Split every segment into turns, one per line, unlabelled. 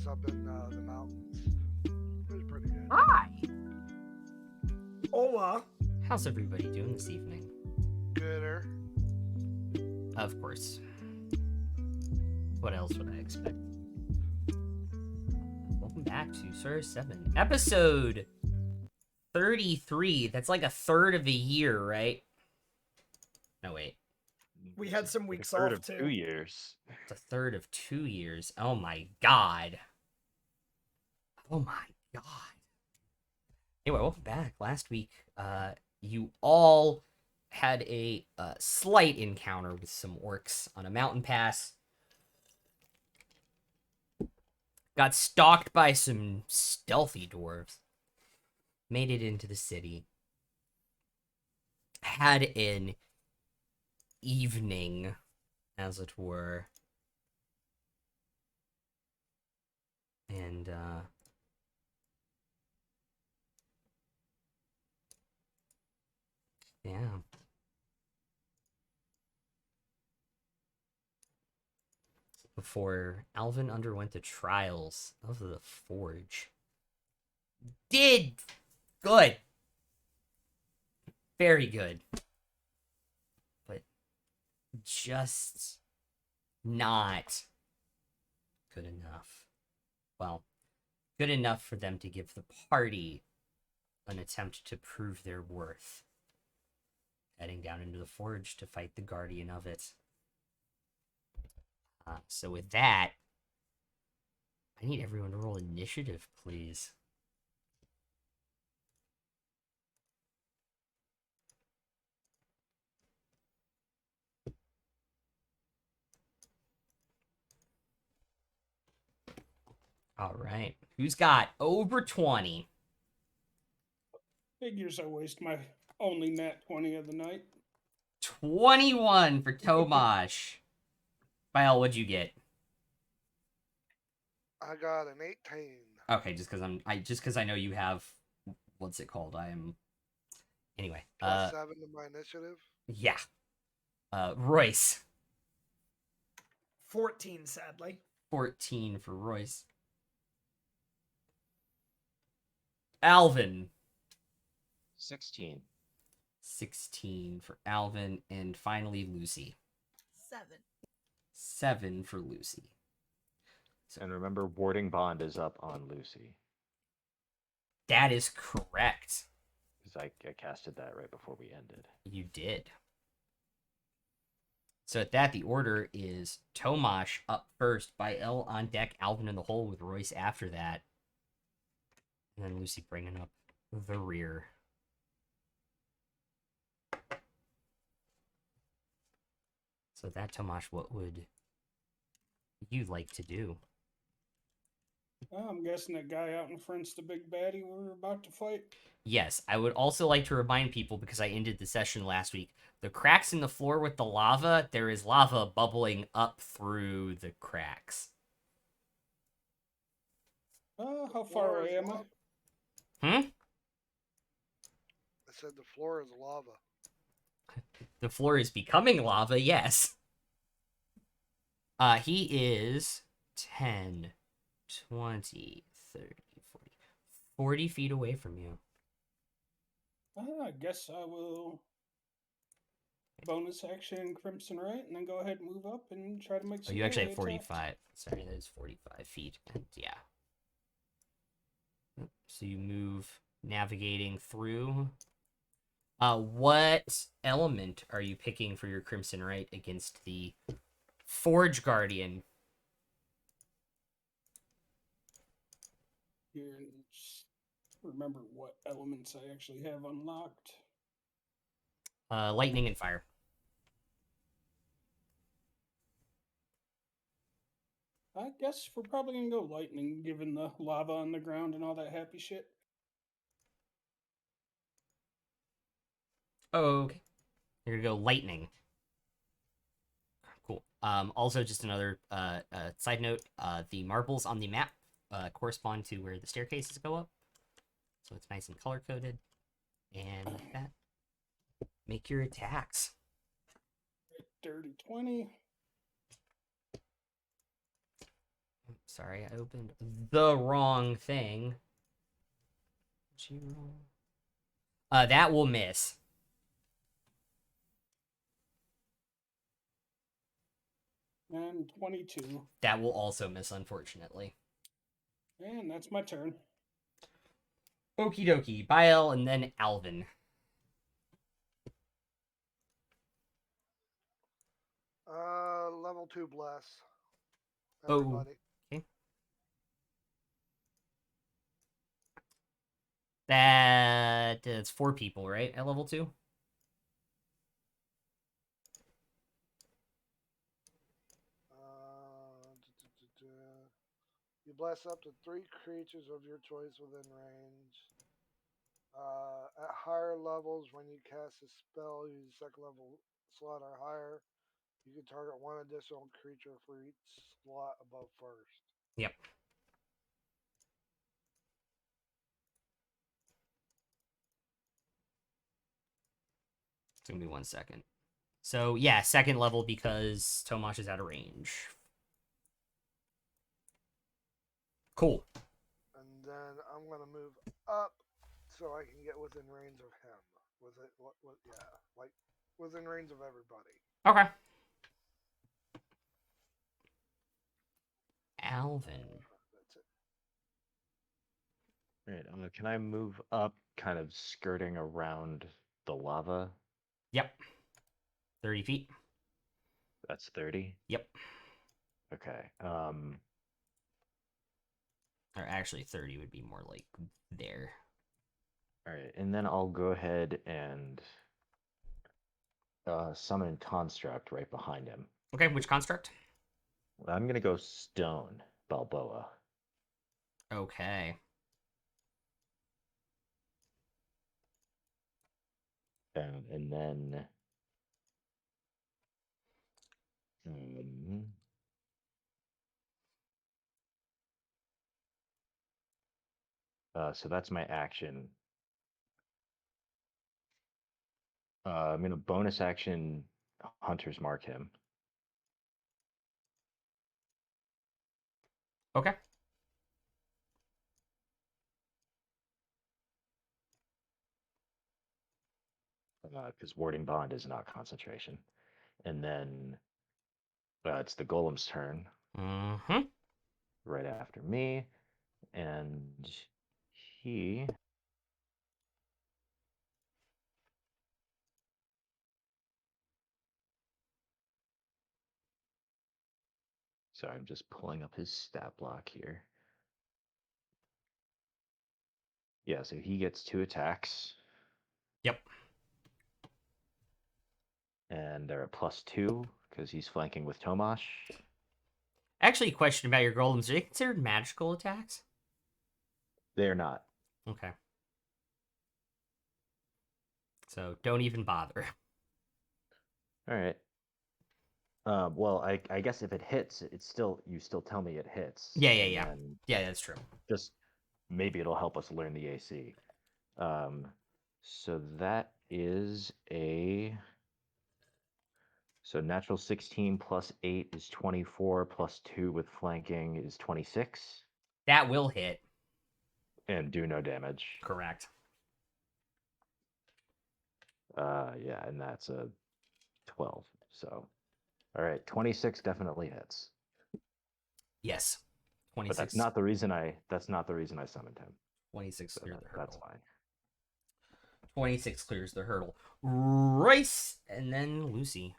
place up in the mountains. It was pretty good.
Hi!
Hola.
How's everybody doing this evening?
Gooder.
Of course. What else would I expect? Welcome back to Sawyer 7, episode 33. That's like a third of a year, right? No, wait.
We had some weeks
third
off,
of
too.
2 years.
It's a third of 2 years. Oh my god. Oh my god. Anyway, welcome back. Last week, you all had a slight encounter with some orcs on a mountain pass. Got stalked by some stealthy dwarves. Made it into the city. Had an evening, as it were. And, yeah. Before Alvin underwent the trials of the Forge. Did good. Very good. But just not good enough. Well, good enough for them to give the party an attempt to prove their worth. Heading down into the Forge to fight the Guardian of it. So with that, I need everyone to roll initiative, please. All right. Who's got over 20?
Figures I waste my only nat 20 of the night.
21 for Tomash. Bile, what'd you get?
I got an 18.
Okay, just because I know you have, what's it called? Anyway.
Plus 7 to my initiative.
Yeah. Royce.
14, sadly.
14 for Royce. Alvin.
16.
16 for Alvin. And finally, Lucy.
7.
7 for Lucy.
And remember, warding bond is up on Lucy.
That is correct.
Because I casted that right before we ended.
You did. So at that, the order is Tomash up first, Bael on deck, Alvin in the hole with Royce after that. And then Lucy bringing up the rear. So that, Tomash, what would you like to do?
I'm guessing that guy out in front's the big baddie we're about to fight.
Yes, I would also like to remind people, because I ended the session last week, the cracks in the floor with the lava, there is lava bubbling up through the cracks.
How far away am I?
Hmm?
I said the floor is lava.
The floor is becoming lava, yes. He is 10, 20, 30, 40, 40 feet away from you.
I guess I will bonus action Crimson Right and then go ahead and move up and try to make
Oh,
some
you actually have
melee attacks.
45. Sorry, that is 45 feet. And yeah. So you move, navigating through. What element are you picking for your Crimson Right against the Forge Guardian?
Here, and just remember what elements I actually have unlocked.
Lightning and fire.
I guess we're probably gonna go lightning, given the lava on the ground and all that happy shit.
Okay. You're gonna go lightning. Cool. Also, just another side note, the marbles on the map correspond to where the staircases go up. So it's nice and color-coded. And like that, make your attacks.
Dirty 20.
Sorry, I opened the wrong thing. What'd you roll? That will miss.
And 22.
That will also miss, unfortunately.
And that's my turn.
Okie dokie. Bael and then Alvin.
Level 2 bless.
Oh.
Everybody.
That's 4 people, right? At level 2?
You bless up to 3 creatures of your choice within range. At higher levels, when you cast a spell, use second level slot or higher. You can target 1 additional creature for each slot above first.
Yep. It's gonna be 1 second. So yeah, second level because Tomash is out of range. Cool.
And then I'm gonna move up so I can get within range of him. Like within range of everybody.
Okay. Alvin.
That's it.
Right. Can I move up, kind of skirting around the lava?
Yep. 30 feet.
That's 30.
Yep.
Okay.
Or actually 30 would be more like there.
All right, and then I'll go ahead and summon construct right behind him.
Okay, which construct?
I'm gonna go stone Balboa.
Okay.
And then um, so that's my action. I'm gonna bonus action Hunter's Mark him.
Okay.
Because warding bond is not concentration. And then it's the golem's turn
Mm-hmm.
right after me, and he sorry, I'm just pulling up his stat block here. Yeah, so he gets 2 attacks.
Yep.
And they're at +2 because he's flanking with Tomash.
Actually, a question about your golems. Are they considered magical attacks?
They're not.
Okay. So don't even bother.
All right. Well, I guess if it hits, you still tell me it hits.
Yeah.
And then
Yeah, that's true.
just maybe it'll help us learn the AC. So that is so natural 16 plus 8 is 24 plus 2 with flanking is 26.
That will hit.
And do no damage.
Correct.
Yeah, and that's a 12. So, all right, 26 definitely hits.
Yes. 26.
But that's not the reason I summoned him.
26
So
cleared the hurdle.
that's fine.
26 clears the hurdle. Royce and then Lucy.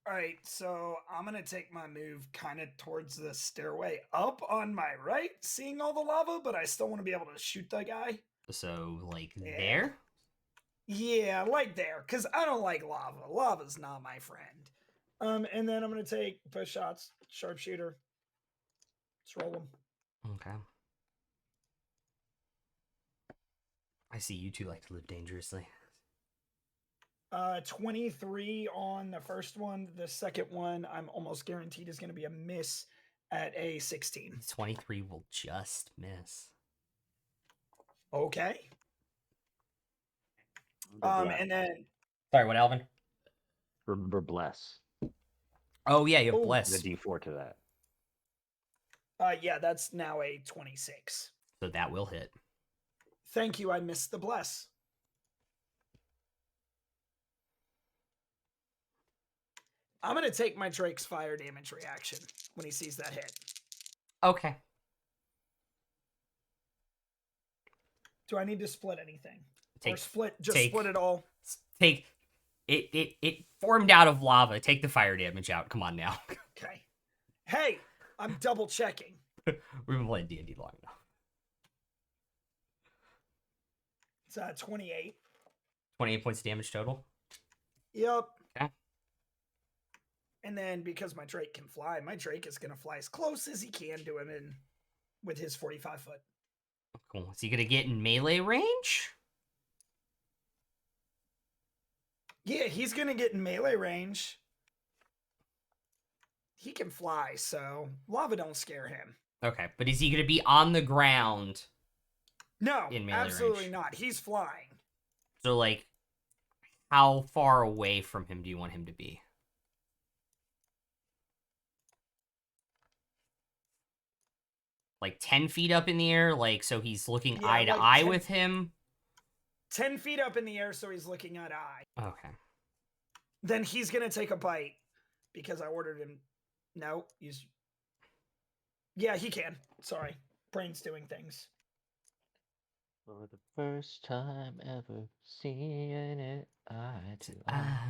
All right, so I'm going to take my move kind of towards the stairway up on my right, seeing all the lava, but I still want to be able to shoot the guy.
So, like,
Yeah.
there?
Yeah, like there, because I don't like lava. Lava's not my friend. And then I'm going to take both shots, sharpshooter. Let's roll them.
Okay. I see you two like to live dangerously.
23 on the first one. The second one, I'm almost guaranteed is going to be a miss at a 16.
23 will just miss.
Okay. And then
Sorry, what, Alvin?
Remember bless.
Oh yeah, you have
Oh,
bless.
The D4 to that.
Yeah, that's now a 26.
So that will hit.
Thank you. I missed the bless. I'm going to take my Drake's fire damage reaction when he sees that hit.
Okay.
Do I need to split anything? Or
Take
split
take-
split it all?
Take it formed out of lava. Take the fire damage out. Come on now.
Okay. Hey, I'm double checking.
We've been playing D&D long enough.
It's 28.
28 points of damage total.
Yep.
Okay.
And then because my Drake can fly, my Drake is going to fly as close as he can to him in with his 45 foot.
Cool. Is he gonna get in melee range?
Yeah, he's going to get in melee range. He can fly, so lava don't scare him.
Okay, but is he gonna be on the ground?
No,
In melee
absolutely
range.
not. He's flying.
So like, how far away from him do you want him to be? Like 10 feet up in the air, like so he's looking
Yeah,
eye to
like
eye
10
with him.
10 feet up in the air, so he's looking at eye.
Okay.
Then he's going to take a bite because I ordered him. No, he's. Yeah, he can. Sorry. Brain's doing things.
For the first time ever seeing it eye to eye.
Ah.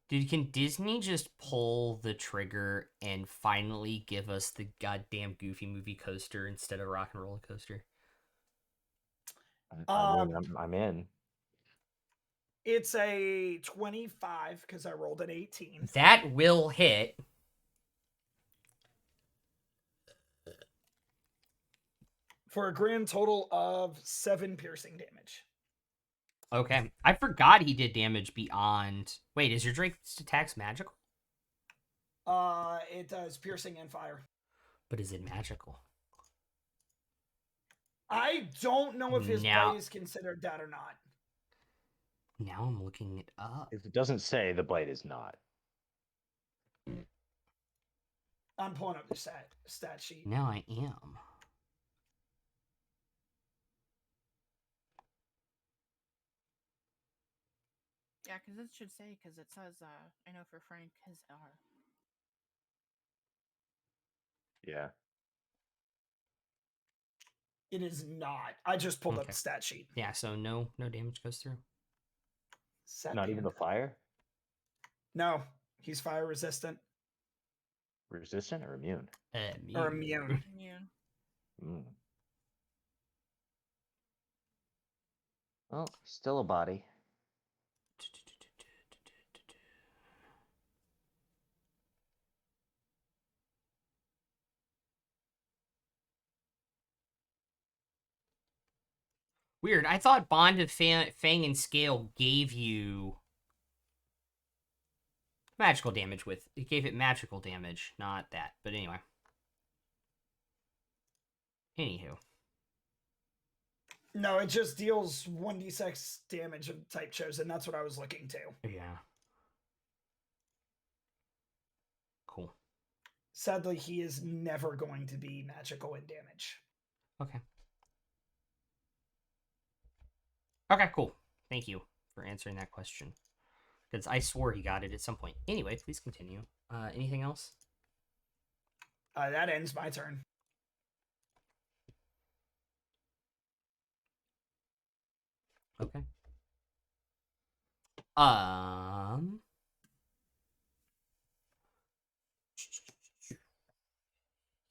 Dude, can Disney just pull the trigger and finally give us the goddamn Goofy movie coaster instead of Rock and Roller Coaster?
I'm in.
It's a 25 because I rolled an 18.
That will hit.
For a grand total of 7 piercing damage.
Okay. I forgot he did damage beyond... Wait, is your Drake's attacks magical?
It does piercing and fire.
But is it magical?
I don't know if his
Now-
bite is considered that or not.
Now I'm looking it up.
If it doesn't say, the bite is not.
I'm pulling up the stat sheet.
Now I am.
Yeah, because it should say, because it says, I know for Frank, his R.
Yeah.
It is not. I just pulled up
Okay.
the stat sheet.
Yeah, so no damage goes through.
Not even the fire?
No, he's fire resistant
Resistant or immune?
or immune.
Immune.
Mm. Well, still a body.
Weird. I thought Bond of Fang and Scale gave you magical damage with... It gave it magical damage, not that. But anyway. Anywho.
No, it just deals 1d6 damage of type chosen. That's what I was looking to.
Yeah. Cool.
Sadly, he is never going to be magical in damage.
Okay. Okay, cool. Thank you for answering that question. Because I swore he got it at some point. Anyway, please continue. Anything else?
That ends my turn.
Okay.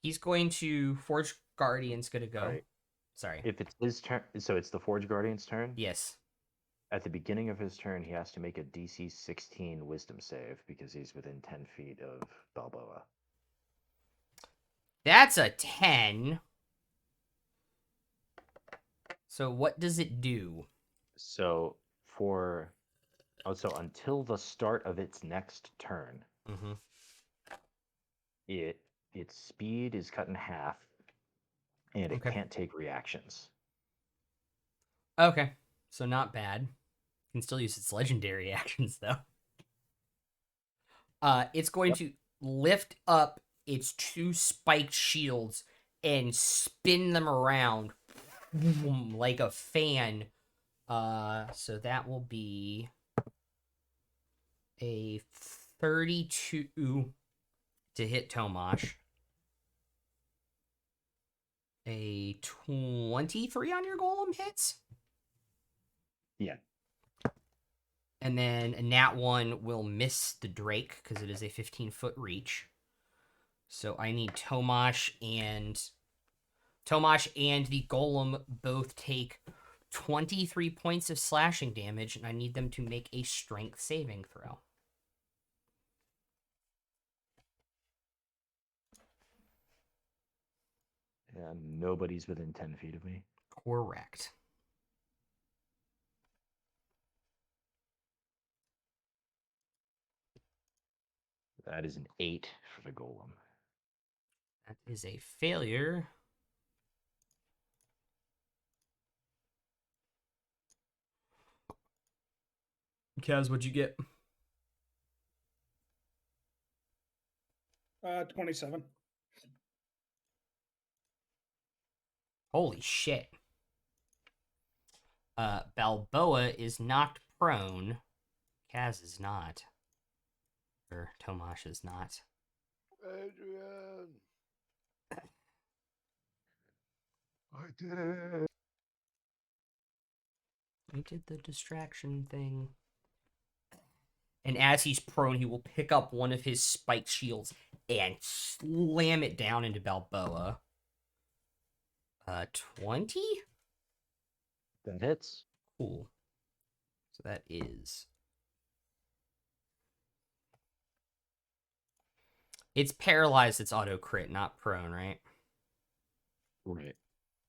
He's going to Forge Guardian's gonna go.
Alright.
Sorry.
If it's his turn, so it's the Forge Guardian's turn?
Yes.
At the beginning of his turn, he has to make a DC 16 Wisdom save because he's within 10 feet of Balboa.
That's a 10. So what does it do?
So until the start of its next turn,
Mm-hmm.
its speed is cut in half, and it
Okay.
can't take reactions.
Okay. So not bad. Can still use its legendary actions though. It's going to lift up its two spiked shields and spin them around like a fan. So that will be a 32 to hit Tomash. A 23 on your golem hits.
Yeah.
And then a nat 1 will miss the Drake because it is a 15-foot reach. So I need Tomash and the golem both take 23 points of slashing damage, and I need them to make a strength saving throw.
Yeah, nobody's within 10 feet of me.
Correct.
That is an 8 for the golem.
That is a failure. Kaz, what'd you get?
27.
Holy shit. Balboa is knocked prone. Kaz is not. Or Tomash is not.
Adrian.
I did it.
I did the distraction thing. And as he's prone, he will pick up one of his spiked shields and slam it down into Balboa. 20?
That hits.
Cool. So that is... It's paralyzed, it's auto crit, not prone, right?
Right.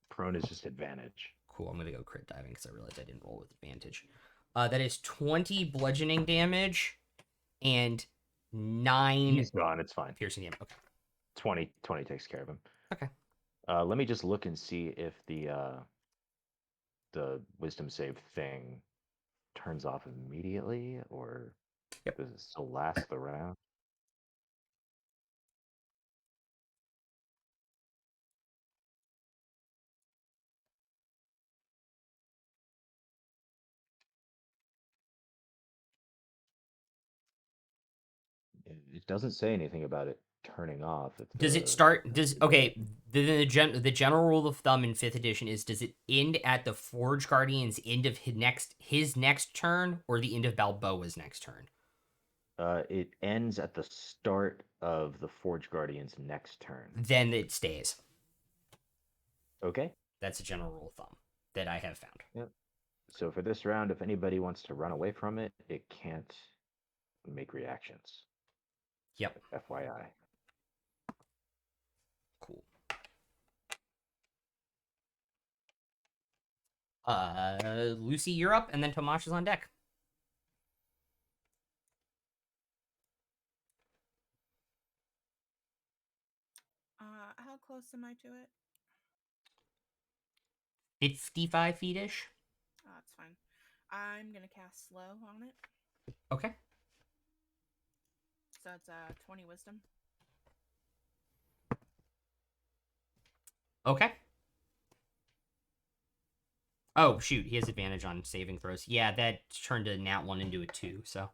Prone is just advantage.
Cool, I'm gonna go crit diving because I realized I didn't roll with advantage. That is 20 bludgeoning damage and 9
He's gone. It's fine.
piercing damage. Okay.
20 takes care of him.
Okay.
Let me just look and see if the wisdom save thing turns off immediately, or
Yep.
does it still last the round? It doesn't say anything about it turning off.
Does it start? Okay? The general rule of thumb in 5th edition is: does it end at the Forge Guardian's end of his next turn, or the end of Balboa's next turn?
It ends at the start of the Forge Guardian's next turn.
Then it stays.
Okay.
That's a general rule of thumb that I have found.
Yep. So for this round, if anybody wants to run away from it, it can't make reactions.
Yep.
FYI.
Cool. Lucy, you're up, and then Tomash is on deck.
How close am I to it?
55 feet-ish.
That's fine. I'm gonna cast slow on it.
Okay.
So it's 20 wisdom.
Okay. Oh, shoot. He has advantage on saving throws. Yeah, that turned a nat 1 into a 2, so.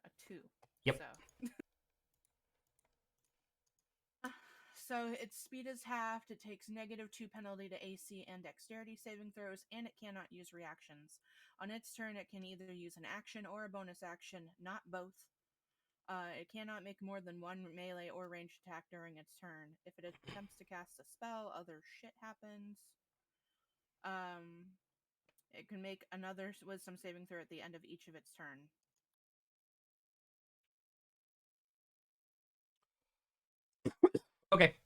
A 2.
Yep.
So its speed is halved, it takes -2 penalty to AC and dexterity saving throws, and it cannot use reactions. On its turn, it can either use an action or a bonus action, not both. It cannot make more than one melee or ranged attack during its turn. If it attempts to cast a spell, other shit happens. It can make another wisdom saving throw at the end of each of its turn.
Okay.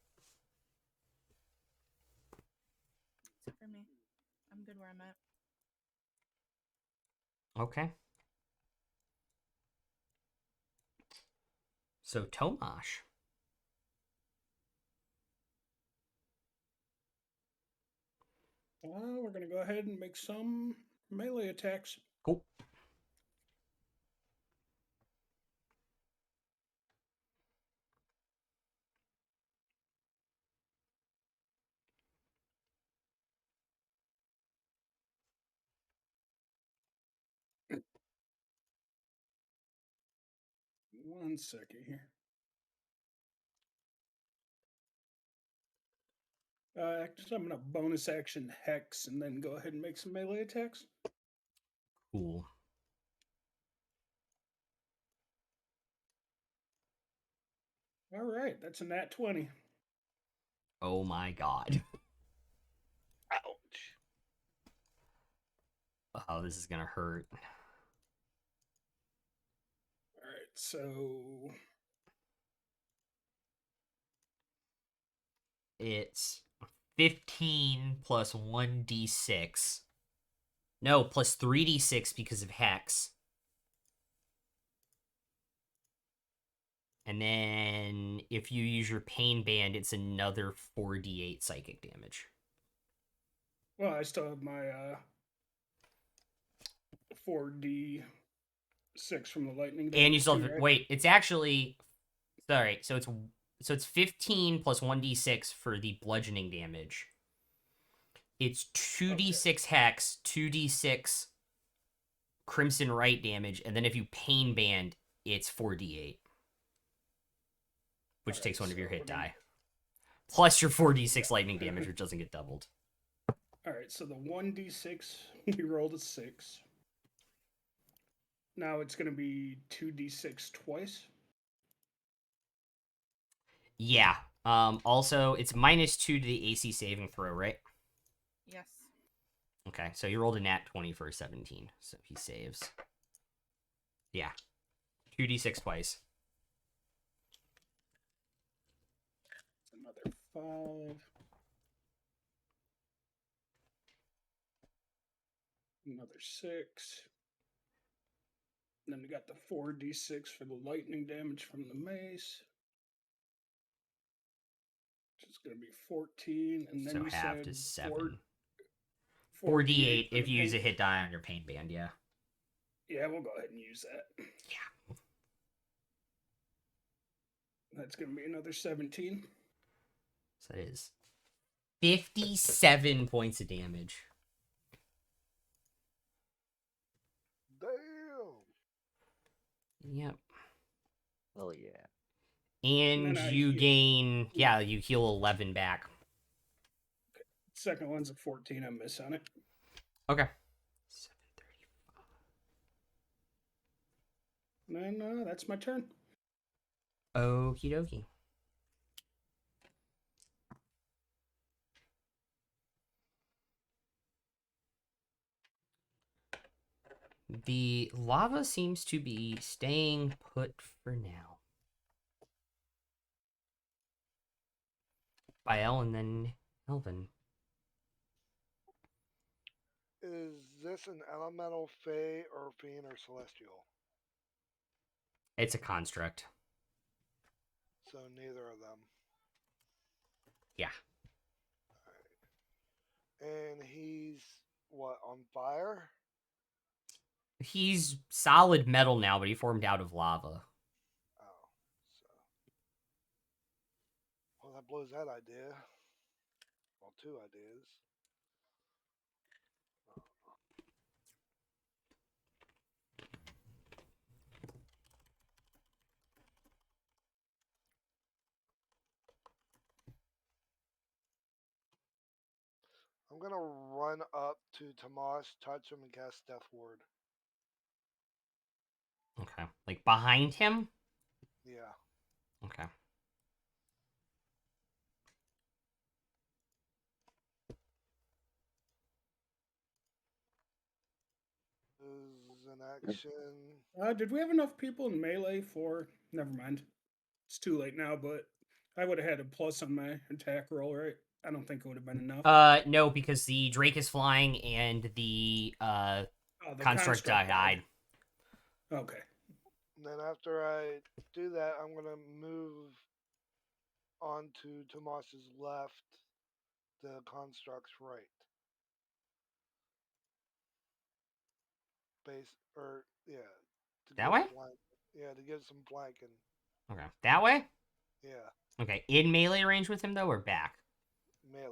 That's it for me. I'm good where I'm at.
Okay. So, Tomash.
We're going to go ahead and make some melee attacks.
Cool.
1 second here. Actually, I'm going to bonus action Hex and then go ahead and make some melee attacks.
Cool.
All right, that's a nat 20.
Oh my god.
Ouch.
Oh, this is gonna hurt.
All right, so
It's 15 plus 1d6. No, plus 3d6 because of Hex. And then if you use your Pain Band, it's another 4d8 psychic damage.
well, I still have my 4d6 from the lightning damage.
And you still
too,
have,
right?
wait, it's actually, sorry, so it's 15 plus 1d6 for the bludgeoning damage. It's 2d6 Hex, 2d6 Crimson Right damage, and then if you Pain Band, it's 4d8. Which
Alright,
takes one of your
so
hit
we're gonna-
die. Plus your 4d6 lightning damage, which doesn't get doubled.
All right, so the 1d6, we rolled a 6. Now it's going to be 2d6 twice.
Yeah. Also, it's -2 to the AC saving throw, right?
Yes.
Okay, so you rolled a nat 20 for a 17, so he saves. Yeah. 2d6 twice.
Another 5. Another 6. And then we got the 4d6 for the lightning damage from the mace. Which is going to be 14. And then
So
you
halved
said
is 7.
4d8
4d8 if you use a hit die on your Pain Band, yeah.
Yeah, we'll go ahead and use that.
Yeah.
That's going to be another 17.
So that is 57 points of damage.
Damn.
Yep.
Oh yeah.
And
then I
you
heal.
gain, yeah, you heal 11 back.
Second one's a 14. I miss on it.
Okay.
And then that's my turn.
Okie dokie. The lava seems to be staying put for now. Bael and then Elvin.
Is this an elemental, fey, or fiend, or celestial?
It's a construct.
So neither of them.
Yeah.
And he's what, on fire?
He's solid metal now, but he formed out of lava.
Oh, so. Well, that blows that idea. Well, two ideas. I'm gonna run up to Tomas, touch him, and cast Death Ward.
Okay. Like behind him?
Yeah.
Okay.
Is an action.
Did we have enough people in melee for? Never mind. It's too late now, but I would have had a plus on my attack roll, right? I don't think it would have been enough.
No, because the Drake is flying and the
Oh, the
construct died.
Okay.
And then after I do that, I'm gonna move on to Tomas's left, the construct's right. Base or yeah. To
That
give
way?
Yeah, to give some flanking.
Okay. That way?
Yeah,
Okay. In melee range with him though, or back?
melee.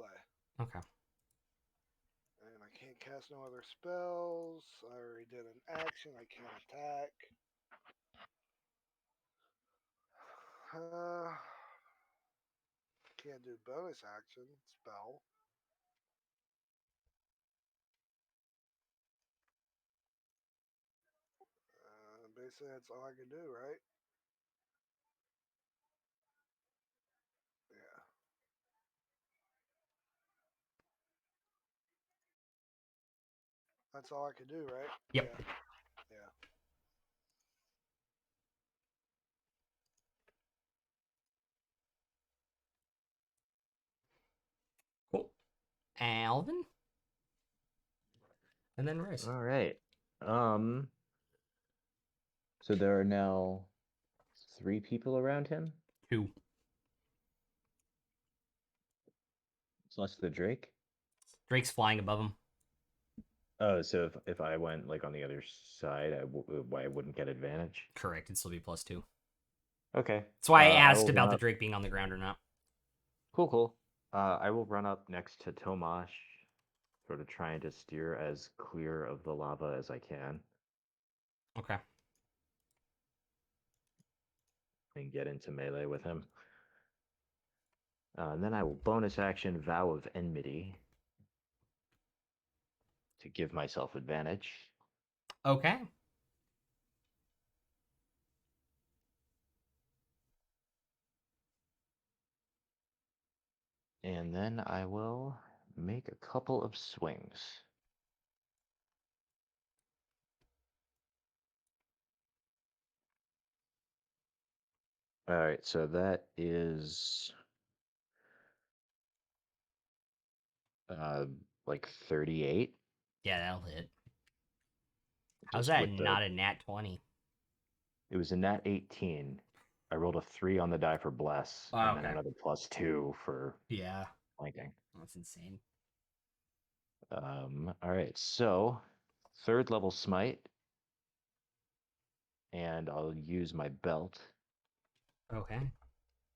Okay.
And I can't cast no other spells. I already did an action. I can't attack. Can't do bonus action spell. Basically, that's all I can do, right? Yeah. That's all I can do, right?
Yep.
Yeah. Yeah.
Cool. Alvin? And then Rose.
All right. So there are now 3 people around him,
Who?
plus the Drake.
Drake's flying above him.
Oh, so if I went like on the other side, I wouldn't get advantage.
Correct. It'd still be +2.
Okay.
That's why I
I
asked
will
about
run
the
up.
Drake being on the ground or not.
Cool. I will run up next to Tomash, sort of trying to steer as clear of the lava as I can,
Okay.
and get into melee with him. And then I will bonus action Vow of Enmity to give myself advantage.
Okay.
And then I will make a couple of swings. All right, so that is like 38.
Yeah, that'll hit. How's
Just
that
with
not a nat 20?
it was a nat 18. I rolled a 3 on the die for bless,
Oh,
and then
okay.
another +2 for
Yeah.
flanking.
That's insane.
All right, so 3rd level smite, and I'll use my belt,
Okay.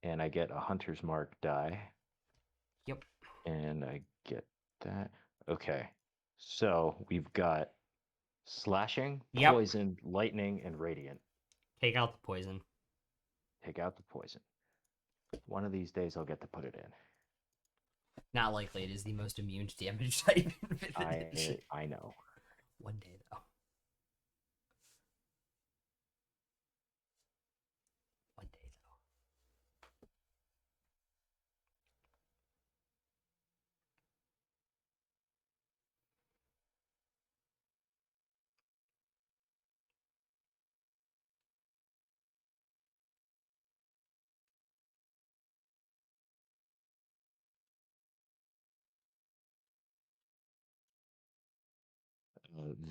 and I get a hunter's mark die,
Yep.
and I get that. Okay, so we've got slashing,
Yep.
poison, lightning, and radiant.
Take out the poison.
Take out the poison. One of these days I'll get to put it in.
Not likely. It is the most immune to damage type in 5th edition.
I know.
One day, though. One day, though.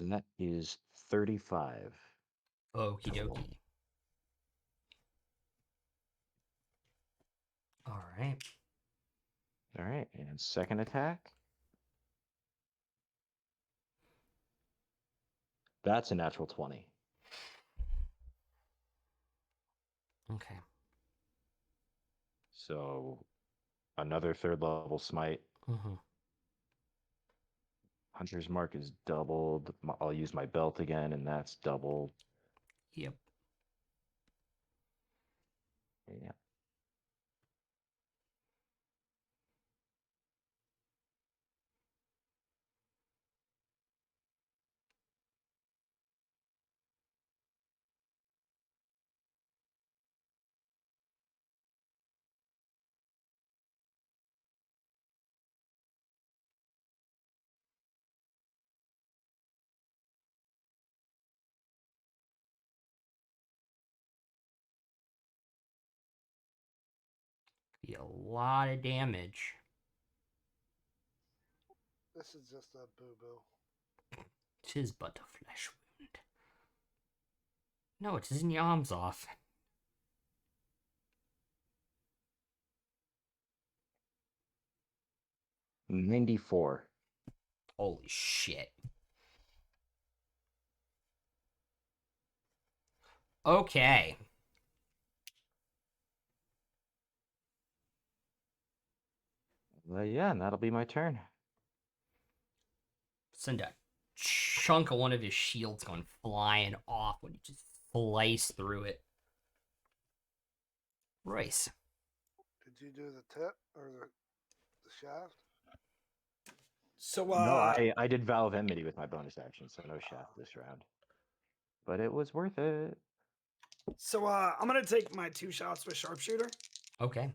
That is 35.
Okie
total.
dokie. All right.
All right, and second attack. That's a natural 20.
Okay.
So another 3rd level smite.
Mm-hmm.
Hunter's mark is doubled. I'll use my belt again, and that's doubled.
Yep.
Yeah.
Be a lot of damage.
This is just a boo boo.
'Tis but a flesh wound. No, it isn't your arms off.
$94.
Holy shit. Okay.
Yeah, and that'll be my turn.
Send a chunk of one of his shields going flying off when you just slice through it. Royce.
Did you do the tip or the shaft?
So
No, I did Vow of Enmity with my bonus action, so no shaft this round. But it was worth it.
So I'm gonna take my 2 shots with sharpshooter.
Okay.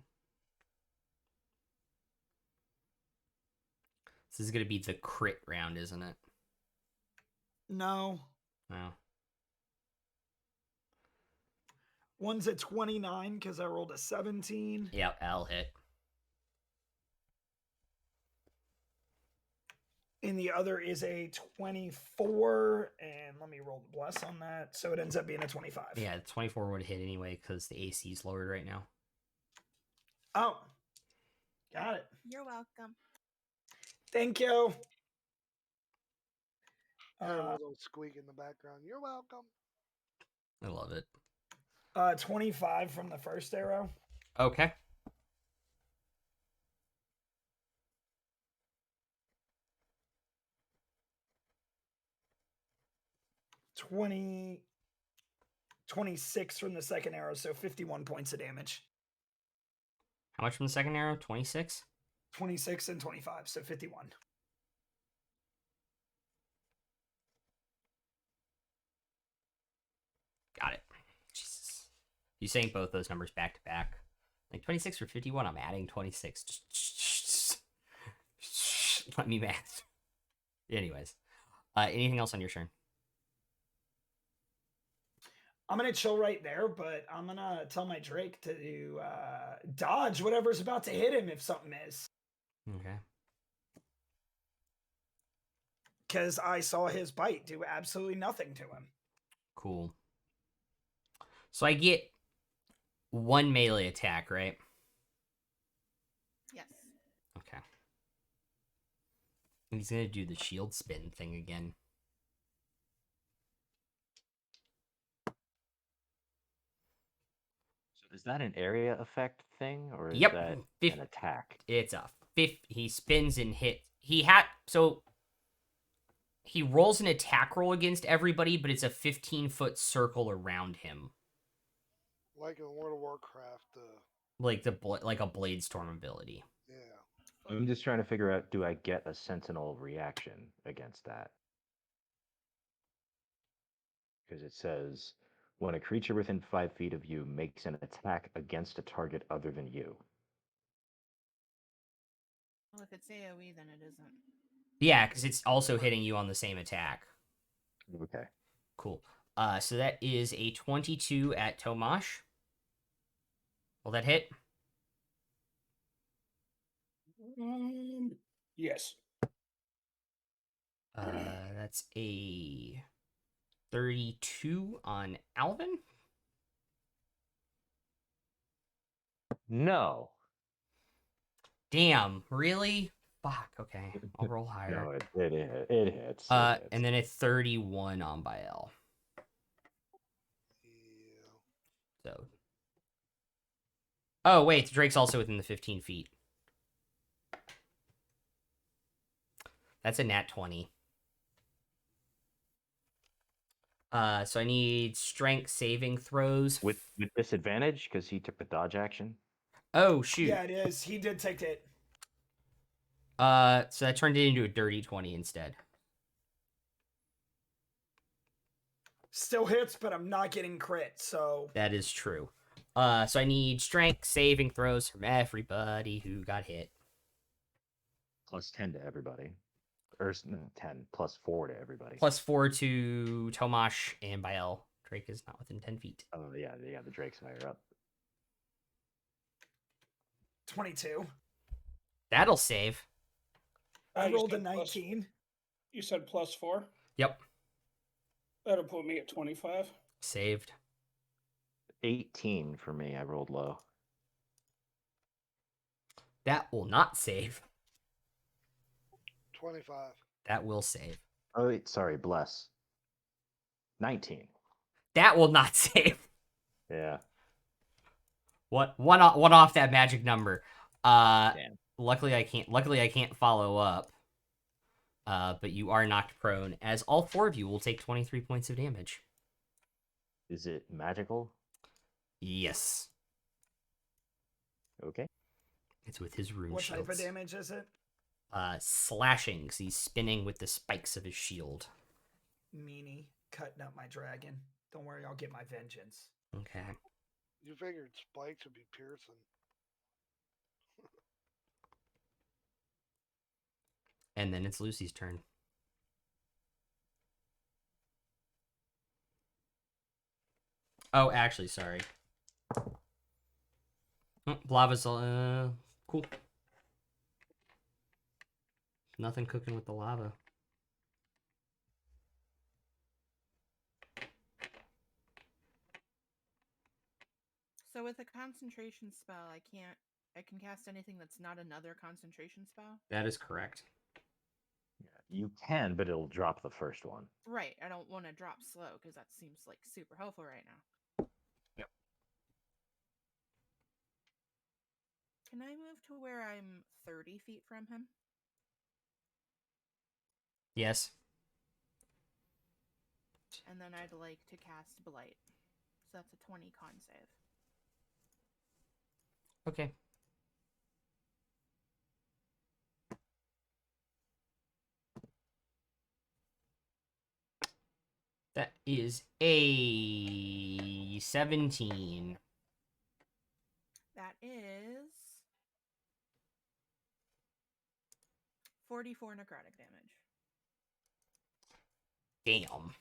This is gonna be the crit round, isn't it?
No.
No.
One's a 29 because I rolled a 17.
Yep, I'll hit.
And the other is a 24. And let me roll the bless on that. So it ends up being a 25.
Yeah, 24 would hit anyway because the AC is lowered right now.
Oh. Got it.
You're welcome.
Thank you.
Had a little squeak in the background. You're welcome.
I love it.
25 from the first arrow.
Okay.
$26 from the second arrow, so 51 points of damage.
How much from the second arrow? 26?
26 and 25, so 51.
Got it. Jesus. You saying both those numbers back to back? Like 26 for 51, I'm adding 26. Just let me math. Anyways. Anything else on your turn?
I'm going to chill right there, but I'm going to tell my Drake to dodge whatever's about to hit him if something is.
Okay.
Because I saw his bite do absolutely nothing to him.
Cool. So I get 1 melee attack, right?
Yes.
Okay. He's gonna do the shield spin thing again.
So is that an area effect thing, or is
Yep.
that an attack?
It's a 5. He spins and hit. He rolls an attack roll against everybody, but it's a 15-foot circle around him,
Like in World of Warcraft.
like a blade storm ability.
Yeah.
I'm just trying to figure out, do I get a sentinel reaction against that? Because it says, when a creature within 5 feet of you makes an attack against a target other than you.
Well, if it's AoE, then it isn't.
Yeah, because it's also hitting you on the same attack.
Okay.
Cool. So that is a 22 at Tomash. Will that hit?
Yes.
That's a 32 on Alvin.
No.
Damn, really? Fuck. Okay, I'll roll higher.
No, it hits. It hits.
And then a 31 on Bael.
Yeah.
So. Oh wait, Drake's also within the 15 feet. That's a nat 20. So I need strength saving throws.
With disadvantage, because he took the dodge action.
Oh shoot.
Yeah, it is. He did take it.
So that turned it into a dirty 20 instead.
Still hits, but I'm not getting crit, so.
That is true. So I need strength saving throws from everybody who got hit.
Plus 10 to everybody. Or 10, plus 4 to everybody.
Plus 4 to Tomash and Bael. Drake is not within 10 feet.
Oh, yeah, the Drake's higher up.
22.
That'll save.
I
You
rolled a
said plus-
19.
You said +4?
Yep.
That'll put me at 25.
Saved.
18 for me. I rolled low.
That will not save.
25.
That will save.
Oh, wait, sorry, bless. 19.
That will not save.
Yeah.
What one off that magic number.
Damn.
Luckily I can't follow up. But you are knocked prone, as all 4 of you will take 23 points of damage.
Is it magical?
Yes.
Okay.
It's with his rune
What
shields.
type of damage is it?
Slashing, 'cause he's spinning with the spikes of his shield.
Meanie, cutting up my dragon. Don't worry, I'll get my vengeance.
Okay.
You figured spikes would be piercing.
And then it's Lucy's turn. Oh, actually, sorry. Oh, lava's cool. Nothing cooking with the lava.
So with a concentration spell, I can cast anything that's not another concentration spell.
That is correct.
Yeah, you can, but it'll drop the first one.
Right. I don't want to drop slow because that seems like super helpful right now.
Yep.
Can I move to where I'm 30 feet from him?
Yes.
And then I'd like to cast Blight. So that's a 20 con save.
Okay. That is a 17.
That is 44 necrotic damage.
Damn.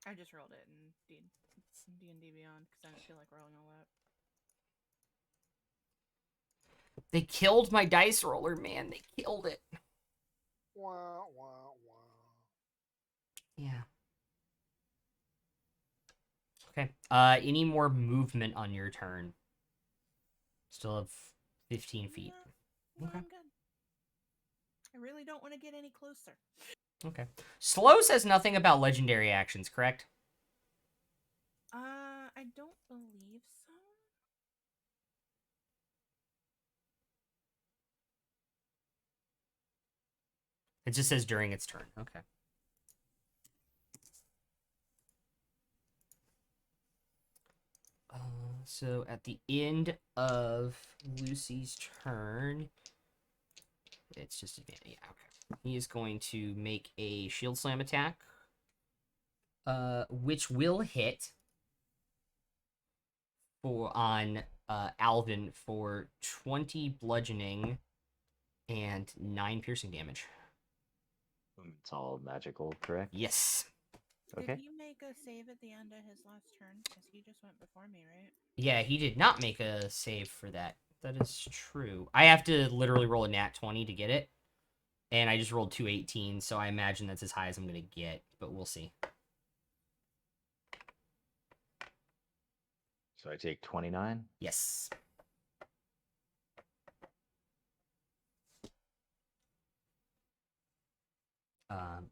I just rolled it in D&D Beyond because I don't feel like rolling all that.
They killed my dice roller, man. They killed it.
Wah, wah, wah.
Yeah. Okay. Any more movement on your turn? Still have 15 feet.
No,
Okay.
I'm good. I really don't want to get any closer.
Okay. Slow says nothing about legendary actions, correct?
I don't believe so.
It just says during its turn. Okay. So at the end of Lucy's turn, it's just advantage. Yeah, okay. He is going to make a shield slam attack, which will hit on Alvin for 20 bludgeoning and 9 piercing damage.
It's all magical, correct?
Yes.
Okay.
Did he make a save at the end of his last turn? Because he just went before me, right?
Yeah, he did not make a save for that. That is true. I have to literally roll a nat 20 to get it. And I just rolled 2 18, so I imagine that's as high as I'm going to get. But we'll see.
So I take 29.
Yes.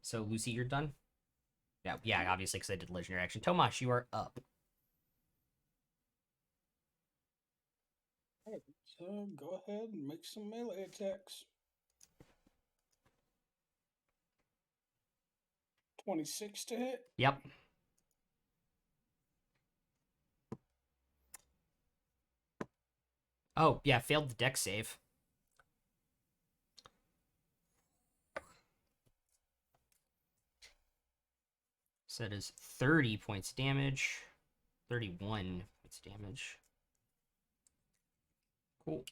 So Lucy, you're done? Yeah, obviously, because I did legendary action. Tomash, you are up.
Alright, so go ahead and make some melee attacks. 26 to hit.
Yep. Oh, yeah, failed the deck save. So that is 30 points damage. 31 points damage. Cool.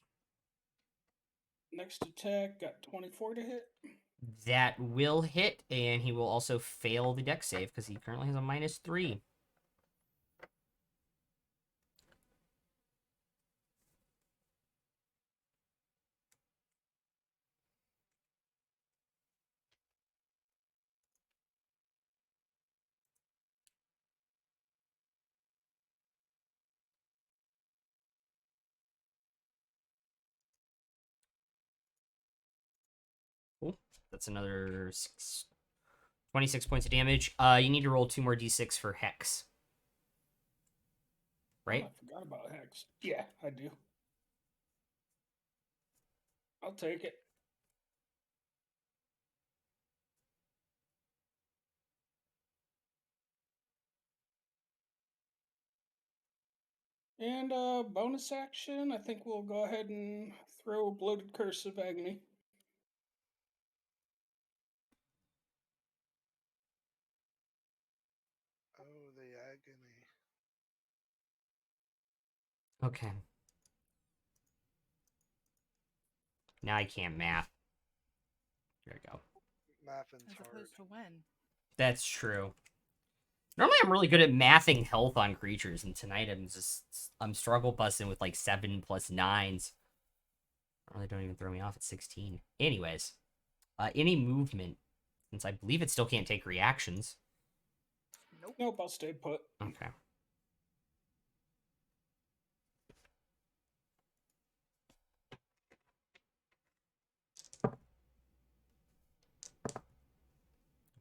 Next attack got 24 to hit.
That will hit, and he will also fail the deck save because he currently has a -3. Cool. That's another 26 points of damage. You need to roll 2 more d6 for Hex. Right?
Oh, I forgot about Hex. Yeah, I do. I'll take it. And bonus action, I think we'll go ahead and throw Bloated Curse of Agony.
Oh, the agony.
Okay. Now I can't math. There we go.
Maffin's
As
hard.
opposed to when.
That's true. Normally I'm really good at mathing health on creatures, and tonight I'm struggle busting with like 7 plus 9s. Really don't even throw me off at 16. Anyways, any movement, since I believe it still can't take reactions.
Nope.
Nope, I'll stay put.
Okay.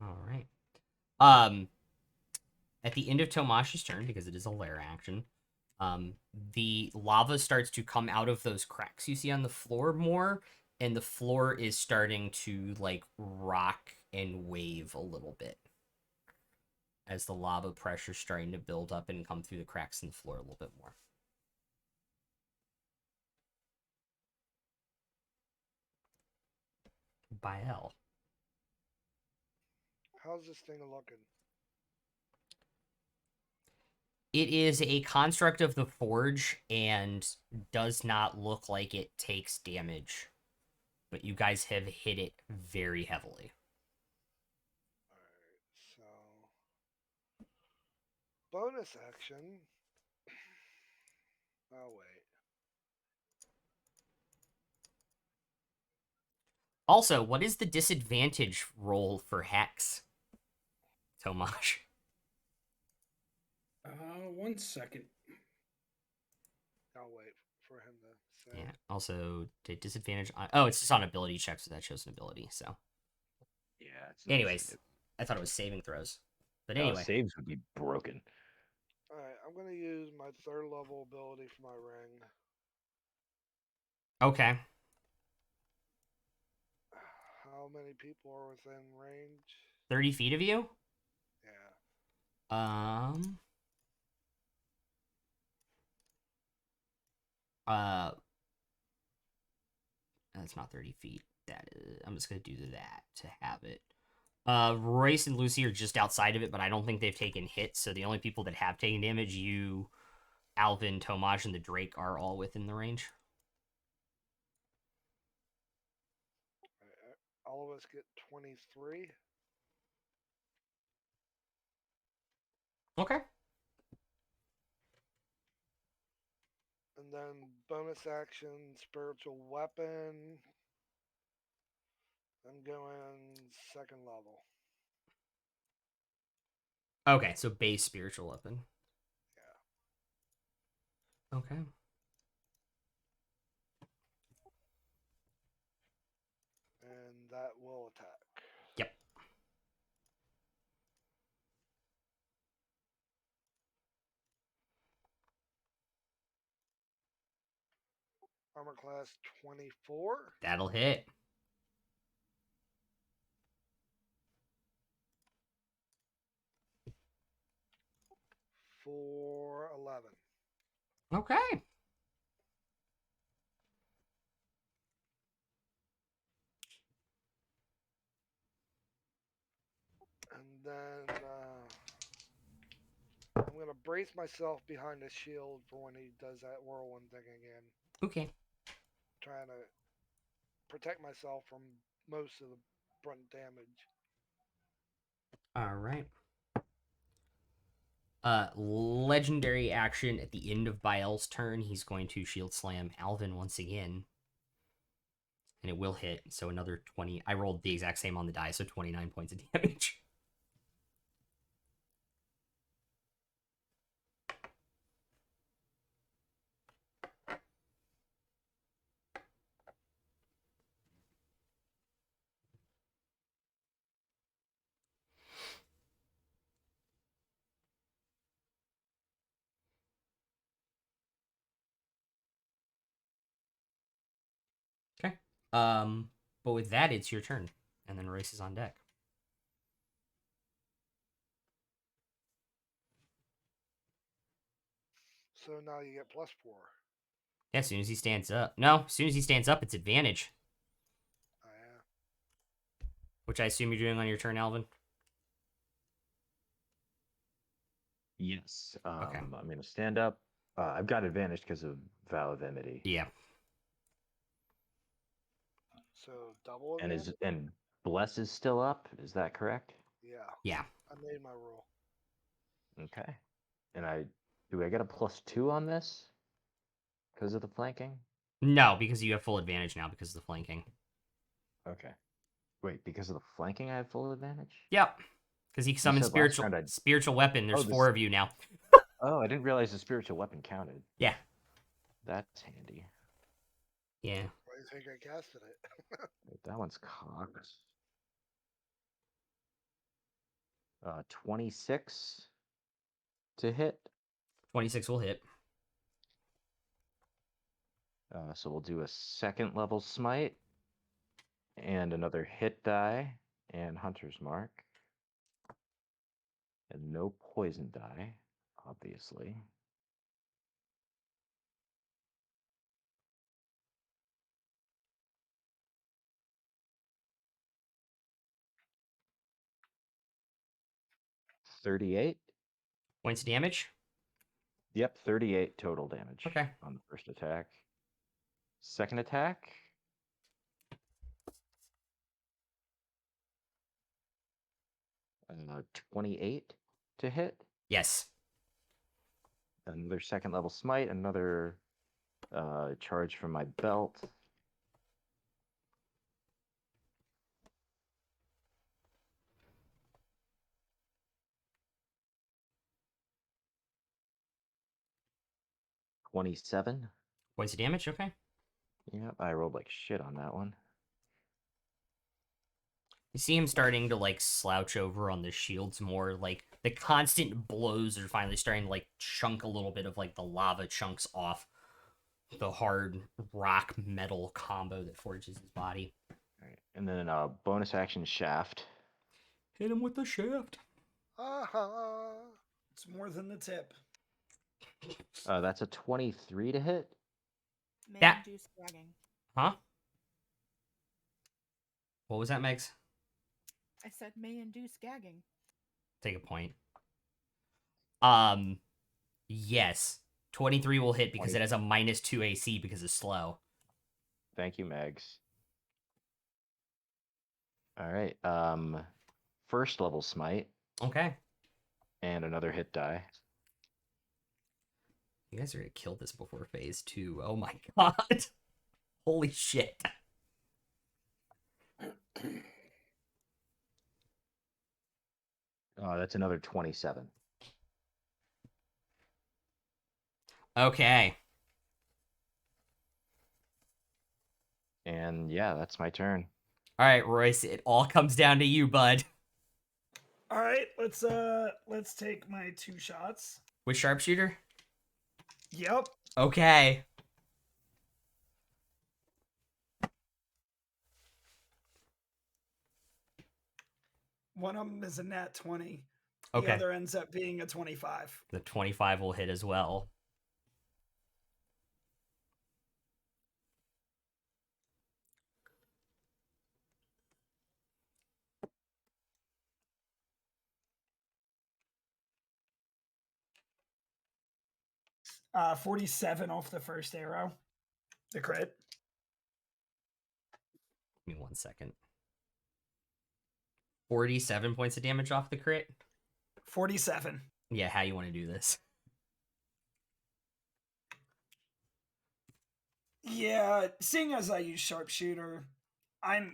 All right. At the end of Tomash's turn, because it is a lair action, the lava starts to come out of those cracks you see on the floor more, and the floor is starting to like rock and wave a little bit as the lava pressure starting to build up and come through the cracks in the floor a little bit more. Bael.
How's this thing looking?
It is a construct of the forge and does not look like it takes damage, but you guys have hit it very heavily.
Alright, so. Bonus action. Oh, wait.
Also, what is the disadvantage roll for Hex, Tomash?
1 second.
I'll wait for him to say.
Yeah. Also, disadvantage on. Oh, it's just on ability checks, so that shows an ability. So.
Yeah. It's not
Anyways,
saving.
I thought it was saving throws, but
No,
anyway.
saves would be broken.
Alright, I'm gonna use my 3rd level ability for my ring.
Okay.
How many people are within range?
30 feet of you.
Yeah.
That's not 30 feet. That is, I'm just gonna do that to have it. Royce and Lucy are just outside of it, but I don't think they've taken hits. So the only people that have taken damage, you, Alvin, Tomaj, and the Drake, are all within the range.
All of us get 23.
Okay.
And then bonus action, spiritual weapon. I'm going 2nd level.
Okay, so base spiritual weapon.
Yeah.
Okay.
And that will attack.
Yep.
Armor class 24.
That'll hit.
For 11.
Okay.
And then I'm going to brace myself behind the shield for when he does that whirlwind thing again.
Okay.
Trying to protect myself from most of the brunt damage.
All right. Legendary action at the end of Bael's turn. He's going to shield slam Alvin once again. And it will hit. So another 20. I rolled the exact same on the die, so 29 points of damage. Okay. But with that, it's your turn. And then Royce is on deck.
So now you get +4.
Yeah, as soon as he stands up. No, as soon as he stands up, it's advantage,
Oh, yeah.
which I assume you're doing on your turn, Alvin.
Yes.
Okay.
I'm gonna stand up. I've got advantage because of Vow of Enmity.
Yeah.
So double
And
advantage?
Bless is still up. Is that correct?
Yeah.
Yeah.
I made my roll.
Okay. And do I get a +2 on this because of the flanking?
No, because you have full advantage now because of the flanking.
Okay. Wait, because of the flanking, I have full advantage.
Yep. Because he summoned
said last
spiritual
round
spiritual weapon. There's
Oh,
4 of you now.
Oh, I didn't realize the spiritual weapon counted.
Yeah.
That's handy.
Yeah.
Why do you think I casted it?
Wait, that one's cocked. 26 to hit.
26 will hit.
So we'll do a second level smite and another hit die and hunter's mark. And no poison die, obviously. $38.
Points of damage.
Yep, 38 total damage
Okay.
on the first attack. Second attack. Uh, 28 to hit.
Yes.
Another second level smite, another charge from my belt. $27.
Points of damage. Okay.
Yep, I rolled like shit on that one.
You see him starting to like slouch over on the shields more. Like the constant blows are finally starting to like chunk a little bit of like the lava chunks off the hard rock metal combo that forges his body.
All right. And then bonus action shaft.
Hit him with the shaft.
Aha!
It's more than the tip.
That's a 23 to hit.
May
That-
induce gagging.
Huh? What was that, Megs?
I said may induce gagging.
Take a point. Yes. 23 will hit because
20.
it has a -2 AC because it's slow.
Thank you, Megs. All right. First level smite
Okay.
and another hit die.
You guys are gonna kill this before phase 2. Oh my god. Holy shit.
That's another 27.
Okay.
And yeah, that's my turn.
All right, Royce, it all comes down to you, bud.
All right, let's take my 2 shots.
With sharpshooter?
Yep.
Okay.
One of them is a nat 20. The
Okay.
other ends up being a 25.
The 25 will hit as well.
Uh, 47 off the first arrow. The crit.
Give me 1 second. 47 points of damage off the crit?
47.
Yeah, how you want to do this?
Yeah, seeing as I use sharpshooter, I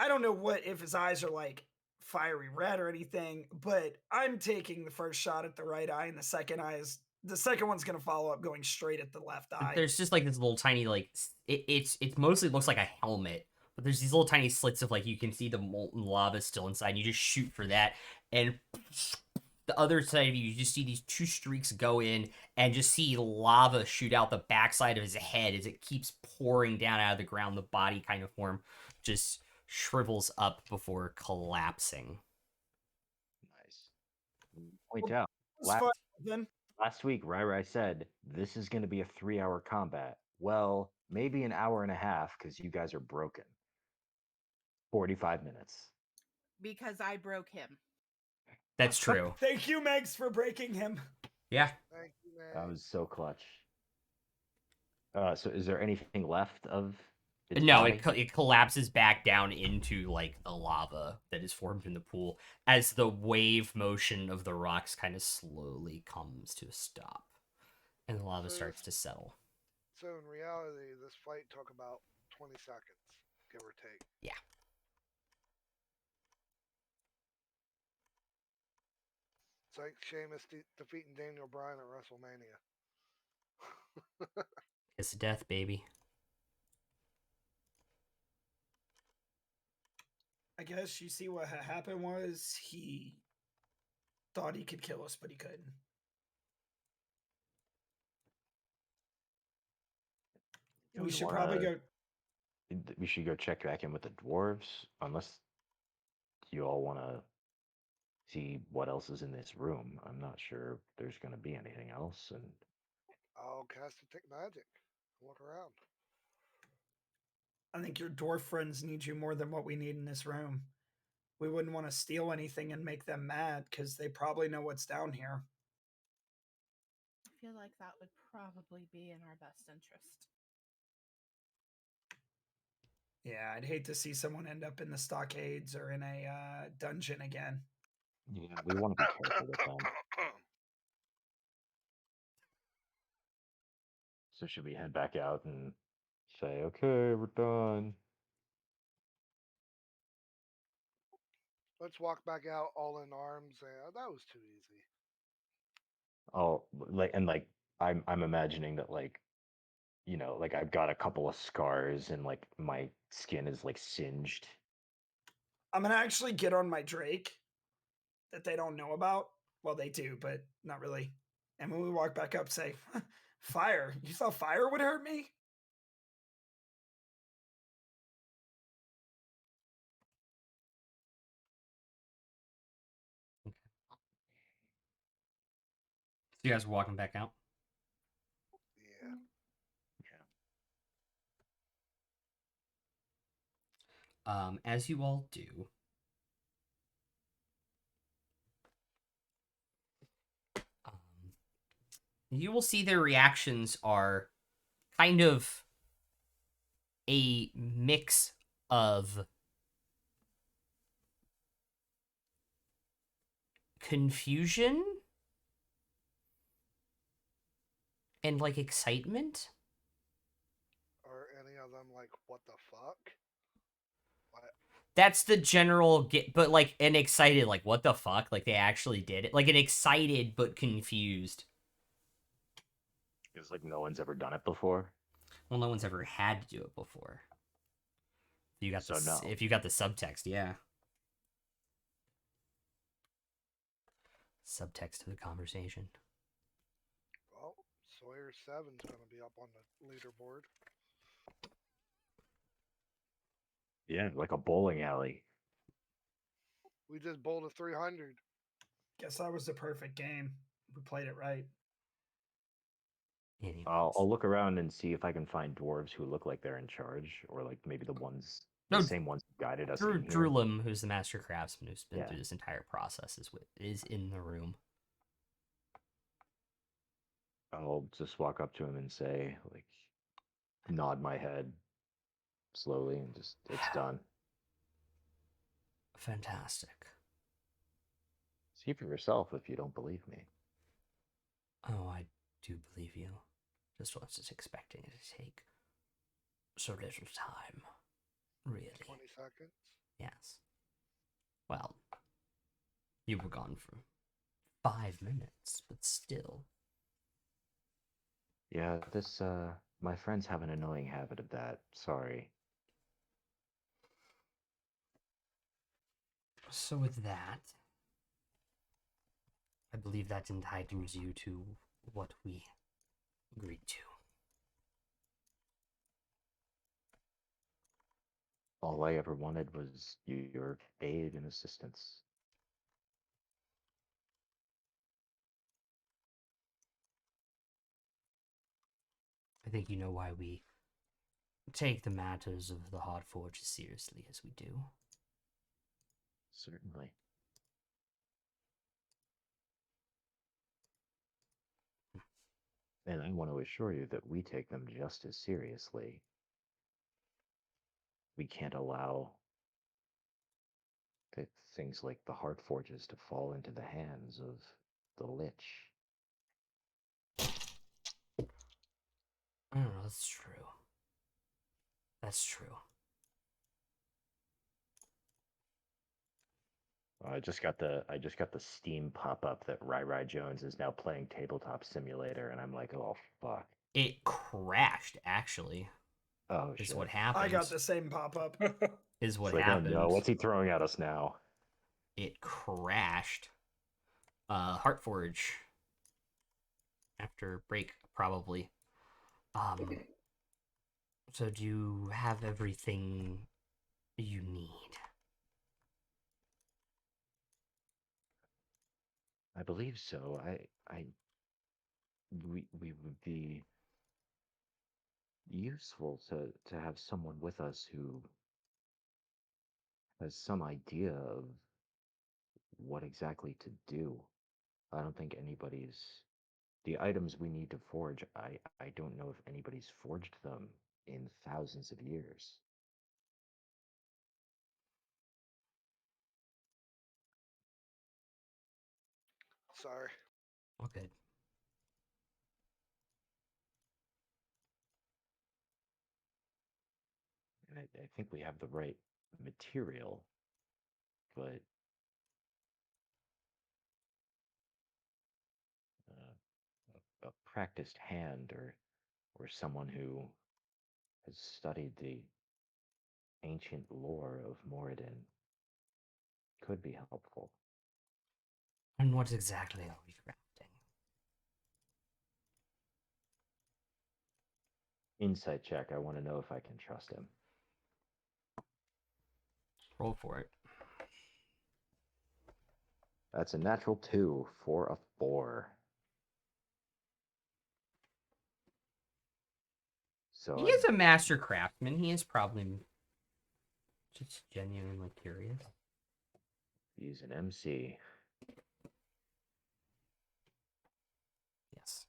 don't know what if his eyes are like fiery red or anything, but I'm taking the first shot at the right eye, and the second one's gonna follow up going straight at the left eye.
There's just like this little tiny like it mostly looks like a helmet, but there's these little tiny slits of like you can see the molten lava still inside. And you just shoot for that, and the other side of you, you just see these 2 streaks go in, and just see lava shoot out the backside of his head as it keeps pouring down out of the ground. The body kind of form just shrivels up before collapsing.
Nice. Point out.
It's fine, then.
Last week, Rai said this is going to be a 3-hour combat. Well, maybe an hour and a half because you guys are broken. 45 minutes.
Because I broke him.
That's true.
Thank you, Megs, for breaking him.
Yeah.
Thank you, man.
That was so clutch. So, is there anything left of its
No,
body?
it collapses back down into like the lava that is formed in the pool as the wave motion of the rocks kind of slowly comes to a stop, and the lava
So
starts to settle.
So in reality, this fight took about 20 seconds, give or take.
Yeah.
It's like Sheamus defeating Daniel Bryan at WrestleMania.
It's death, baby.
I guess you see what happened was he thought he could kill us, but he couldn't. We should probably go.
We should go check back in with the dwarves, unless you all want to see what else is in this room. I'm not sure there's going to be anything else, and
I'll cast Detect Magic. Look around.
I think your dwarf friends need you more than what we need in this room. We wouldn't want to steal anything and make them mad because they probably know what's down here.
I feel like that would probably be in our best interest.
Yeah, I'd hate to see someone end up in the stockades or in a dungeon again.
yeah, we want to be careful with them. So should we head back out and say, okay, we're done?
Let's walk back out all in arms. That was too easy.
Oh, like I'm imagining that like like I've got a couple of scars and like my skin is like singed.
I'm going to actually get on my Drake that they don't know about. Well, they do, but not really. And when we walk back up, say, fire. You thought fire would hurt me?
So you guys are walking back out.
Yeah.
As you all do, you will see their reactions are kind of a mix of confusion and like excitement.
Are any of them like, what the fuck? What?
That's the general get, but like an excited, like what the fuck, like they actually did it, like an excited but confused.
Because like no one's ever done it before.
Well, no one's ever had to do it before. You got
So
the
no.
if you got the subtext, yeah. Subtext to the conversation.
Well, Sawyer 7's going to be up on the leaderboard.
Yeah, like a bowling alley.
We just bowled a 300.
Guess that was the perfect game. We played it right.
Anyways.
I'll look around and see if I can find dwarves who look like they're in charge, or like maybe the
No,
same ones who guided us in here.
Drulum, who's the master craftsman who's been
Yeah.
through this entire process, is in the room.
I'll just walk up to him and say, like, nod my head slowly and just, it's done.
Fantastic.
See for yourself if you don't believe me.
Oh, I do believe you. Just wasn't expecting it to take so little time. Really.
20 seconds.
Yes. Well, you were gone for 5 minutes, but still.
Yeah, my friends have an annoying habit of that. Sorry.
So with that, I believe that entitles you to what we agreed to.
All I ever wanted was your aid and assistance.
I think you know why we take the matters of the Heartforge as seriously as we do.
Certainly. And I want to assure you that we take them just as seriously. We can't allow things like the Heartforges to fall into the hands of the Lich.
Oh, that's true. That's true.
I just got the Steam pop up that Rai Jones is now playing Tabletop Simulator, and I'm like, oh fuck.
It crashed, actually.
Oh
Is
shit.
what happened.
I got the same pop up.
Is what
It's like,
happened.
oh no, what's he throwing at us now?
It crashed. Heartforge. After break, probably. So do you have everything you need?
I believe so. We would be useful to have someone with us who has some idea of what exactly to do. I don't think anybody's the items we need to forge. I don't know if anybody's forged them in thousands of years.
Sorry.
Okay.
And I think we have the right material, but a practiced hand or someone who has studied the ancient lore of Moradin could be helpful.
And what exactly are we crafting?
Insight check. I want to know if I can trust him.
Roll for it.
That's a natural 2 for a 4. So
He is a master craftsman. He is probably just genuinely curious.
He's an MC.
Yes.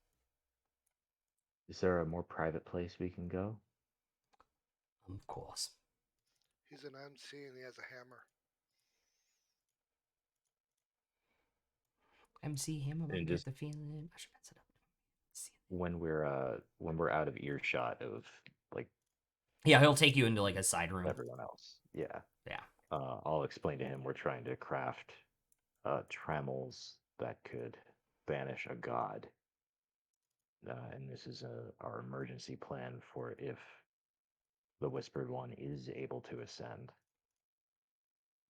Is there a more private place we can go?
Of course.
He's an MC and he has a hammer.
MC Hammer, I
And
get
just
the feeling. I should mess it up.
when we're out of earshot of like
Yeah, he'll take you into like a side room.
everyone else. Yeah.
Yeah.
I'll explain to him we're trying to craft trammels that could banish a god. And this is our emergency plan for if the Whispered One is able to ascend.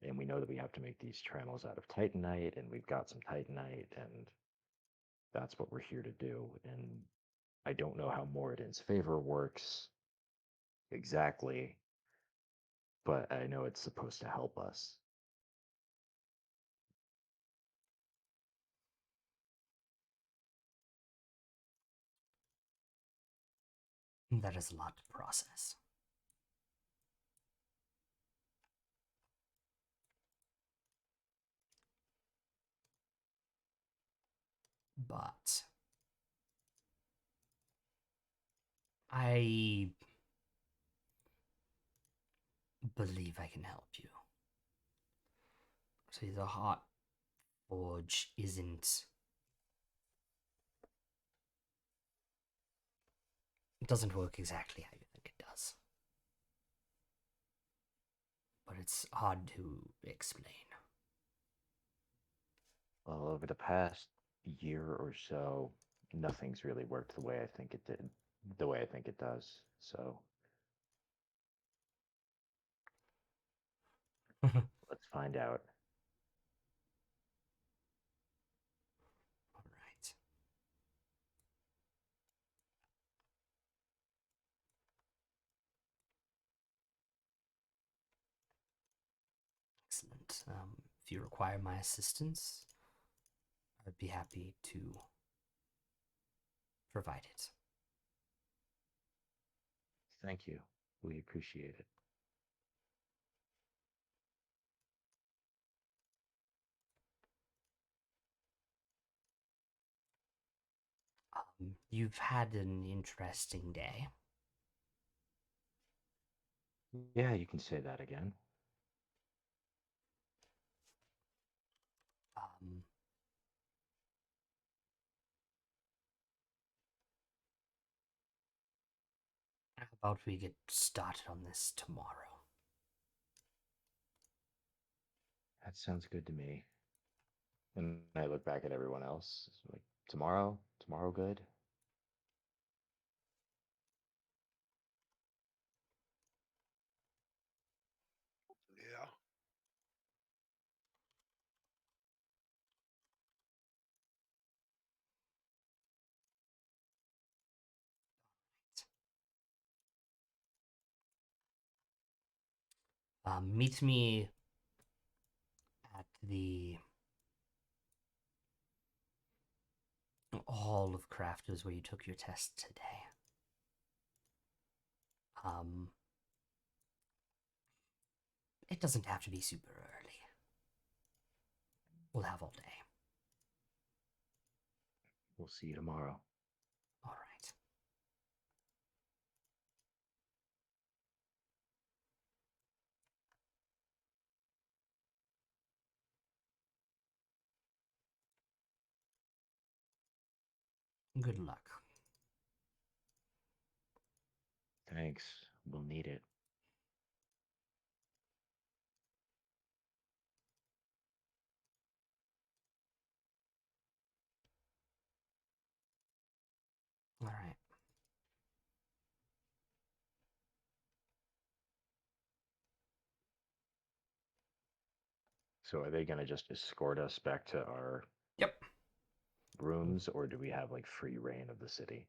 And we know that we have to make these trammels out of Titanite, and we've got some Titanite, and that's what we're here to do. And I don't know how Moradin's favor works exactly, but I know it's supposed to help us.
That is a lot to process. But I believe I can help you. See, the hot forge isn't. It doesn't work exactly how you think it does. But it's hard to explain.
Well, over the past year or so, nothing's really worked the way I think it did, the way I think it does. So let's find out.
All right. Excellent. If you require my assistance, I'd be happy to provide it.
Thank you. We appreciate it.
You've had an interesting day.
Yeah, you can say that again.
Um, how about we get started on this tomorrow?
That sounds good to me. And I look back at everyone else. It's like, tomorrow? Tomorrow good?
Yeah.
Meet me at the Hall of Crafters where you took your test today. It doesn't have to be super early. We'll have all day.
We'll see you tomorrow.
All right. Good luck.
Thanks. We'll need it.
All right.
So are they gonna just escort us back to our
Yep.
rooms, or do we have like free reign of the city?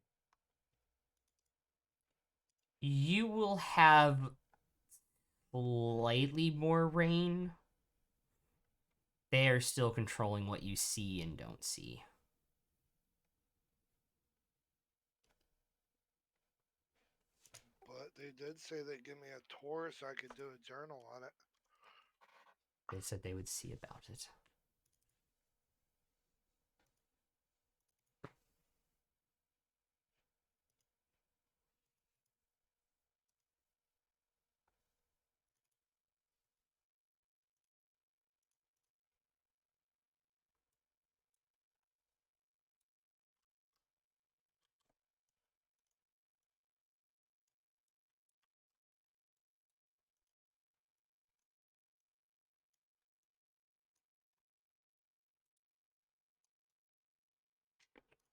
You will have slightly more rain. They are still controlling what you see and don't see.
But they did say they'd give me a tour so I could do a journal on it.
They said they would see about it.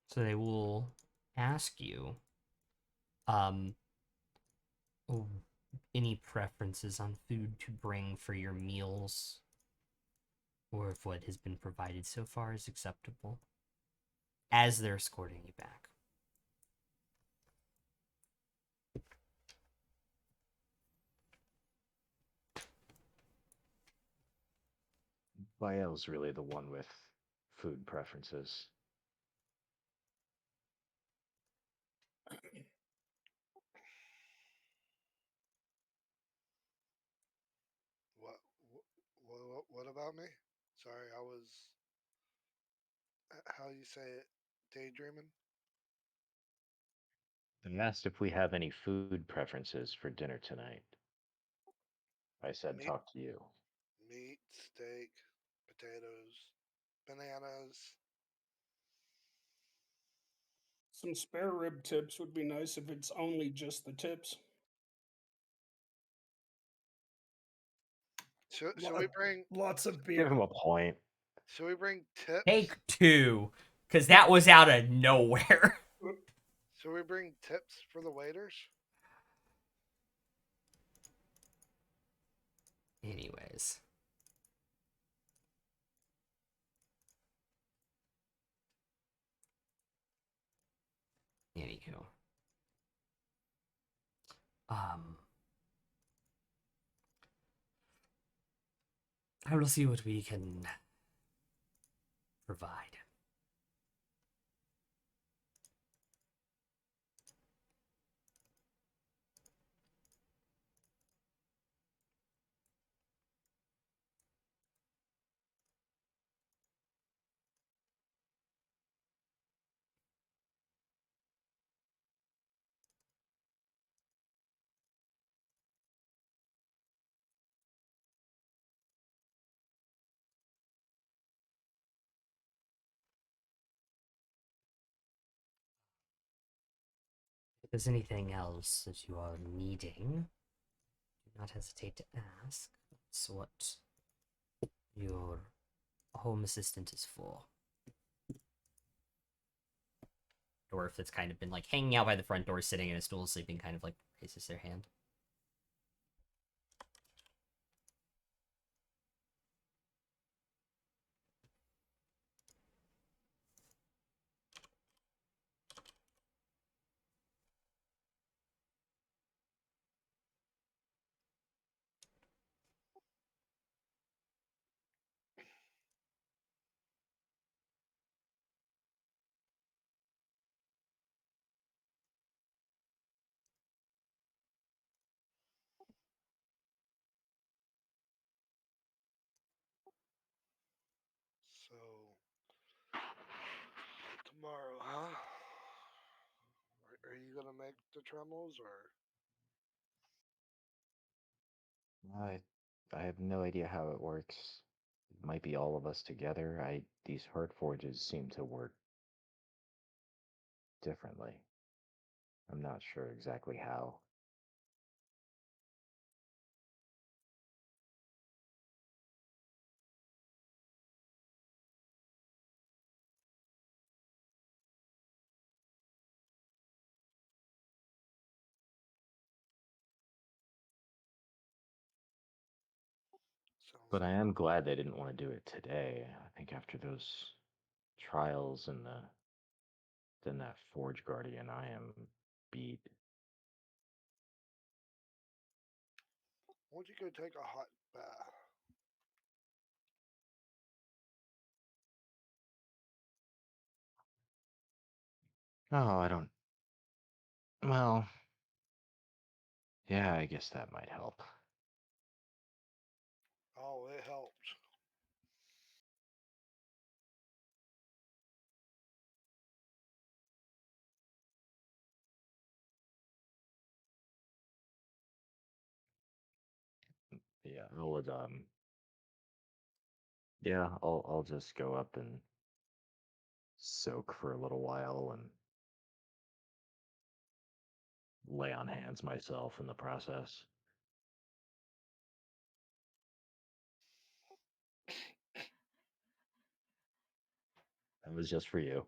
So they will ask you, um, any preferences on food to bring for your meals, or if what has been provided so far is acceptable, as they're escorting you back.
Bael's really the one with food preferences.
What? What about me? Sorry, I was. How you say it? Daydreaming.
They asked if we have any food preferences for dinner tonight. I said,
Meat,
talk to you.
meat, steak, potatoes, bananas.
Some spare rib tips would be nice if it's only just the tips.
Should we bring?
Lots of
Give
beer.
him a point.
Should we bring tips?
Take two, because that was out of nowhere.
Should we bring tips for the waiters?
Anyways. Anywho. I will see what we can provide. there's anything else that you are needing, do not hesitate to ask. That's what your home assistant is for. Dwarf that's kind of been like hanging out by the front door, sitting in a stool, sleeping, kind of like raises their hand.
So tomorrow, huh? Are you gonna make the trammels or?
I I have no idea how it works. It might be all of us together. These Heartforges seem to work differently. I'm not sure exactly how.
Sounds
But I
like
am glad they didn't want to do it today. I think after those trials and then that Forge Guardian, I am beat.
why don't you go take a hot bath?
Oh, I don't. Well, yeah, I guess that might help.
Oh, it helps.
Yeah, I'll just go up and soak for a little while and lay on hands myself in the process. That was just for you.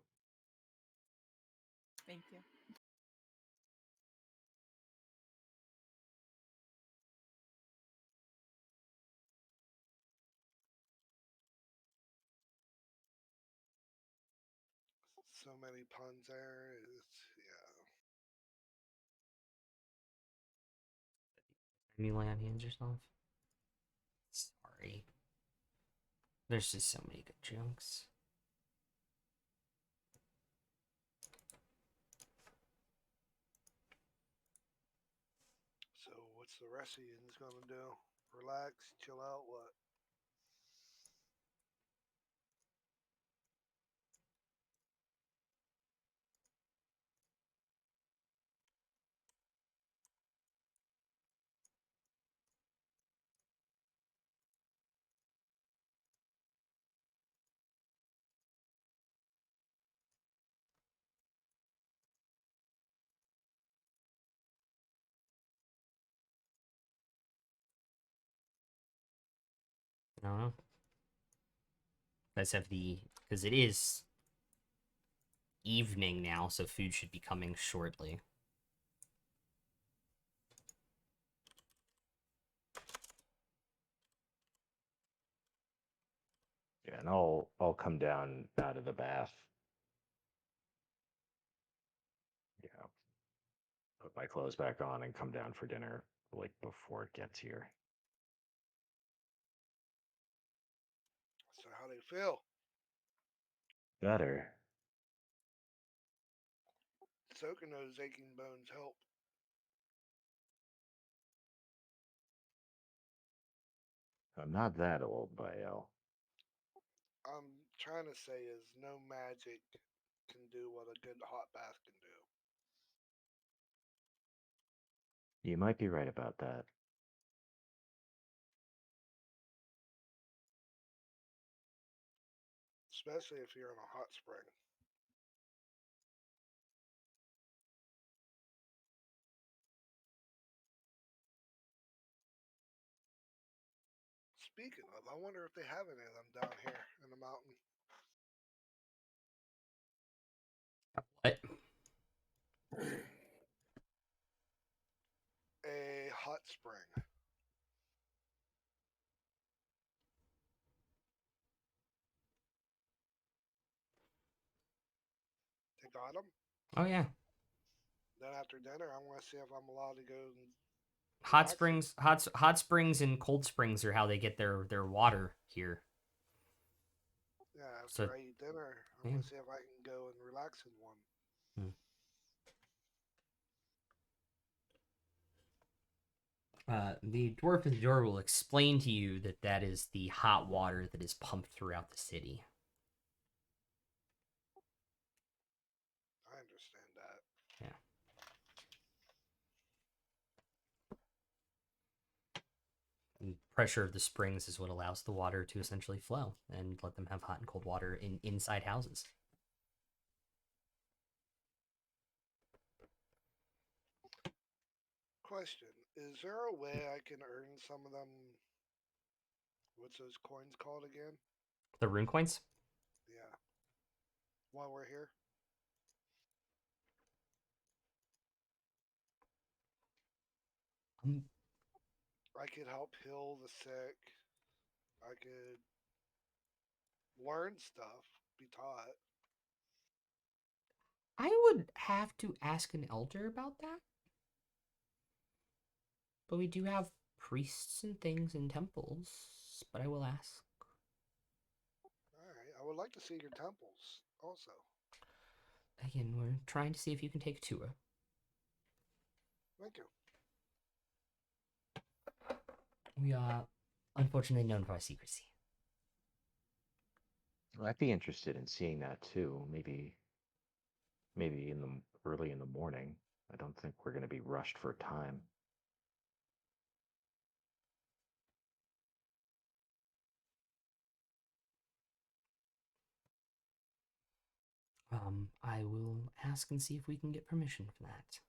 Thank you.
So many puns there. It's yeah.
You lay on hands yourself? Sorry. There's just so many good jokes.
So what's the rest of you gonna do? Relax, chill out, what?
I don't know. Let's have because it is evening now, so food should be coming shortly.
Yeah, and I'll come down out of the bath. Yeah, put my clothes back on and come down for dinner like before it gets here.
So how do you feel?
Better.
Soaking those aching bones help.
I'm not that old, Bael.
I'm trying to say is no magic can do what a good hot bath can do.
You might be right about that.
Especially if you're in a hot spring. Speaking of, I wonder if they have any of them down here in the mountain.
What?
A hot spring. They got them.
Oh yeah.
Then after dinner, I want to see if I'm allowed to go and
Hot
relax.
springs, hot springs and cold springs are how they get their water here.
Yeah,
So-
after I eat dinner, I
yeah.
want to see if I can go and relax in one.
The dwarf at the door will explain to you that that is the hot water that is pumped throughout the city.
I understand that.
Yeah. And pressure of the springs is what allows the water to essentially flow and let them have hot and cold water inside houses.
Question: is there a way I can earn some of them? What's those coins called again?
The rune coins?
Yeah. While we're here,
Um,
I could help heal the sick. I could learn stuff, be taught.
I would have to ask an elder about that. But we do have priests and things in temples, but I will ask.
All right. I would like to see your temples also.
Again, we're trying to see if you can take a tour.
Thank you.
We are unfortunately known for our secrecy.
Well, I'd be interested in seeing that too. Maybe in the early in the morning. I don't think we're going to be rushed for time.
I will ask and see if we can get permission for that.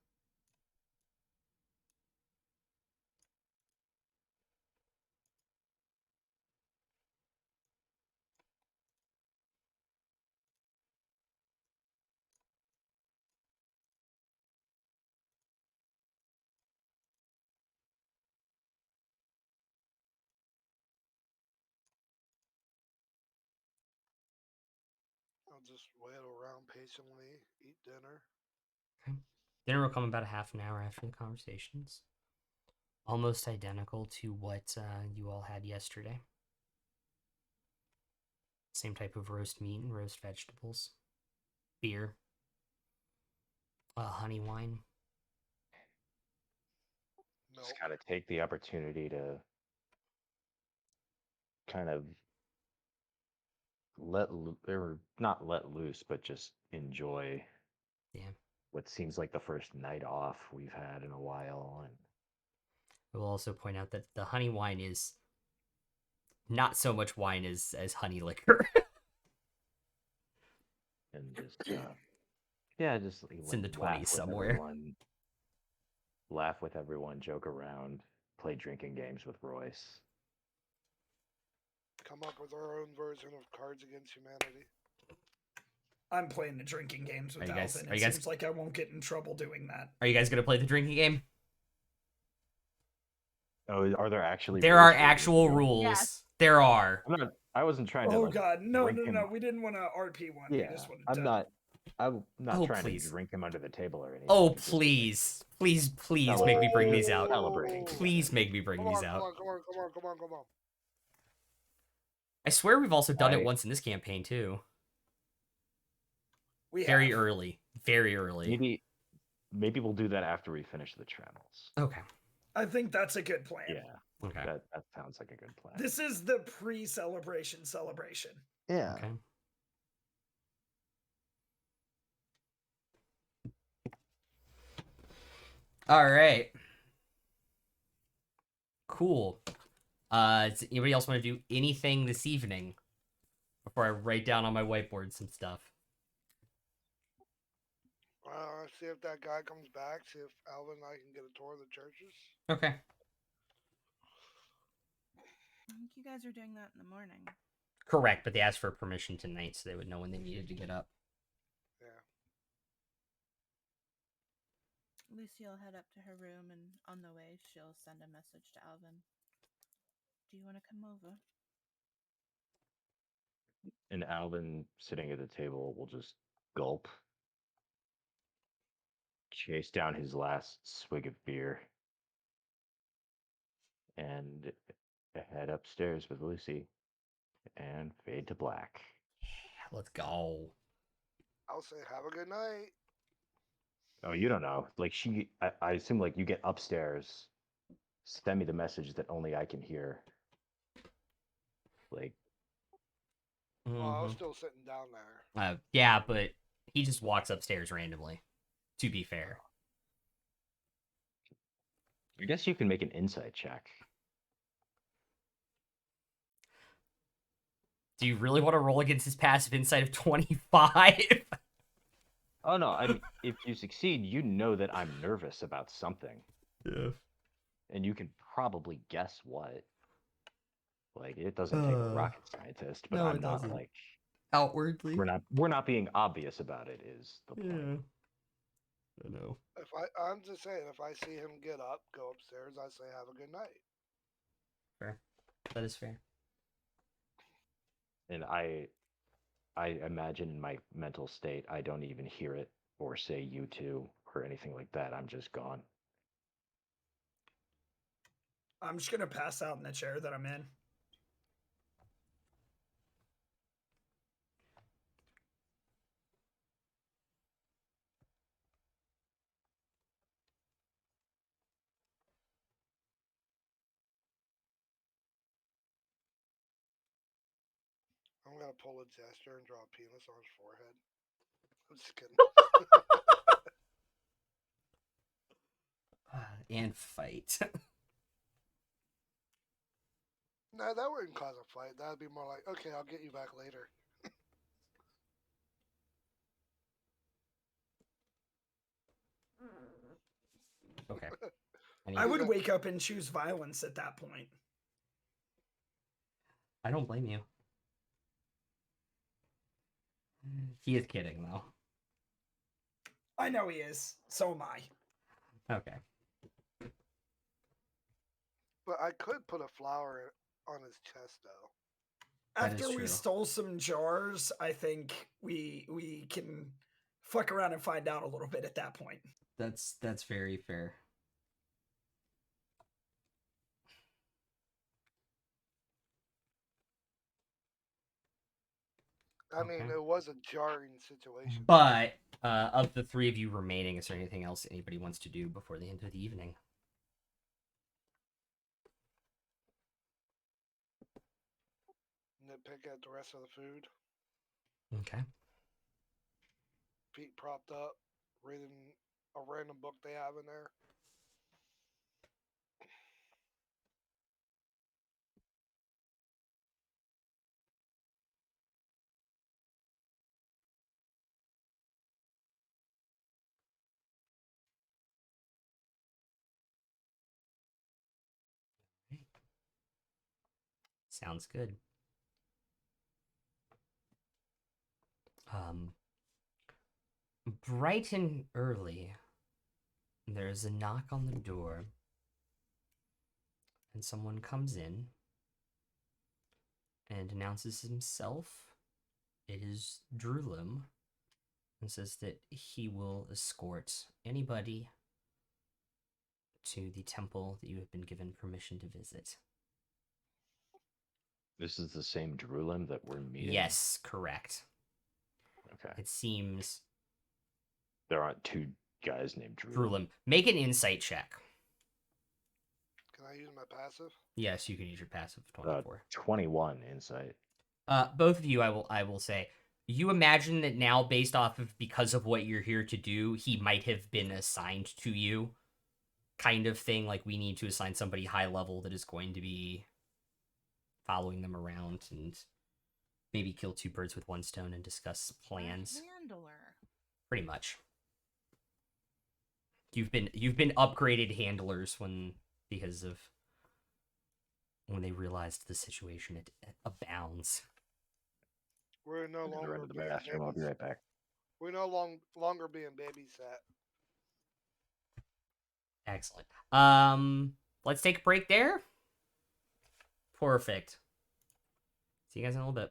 I'll just wait around patiently, eat dinner.
Okay. Dinner will come about a half an hour after the conversations. Almost identical to what you all had yesterday. Same type of roast meat and roast vegetables. Beer. Honey wine.
No.
Just kind of take the opportunity to kind of or not let loose, but just enjoy.
Yeah.
What seems like the first night off we've had in a while, and
I will also point out that the honey wine is not so much wine as honey liquor.
just yeah, just
It's in the 20s somewhere.
Laugh with everyone, joke around, play drinking games with Royce.
Come up with our own version of Cards Against Humanity.
I'm playing the drinking games with Alvin. It seems like I won't get in trouble doing that.
Are you guys gonna play the drinking game?
Oh, are there actually?
There
rules
are
for
actual
drinking?
rules.
Yes.
There are.
I wasn't trying to.
Oh
Like,
God, no.
drink
We didn't want to RP one.
Yeah,
We just wanted
I'm
to.
not. I'm not
Oh,
trying
please.
to drink him under the table or anything.
Oh,
It's just, like,
please. Please make me
celebrating-
bring
we're
these out.
Celebrating.
Please make me bring
Come
these
on,
out.
come on.
I swear we've also done it
I-
once in this campaign too.
We
Very
have.
early. Very early.
Maybe we'll do that after we finish the trammels.
Okay.
I think that's a good plan.
Yeah,
Okay.
that sounds like a good plan.
This is the pre-celebration celebration.
Yeah.
Okay. All right. Cool. Does anybody else want to do anything this evening before I write down on my whiteboard some stuff?
See if that guy comes back. See if Alvin and I can get a tour of the churches.
Okay.
think you guys are doing that in the morning.
Correct, but they asked for permission tonight, so they would know when they needed to get up.
Yeah.
Lucy will head up to her room, and on the way, she'll send a message to Alvin. Do you want to come over?
And Alvin, sitting at the table, will just gulp, chase down his last swig of beer, and head upstairs with Lucy and fade to black.
Let's go.
I'll say have a good night.
Oh, you don't know. Like I assume like you get upstairs, send me the message that only I can hear. Like,
Well, I was
Mhm.
still sitting down there.
Yeah, but he just walks upstairs randomly. To be fair,
I guess you can make an insight check.
do you really want to roll against his passive insight of 25?
Oh no, I mean, if you succeed, you know that I'm nervous about something,
Yeah.
and you can probably guess what. Like, it doesn't take a rocket scientist, but
no,
I'm
it
not
doesn't.
like
Outwardly.
we're not being obvious about it is the point.
I know.
I'm just saying, if I see him get up, go upstairs, I say have a good night.
Fair. That is fair.
And I imagine in my mental state, I don't even hear it or say you two or anything like that. I'm just gone.
I'm just gonna pass out in the chair that I'm in.
I'm gonna pull a gesture and draw a penis on his forehead. I'm just kidding.
And fight.
No, that wouldn't cause a fight. That'd be more like, okay, I'll get you back later.
Okay.
I would wake up and choose violence at that point.
I don't blame you. He is kidding, though.
I know he is. So am I.
Okay.
But I could put a flower on his chest, though.
That is
After we
true.
stole some jars, I think we can fuck around and find out a little bit at that point.
That's very fair.
I mean,
Okay.
it was a jarring situation.
But of the three of you remaining, is there anything else anybody wants to do before the end of the evening?
Nitpick at the rest of the food.
Okay.
Feet propped up, reading a random book they have in there.
Sounds good. Bright and early, there's a knock on the door, and someone comes in and announces himself. It is Drulum, and says that he will escort anybody to the temple that you have been given permission to visit.
This is the same Drulum that we're meeting?
Yes, correct.
Okay.
It seems
There aren't two guys named Drulum.
Drulum. Make an insight check.
Can I use my passive?
Yes, you can use your passive 24.
21 insight.
Both of you, I will say, you imagine that now, based off of because of what you're here to do, he might have been assigned to you, kind of thing. Like, we need to assign somebody high level that is going to be following them around and maybe kill two birds with one stone and discuss plans.
A handler.
Pretty much. You've been upgraded handlers because of when they realized the situation abounds.
We're no
I'm gonna run
longer
to the
being
bathroom. I'll be
babys.
right back.
We're no longer being babysat.
Excellent. Let's take a break there. Perfect. See you guys in a little bit.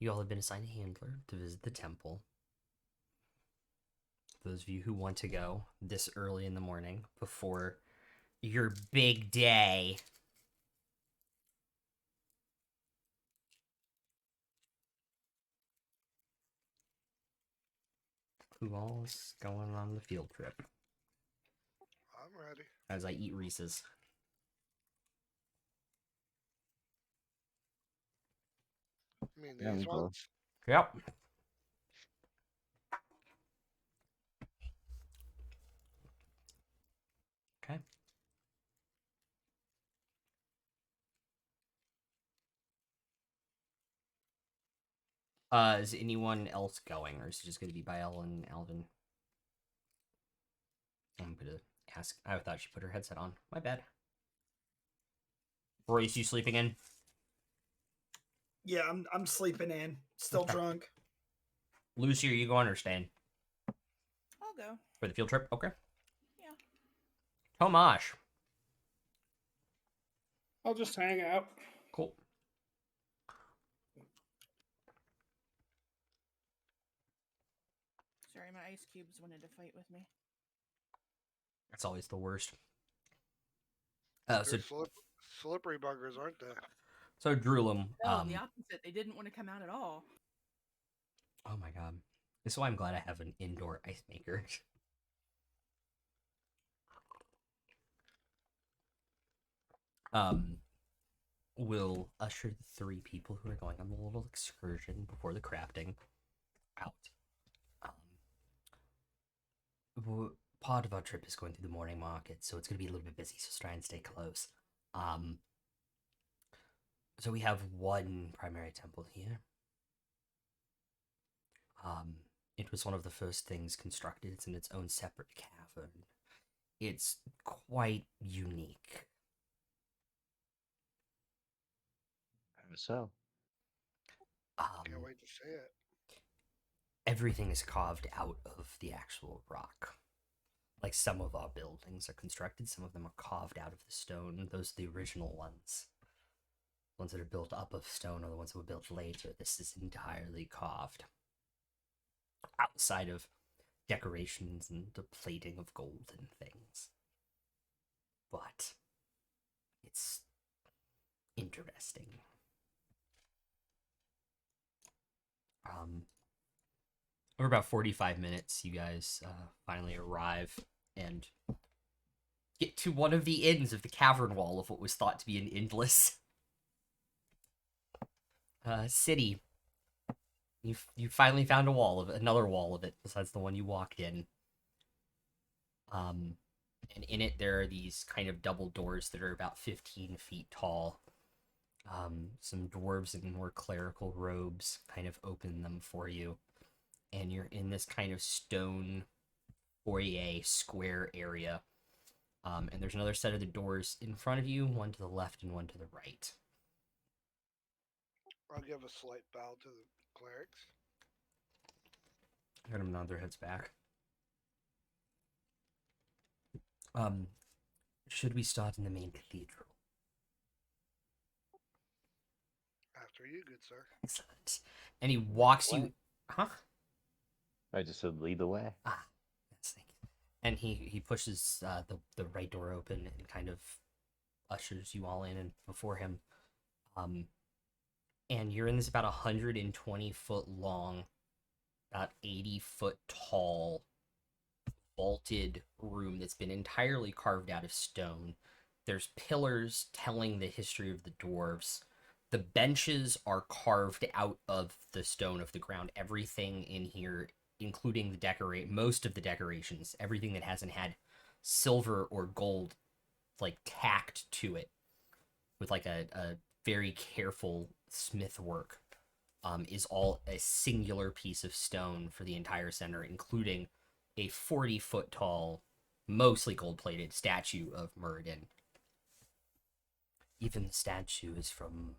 You all have been assigned a handler to visit the temple. Those of you who want to go this early in the morning before your big day. Who all's going on the field trip?
I'm ready.
As I eat Reese's.
I mean,
Yeah,
these
me both.
ones.
Yep. Okay. Is anyone else going, or is it just going to be by Elle and Alvin? I'm gonna ask. I thought she put her headset on. My bad. Royce, you sleeping in?
Yeah, I'm sleeping in. Still
Okay.
drunk.
Lucy, are you going or staying
I'll go.
for the field trip? Okay.
Yeah.
Tomash.
I'll just hang out.
Cool.
Sorry, my ice cubes wanted to fight with me.
That's always the worst.
They're
So
slippery buggers, aren't they?
so Drulum.
No, the opposite. They didn't want to come out at all.
Oh my god. This is why I'm glad I have an indoor ice maker. Will usher the 3 people who are going on the little excursion before the crafting out. Part of our trip is going through the morning market, so it's going to be a little bit busy, so try and stay close. So we have one primary temple here. It was one of the first things constructed. It's in its own separate cavern. It's quite unique.
So,
Can't wait to see it.
Everything is carved out of the actual rock. Like some of our buildings are constructed, some of them are carved out of the stone. Those are the original ones. The ones that are built up of stone are the ones that were built later. This is entirely carved. Outside of decorations and the plating of gold and things. But it's interesting. Over about 45 minutes, you guys finally arrive and get to one of the ends of the cavern wall of what was thought to be an endless city. You finally found a wall of it, another wall of it besides the one you walked in. And in it there are these kind of double doors that are about 15 feet tall. Some dwarves in more clerical robes kind of open them for you, and you're in this kind of stone foyer square area. And there's another set of the doors in front of you, one to the left and one to the right.
I'll give a slight bow to the clerics.
Let them nod their heads back. Should we start in the main cathedral?
After you, good sir.
Excellent. And he walks you. Huh?
I just said lead the way.
That's thing. And he pushes the right door open and kind of ushers you all in and before him. And you're in this about 120 foot long, about 80 foot tall, vaulted room that's been entirely carved out of stone. There's pillars telling the history of the dwarves. The benches are carved out of the stone of the ground. Everything in here, including most of the decorations, everything that hasn't had silver or gold like tacked to it with like a very careful smith work, is all a singular piece of stone for the entire center, including a 40-foot tall, mostly gold-plated statue of Muradin. Even the statue is from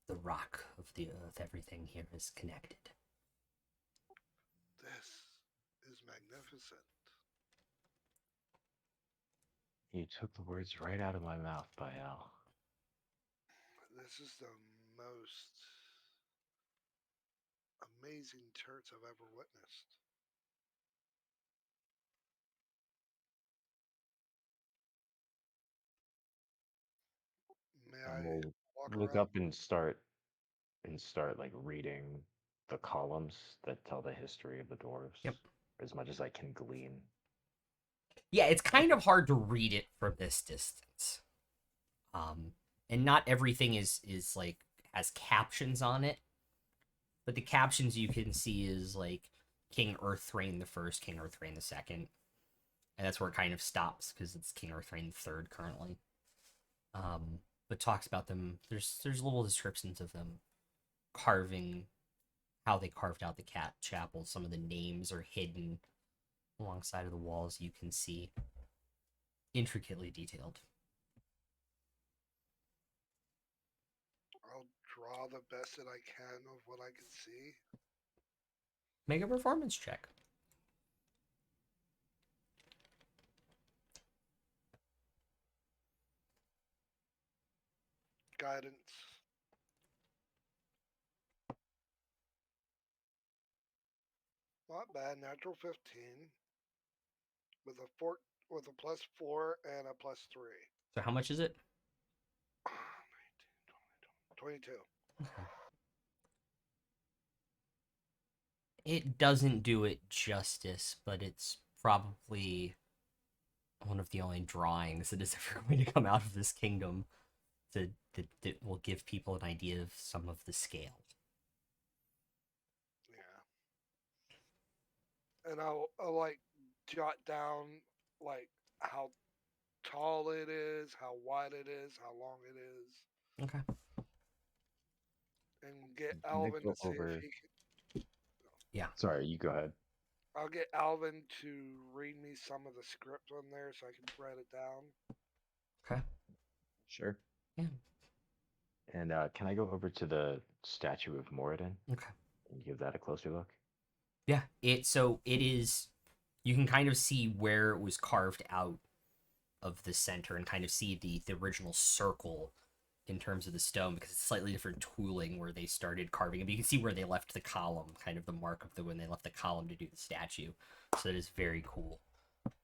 the rock of the earth. Everything here is connected.
This is magnificent.
You took the words right out of my mouth, Bayal.
This is the most amazing turrets I've ever witnessed. May
I
I
will
walk
look
around?
up and start like reading the columns that tell the history of the
Yep.
dwarves as much as I can glean.
Yeah, it's kind of hard to read it from this distance. And not everything is like has captions on it, but the captions you can see is like King Earthrain the First, King Earthrain the Second, and that's where it kind of stops because it's King Earthrain the Third currently. But talks about them. There's little descriptions of them carving, how they carved out the cat chapel. Some of the names are hidden alongside of the walls. You can see intricately detailed.
I'll draw the best that I can of what I can see.
Make a performance check.
Guidance. Not bad. Natural 15 with a with a +4 and a +3.
So how much is it?
22.
It doesn't do it justice, but it's probably one of the only drawings that is ever going to come out of this kingdom that will give people an idea of some of the scale.
Yeah. And I'll like jot down like how tall it is, how wide it is, how long it is,
Okay.
and get
Can I
Alvin to
go
see if
over?
he can.
Yeah.
Sorry, you go ahead.
I'll get Alvin to read me some of the script on there so I can write it down.
Okay.
Sure.
Yeah.
And can I go over to the statue of Moradin
Okay.
and give that a closer look?
Yeah. It is. You can kind of see where it was carved out of the center and kind of see the original circle in terms of the stone because it's slightly different tooling where they started carving it. But you can see where they left the column, kind of the mark of the when they left the column to do the statue. So that is very cool.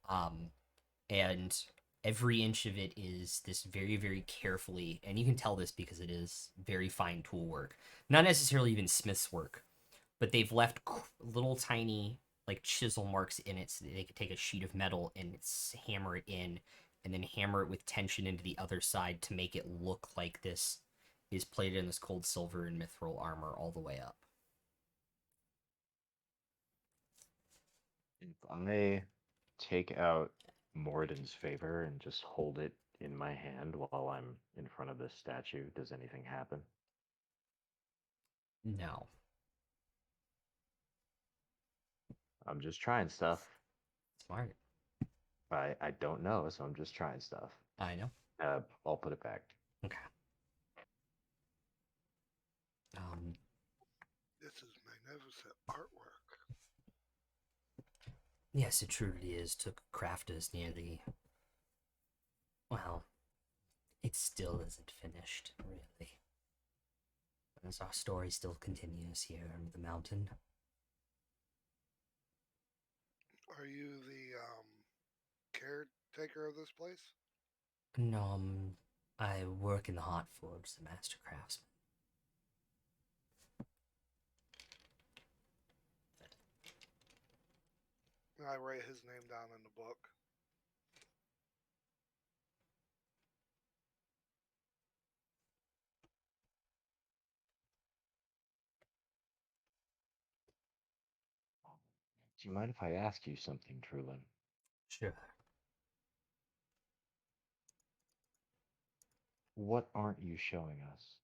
And every inch of it is this very, very carefully, and you can tell this because it is very fine tool work. Not necessarily even smith's work, but they've left little tiny like chisel marks in it so that they could take a sheet of metal and hammer it in and then hammer it with tension into the other side to make it look like this is plated in this cold silver and mithril armor all the way up.
If I take out Moradin's favor and just hold it in my hand while I'm in front of this statue, does anything happen?
No.
I'm just trying stuff.
Smart.
I don't know, so I'm just trying stuff.
I know.
I'll put it back.
Okay.
This is magnificent artwork.
Yes, it truly is. Took crafters nearly. Well, it still isn't finished, really. As our story still continues here under the mountain.
Are you the caretaker of this place?
No, I work in the Heartforge, the master craftsman.
I write his name down in the book.
Do you mind if I ask you something, Trulin?
Sure.
What aren't you showing us?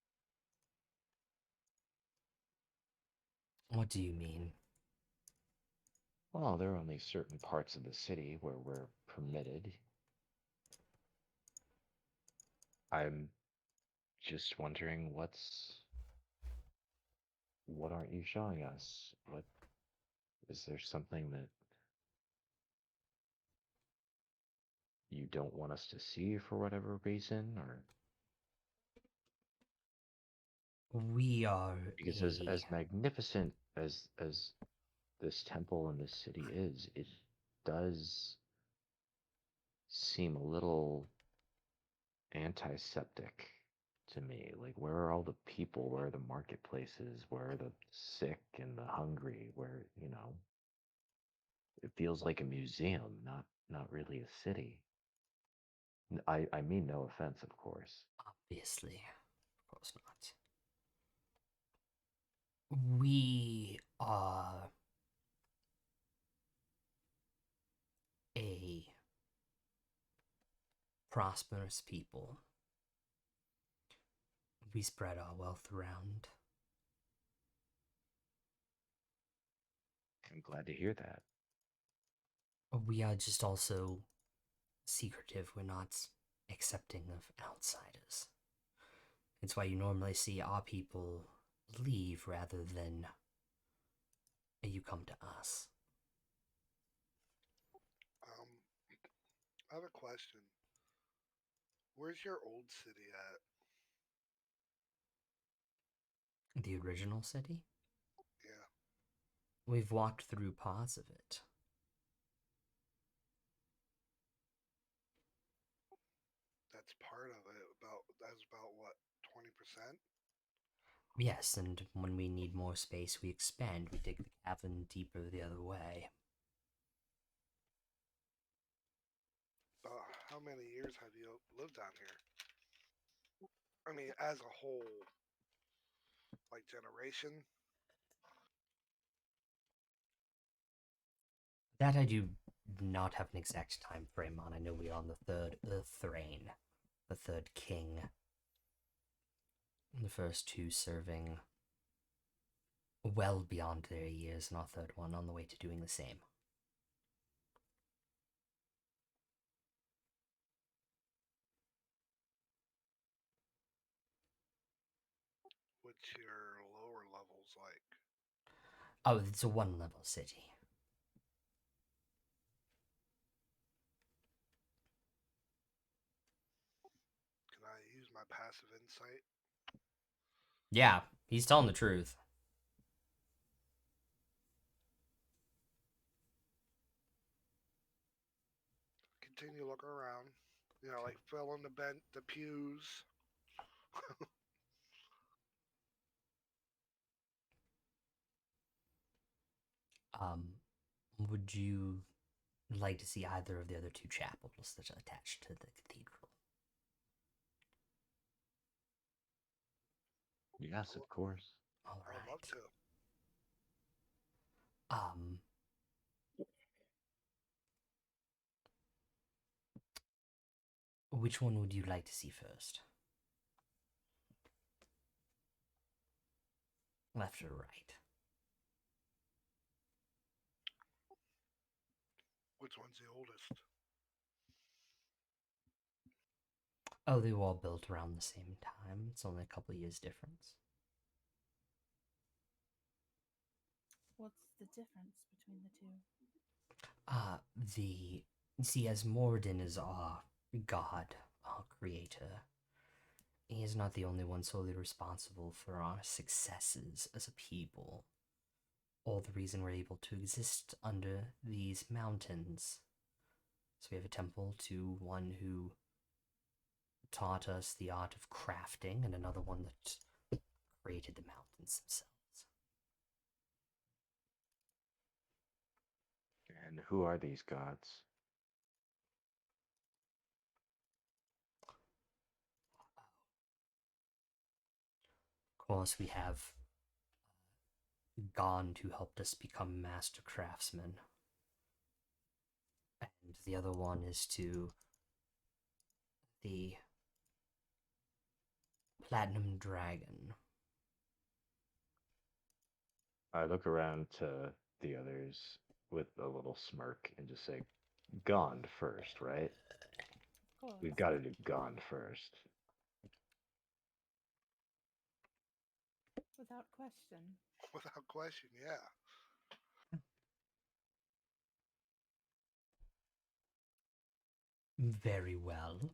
What do you mean?
Well, there are only certain parts of the city where we're permitted. I'm just wondering what aren't you showing us? What is there something that you don't want us to see for whatever reason, or
We are
Because
a
as magnificent as this temple and this city is, it does seem a little antiseptic to me. Like, where are all the people? Where are the marketplaces? Where are the sick and the hungry? Where, it feels like a museum, not really a city. I mean no offense, of course.
obviously, of course not. We are a prosperous people. We spread our wealth around.
I'm glad to hear that.
We are just also secretive. We're not accepting of outsiders. It's why you normally see our people leave rather than you come to us.
I have a question. Where's your old city at?
The original city?
Yeah,
We've walked through parts of it.
that's part of it. That's about what, 20%?
Yes, and when we need more space, we expand. We dig the cavern deeper the other way.
How many years have you lived down here? I mean, as a whole, like generation.
That I do not have an exact time frame on. I know we are on the third Earth reign, the third king. The first two serving well beyond their years, and our third one on the way to doing the same.
What's your lower levels like?
Oh, it's a one-level city.
Can I use my passive insight?
Yeah, he's telling the truth.
Continue looking around. Like fill in the pews.
Would you like to see either of the other two chapels that are attached to the cathedral?
Yes, of course.
All
I would love
right.
to.
Um, which one would you like to see first? Left or right?
Which one's the oldest?
Oh, they were all built around the same time. It's only a couple years difference.
What's the difference between the two?
The see, as Morden is our god, our creator, he is not the only one solely responsible for our successes as a people, or the reason we're able to exist under these mountains. So we have a temple to one who taught us the art of crafting, and another one that created the mountains themselves.
And who are these gods?
Of course, we have Gond, who helped us become master craftsmen. And the other one is to the Platinum Dragon.
I look around to the others with a little smirk and just say, Gone first, right?
Of course.
We've got to do Gone first.
Without question.
Without question, yeah.
Very well.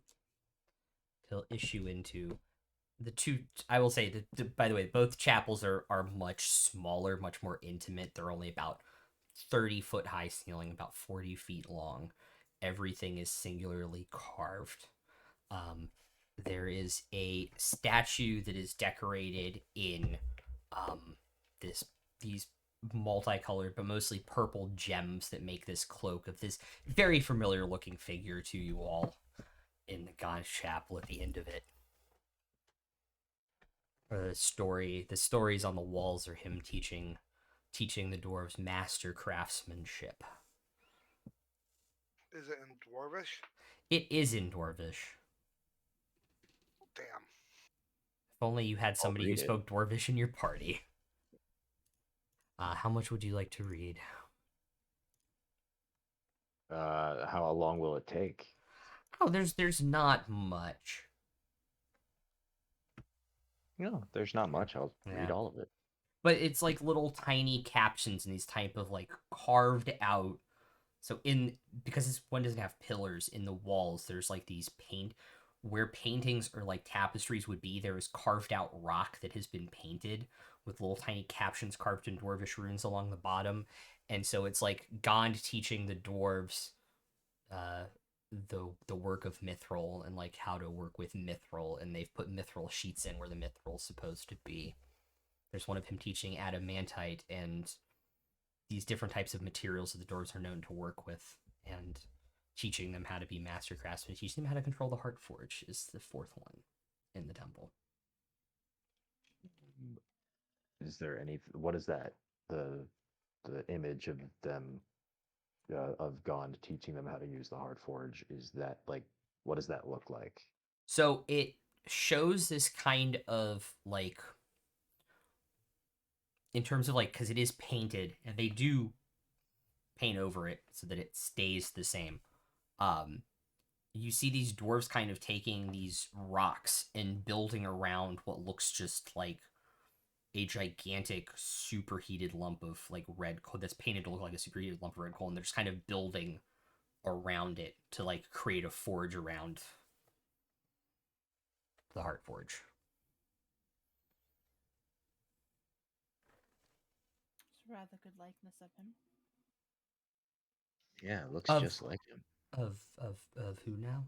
He'll issue into the two, I will say that, by the way, both chapels are much smaller, much more intimate. They're only about 30-foot high ceiling, about 40 feet long. Everything is singularly carved. Um, there is a statue that is decorated in um, this these multicolored but mostly purple gems that make this cloak of this very familiar looking figure to you all in the God's chapel at the end of it. The stories on the walls are him teaching the dwarves master craftsmanship.
Is it in Dwarvish?
It is in Dwarvish.
Damn.
If only you had
I'll
somebody who
read it.
spoke Dwarvish in your party. How much would you like to read?
How long will it take?
Oh, there's not much.
No, there's not much. I'll read
Yeah,
all of it.
but it's like little tiny captions and these type of like carved out. So in because this one doesn't have pillars in the walls, there's like these paint where paintings or like tapestries would be. There is carved out rock that has been painted with little tiny captions carved in dwarvish runes along the bottom, and so it's like Gond teaching the dwarves uh, the work of mithril and like how to work with mithril, and they've put mithril sheets in where the mithril's supposed to be. There's one of him teaching adamantite and these different types of materials that the dwarves are known to work with, and teaching them how to be master craftsmen, teaching them how to control the Heartforge is the fourth one in the temple.
Is there any? What is that? The image of them of Gond teaching them how to use the Heartforge. Is that like what does that look like?
So it shows this kind of like in terms of like because it is painted and they do paint over it so that it stays the same. Um, you see these dwarves kind of taking these rocks and building around what looks just like a gigantic superheated lump of like red coal that's painted to look like a superheated lump of red coal, and they're just kind of building around it to like create a forge around the heart forge.
It's a rather good likeness of him.
Yeah, it looks
Of
just like him.
of who now?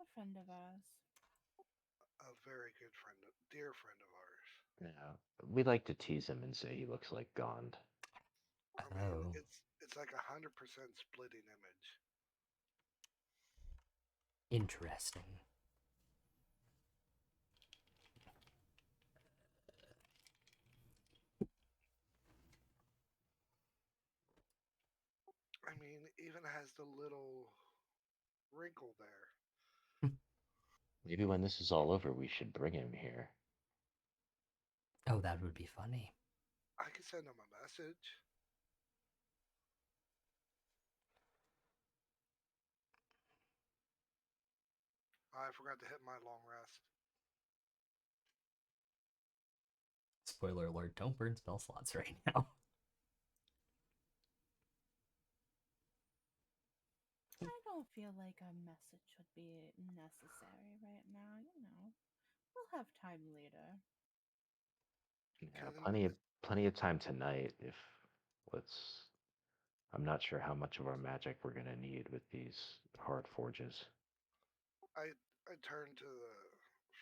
A friend of ours.
A very good friend, dear friend of ours.
Yeah, we like to tease him and say he looks like Gond.
I mean,
Oh,
it's like 100% splitting image.
interesting.
I mean, even has the little wrinkle there.
Maybe when this is all over, we should bring him here.
Oh, that would be funny.
I could send him a message. I forgot to hit my long rest.
Spoiler alert, don't burn spell slots right now.
I don't feel like a message would be necessary right now, you know. We'll have time later.
Yeah,
Can
plenty of time tonight. If let's, I'm not sure how much of our magic we're gonna need with these hard forges.
I I turn to the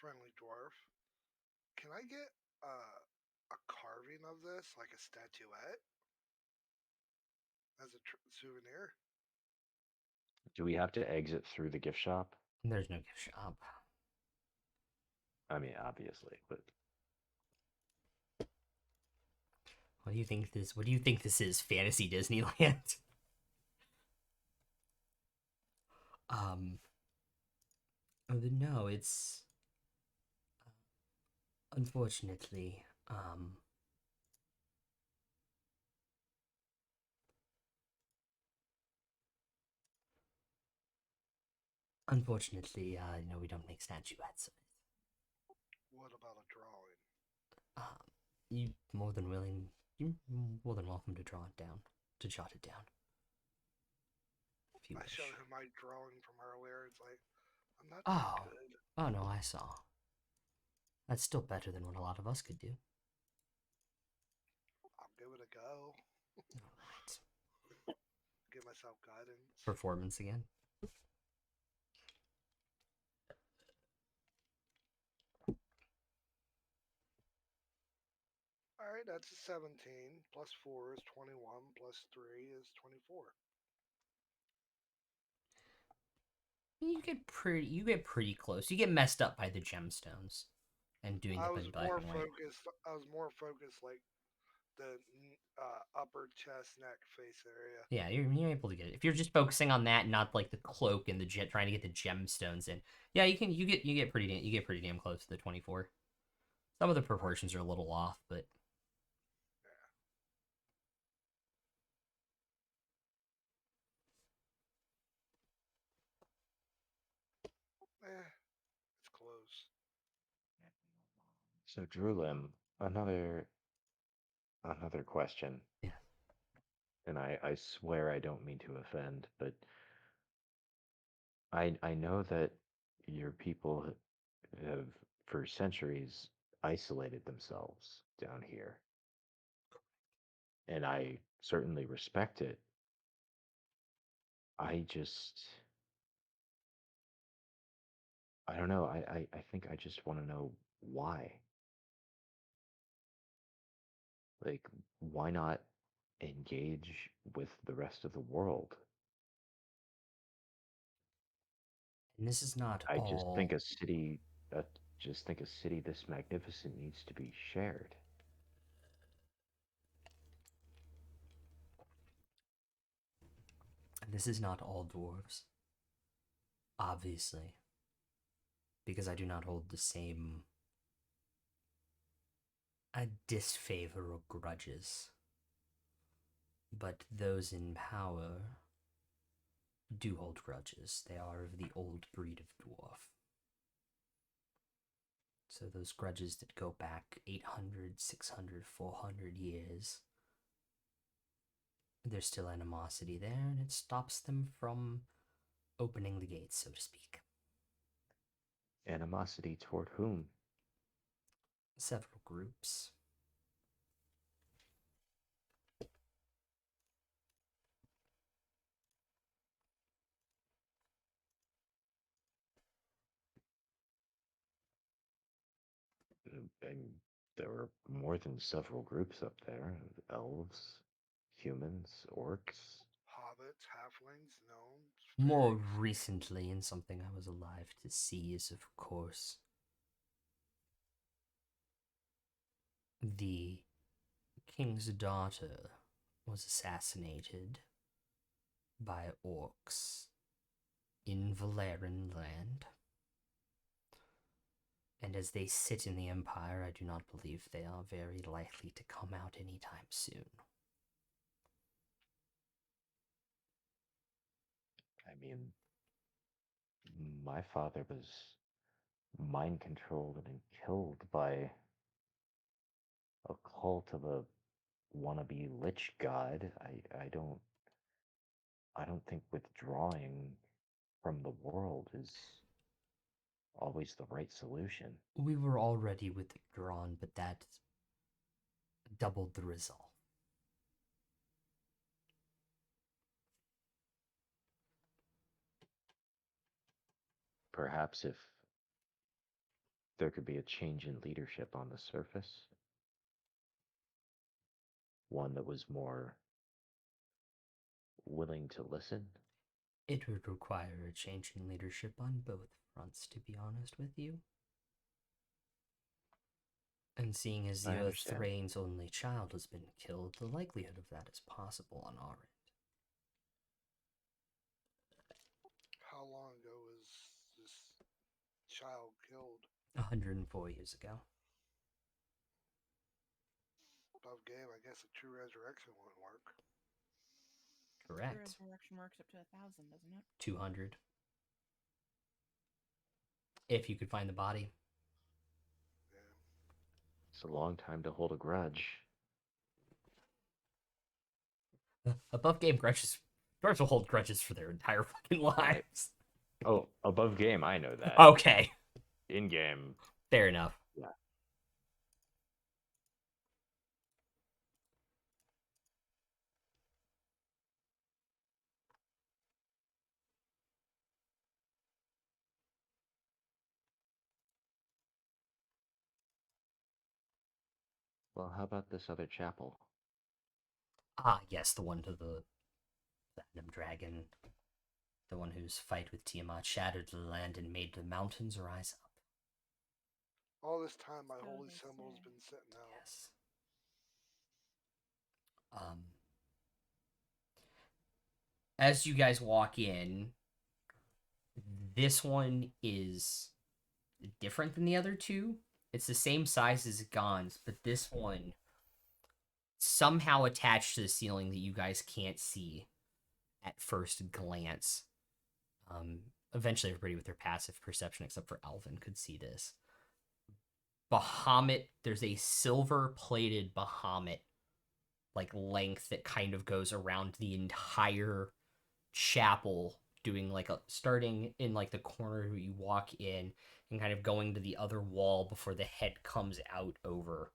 friendly dwarf. Can I get a carving of this, like a statuette, as a souvenir?
Do we have to exit through the gift shop?
There's no gift shop.
I mean, obviously, but
What do you think this? What do you think this is? Fantasy Disneyland? um. No, it's unfortunately. Unfortunately, we don't make statuettes.
What about a drawing?
Um, you more than willing. You're more than welcome to draw it down, to jot it down. if you
I
wish.
showed him my drawing from earlier. It's like, I'm not that
Oh.
good.
Oh no, I saw. That's still better than what a lot of us could do.
I'll give it a go.
Alright.
Give myself guidance.
Performance again.
Alright, that's a 17. Plus 4 is 21. Plus 3 is 24.
You get pretty close. You get messed up by the gemstones and doing
I
it
was
in black
more
and white.
focused. I was more focused, like the upper chest, neck, face area.
Yeah, you're able to get it. If you're just focusing on that, not like the cloak and the trying to get the gemstones in. Yeah, you get pretty damn close to the 24. Some of the proportions are a little off, but
It's close.
So Drulim, another question.
yeah.
And I swear I don't mean to offend, but I know that your people have for centuries isolated themselves down here. And I certainly respect it. I just I don't know. I think I just want to know why. Like, why not engage with the rest of the world?
And this is not
I just think
all.
a city, uh, just think a city this magnificent needs to be shared.
This is not all dwarves. Obviously, because I do not hold the same disfavor or grudges. But those in power do hold grudges. They are of the old breed of dwarf. So those grudges that go back 800, 600, 400 years, there's still animosity there, and it stops them from opening the gates, so to speak.
Animosity toward whom?
Several groups.
And there were more than several groups up there. Elves, humans, orcs.
Hobbits, halflings, gnomes,
More
fairies.
recently, and something I was alive to see, is of course the king's daughter was assassinated by orcs in Valerian land. And as they sit in the Empire, I do not believe they are very likely to come out anytime soon.
I mean, my father was mind controlled and killed by a cult of a wannabe lich god. I don't think withdrawing from the world is always the right solution.
We were already withdrawn, but that doubled the resolve.
Perhaps if there could be a change in leadership on the surface, one that was more willing to listen.
It would require a change in leadership on both fronts, to be honest with you. And seeing as
I
the Earth
understand.
Thrain's only child has been killed, the likelihood of that is possible on our end.
How long ago was this child killed?
104 years ago.
Above game, I guess a true resurrection wouldn't work.
Correct.
Resurrection works up to 1,000, doesn't it?
200. If you could find the body.
Yeah.
It's a long time to hold a grudge.
Above game grudges Dwarves will hold grudges for their entire fucking lives.
Oh, above game, I know that.
Okay,
In game,
fair enough.
yeah. Well, how about this other chapel?
Ah, yes, the one to the Platinum Dragon. The one whose fight with Tiamat shattered the land and made the mountains rise up.
All this time, my
So
holy
they
symbol's
say.
been sitting out.
Yes. As you guys walk in, this one is different than the other two. It's the same size as Gon's, but this one somehow attached to the ceiling that you guys can't see at first glance. Eventually, everybody with their passive perception, except for Alvin, could see this. Bahamut, there's a silver-plated Bahamut like length that kind of goes around the entire chapel, doing like a starting in like the corner where you walk in and kind of going to the other wall before the head comes out over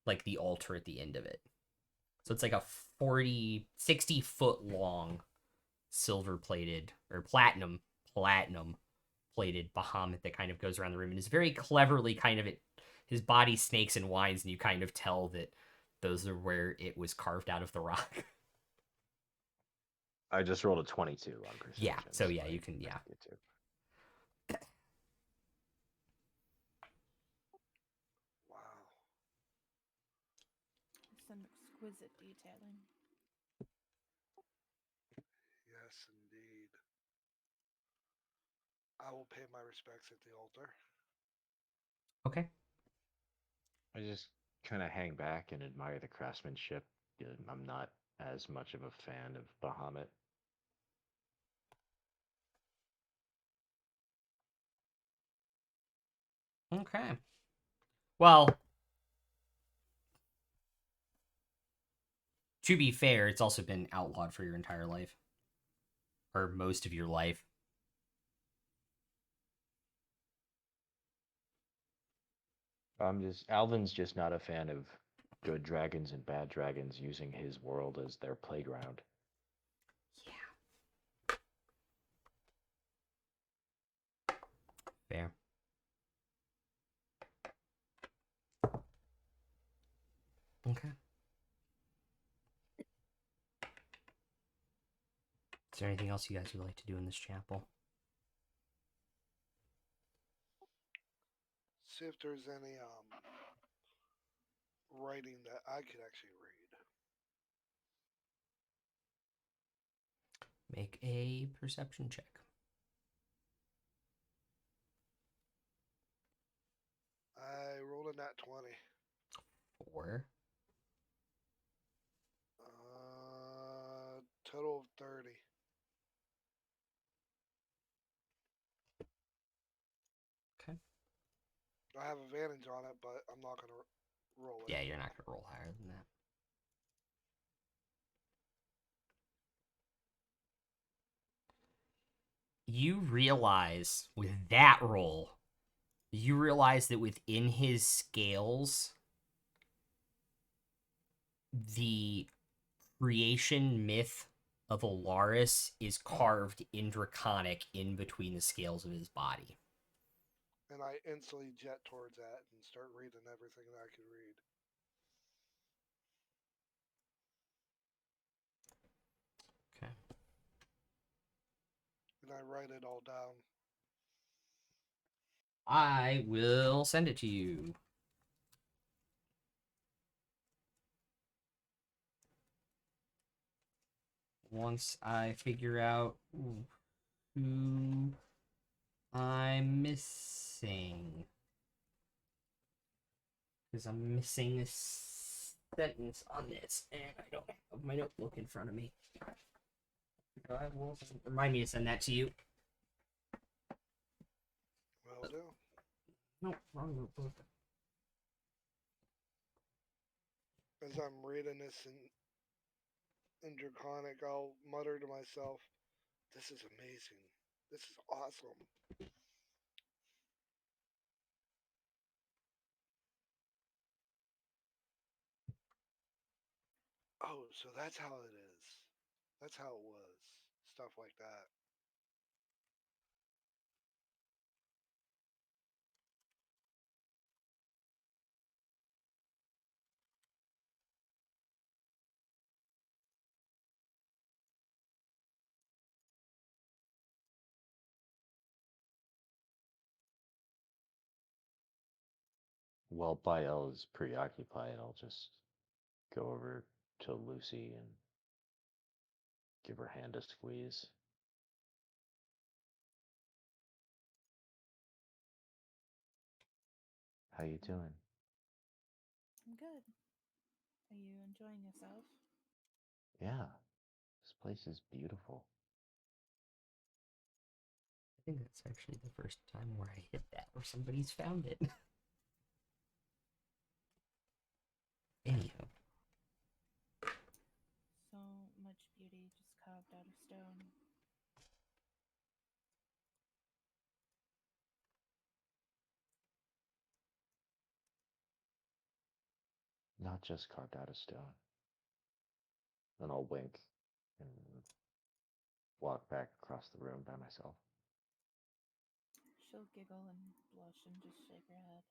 like the altar at the end of it. So it's like a 60 foot long silver plated or platinum plated Bahamut that kind of goes around the room and is very cleverly kind of his body snakes and winds, and you kind of tell that those are where it was carved out of the rock.
I just rolled a 22 on perception.
Yeah, so yeah, you can, yeah.
Get to.
Wow.
Some exquisite detailing.
Yes, indeed. I will pay my respects at the altar.
Okay.
I just kind of hang back and admire the craftsmanship. I'm not as much of a fan of Bahamut.
Okay. Well, to be fair, it's also been outlawed for your entire life. Or most of your life.
Alvin's just not a fan of good dragons and bad dragons using his world as their playground.
Yeah. Fair. Okay. Is there anything else you guys would like to do in this chapel?
See if there's any writing that I could actually read.
Make a perception check.
I rolled a nat 20.
4.
Total of 30.
Okay.
I have advantage on it, but I'm not gonna roll it.
Yeah, you're not going to roll higher than that. You realize with that roll, you realize that within his scales, the creation myth of Alaris is carved in Draconic in between the scales of his body.
And I instantly jet towards that and start reading everything that I could read.
Okay.
And I write it all down.
I will send it to you. Once I figure out who I'm missing. Because I'm missing a sentence on this, and I don't have my notebook in front of me. I will remind me to send that to you.
Will do.
No, wrong notebook.
As I'm reading this in Draconic, I'll mutter to myself, "This is amazing. This is awesome." Oh, so that's how it is. That's how it was. Stuff like that.
While Bael is preoccupied, I'll just go over to Lucy and give her hand a squeeze. How you doing?
I'm good. Are you enjoying yourself?
Yeah, this place is beautiful.
I think that's actually the first time where I hit that, where somebody's found it. Anyhow,
So much beauty just carved out of stone.
Not just carved out of stone. Then I'll wink and walk back across the room by myself.
She'll giggle and blush and just shake her head.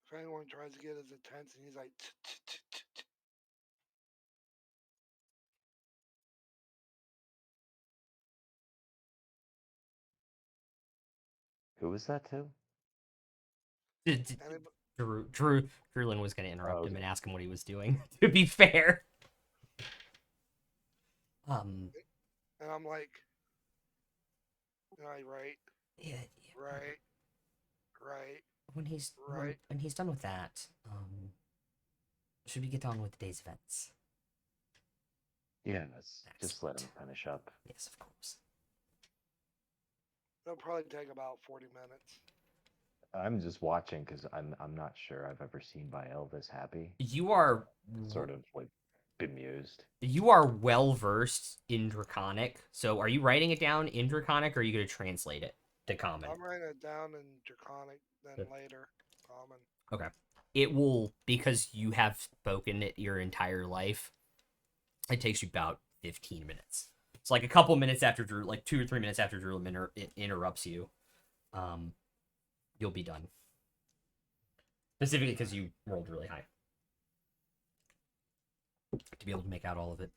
If anyone tries to get his attention, he's like, "Tch-tch-tch-tch-tch."
Who was that to?
Anybody,
Drewlin was going to
Oh,
interrupt him
okay.
and ask him what he was doing. To be fair,
and I'm like, right,
yeah,
right, right,
when he's
right.
when he's done with that, should we get on with the day's events?
Yeah, let's just let him
Excellent.
finish up.
Yes, of course.
It'll probably take about 40 minutes.
I'm just watching because I'm not sure I've ever seen Bael this happy.
You are
Sort of like bemused.
well versed in Draconic. So, are you writing it down in Draconic, or are you going to translate it to Common?
I'm writing it down in Draconic, then later Common.
Okay. It will, because you have spoken it your entire life. It takes you about 15 minutes. It's like a couple minutes after Drew, like 2 or 3 minutes after Drew interrupts you. You'll be done. Specifically because you rolled really high to be able to make out all of it.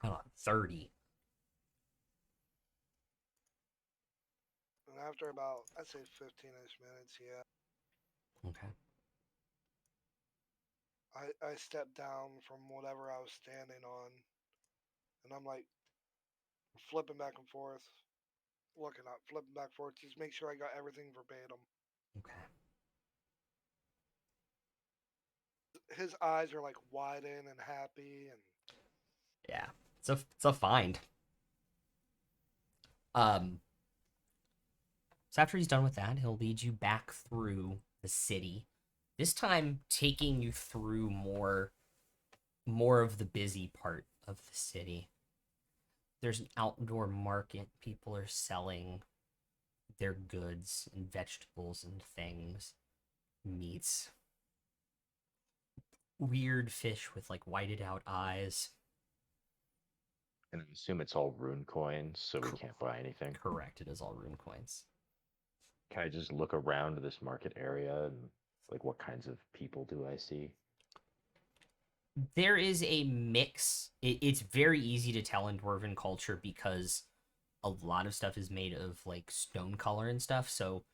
Hold on, 30.
And after about, I'd say 15-ish minutes, yeah,
Okay.
I stepped down from whatever I was standing on, and I'm like flipping back and forth, looking up, flipping back and forth, just make sure I got everything verbatim.
Okay.
His eyes are like widen and happy, and
Yeah. It's a find. Um. So after he's done with that, he'll lead you back through the city. This time, taking you through more of the busy part of the city. There's an outdoor market. People are selling their goods and vegetables and things, meats, weird fish with like whited out eyes.
And I assume it's all rune coins, so we can't buy anything.
Correct, it is all rune coins.
Can I just look around this market area and like what kinds of people do I see?
There is a mix. It's very easy to tell in dwarven culture because a lot of stuff is made of like stone color and stuff. So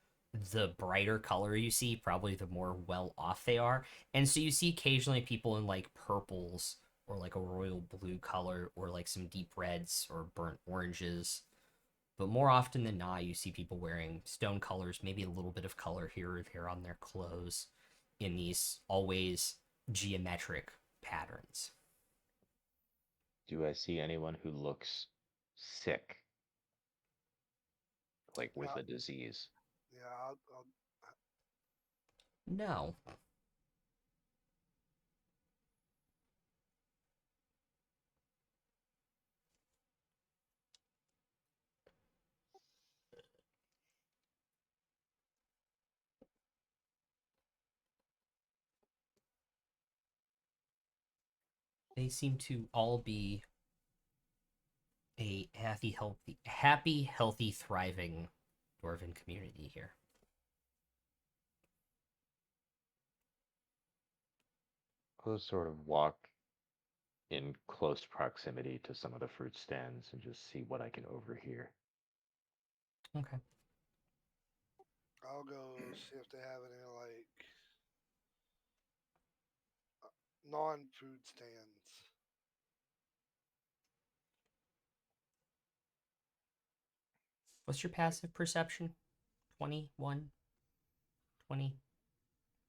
the brighter color you see, probably the more well off they are. And so you see occasionally people in like purples or like a royal blue color or like some deep reds or burnt oranges. But more often than not, you see people wearing stone colors, maybe a little bit of color here or there on their clothes. in these always geometric patterns.
Do I see anyone who looks sick? Like with
Yeah,
a disease?
yeah.
No. They seem to all be a happy, healthy, thriving dwarven community here.
I'll sort of walk in close proximity to some of the fruit stands and just see what I can overhear.
Okay.
I'll go see if they have any like non-food stands.
What's your
Like
passive perception? 21? 20?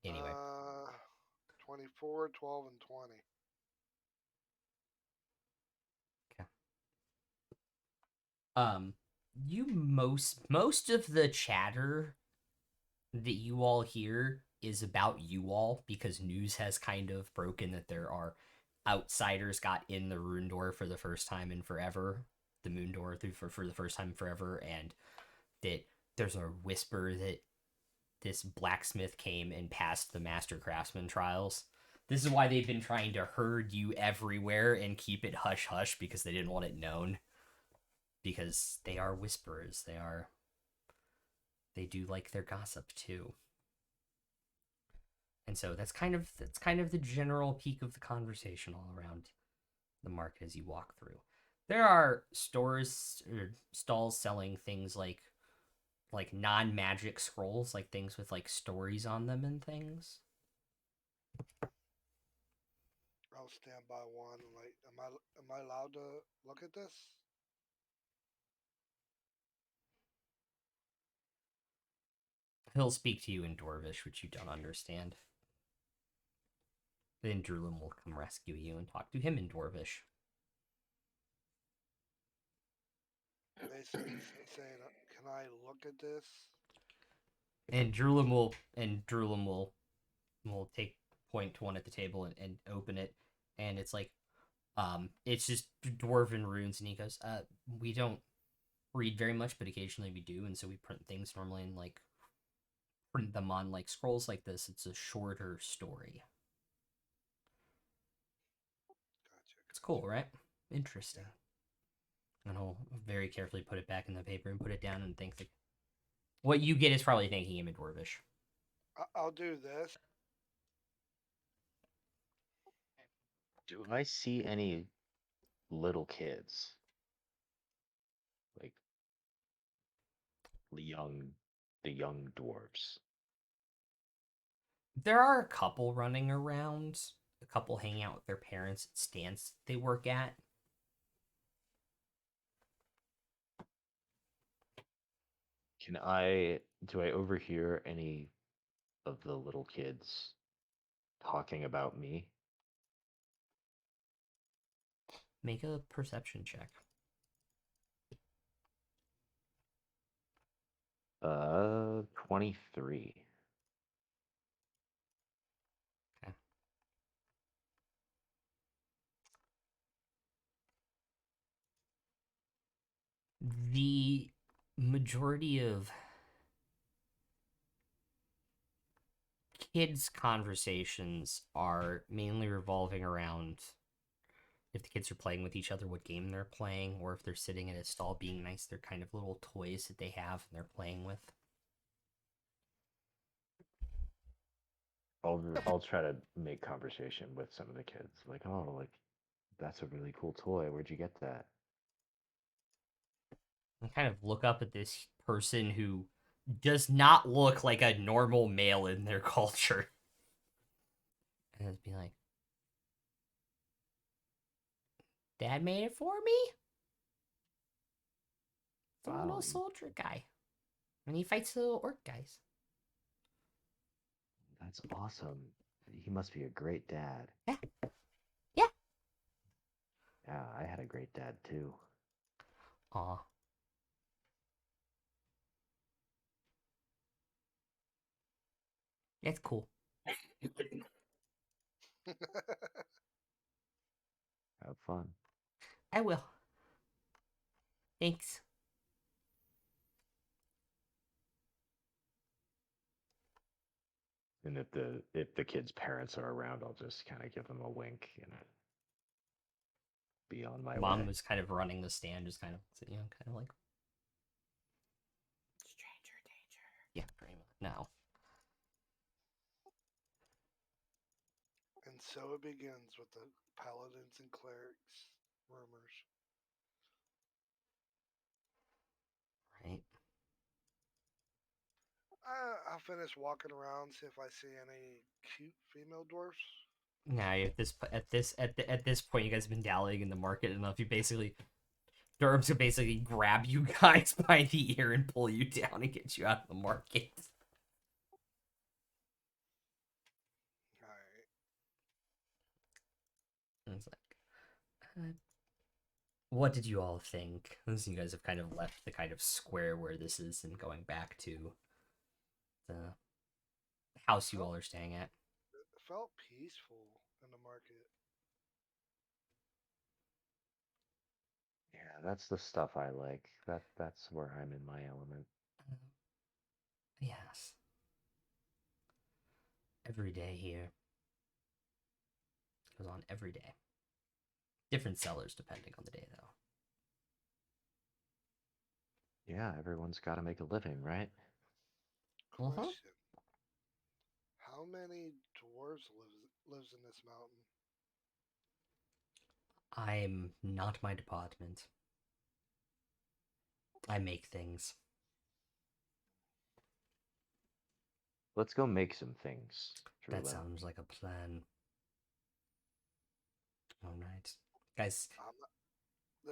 Anyway.
24, 12, and 20.
Okay. You most of the chatter that you all hear is about you all because news has kind of broken that there are outsiders got in the rune door for the first time in forever, the moon door for the first time forever, and that there's a whisper that this blacksmith came and passed the master craftsman trials. This is why they've been trying to herd you everywhere and keep it hush hush because they didn't want it known. Because they are whisperers. They do like their gossip too. And so that's kind of the general peak of the conversation all around the market as you walk through. There are stores or stalls selling things like non-magic scrolls, like things with like stories on them and things.
I'll stand by one. Like, am I allowed to look at this?
He'll speak to you in Dwarvish, which you don't understand. Then Drulin will come rescue you and talk to him in Dwarvish.
Basically saying, "Can I look at this?"
And Drulin will take point to one at the table and open it, and it's like it's just dwarven runes, and he goes, we don't read very much, but occasionally we do, and so we print things normally and like print them on like scrolls like this. It's a shorter story.
Gotcha.
It's cool, right? Interesting.
Yeah.
And he'll very carefully put it back in the paper and put it down and think that what you get is probably thanking him in Dwarvish.
I'll do this.
Do I see any little kids? Like young, the young dwarves?
There are a couple running around, a couple hanging out with their parents at stands they work at.
Do I overhear any of the little kids talking about me?
Make a perception check.
23.
Okay. The majority of kids' conversations are mainly revolving around if the kids are playing with each other, what game they're playing, or if they're sitting in a stall being nice, they're kind of little toys that they have and they're playing with.
I'll try to make conversation with some of the kids. Like, oh, like that's a really cool toy. Where'd you get that?
And kind of look up at this person who does not look like a normal male in their culture. And just be like, Dad made it for me? It's a little soldier guy. And he fights the little orc guys.
That's awesome. He must be a great dad.
Yeah. Yeah.
Yeah, I had a great dad too.
Aw. It's cool.
Have fun.
I will. Thanks.
And if the kid's parents are around, I'll just kind of give them a wink and be on my
Mom
way.
was kind of running the stand, just kind of, kind of like,
Stranger danger.
yeah, pretty much. No.
And so it begins with the paladins and clerics rumors.
Right.
I'll finish walking around, see if I see any cute female dwarfs.
Now at this point, you guys have been dallying in the market enough. You basically Durham's gonna basically grab you guys by the ear and pull you down and get you out of the market.
Alright.
And it's like, what did you all think? As you guys have kind of left the kind of square where this is and going back to the house you all are staying at.
It felt peaceful in the market.
Yeah, that's the stuff I like. That's where I'm in my element.
Yes. Every day here. Goes on every day. Different sellers depending on the day, though.
Yeah, everyone's got to make a living, right?
Question: how many dwarves lives in this mountain?
I'm not my department. I make things.
Let's go make some things.
That
Drulin.
sounds like a plan. All right, guys.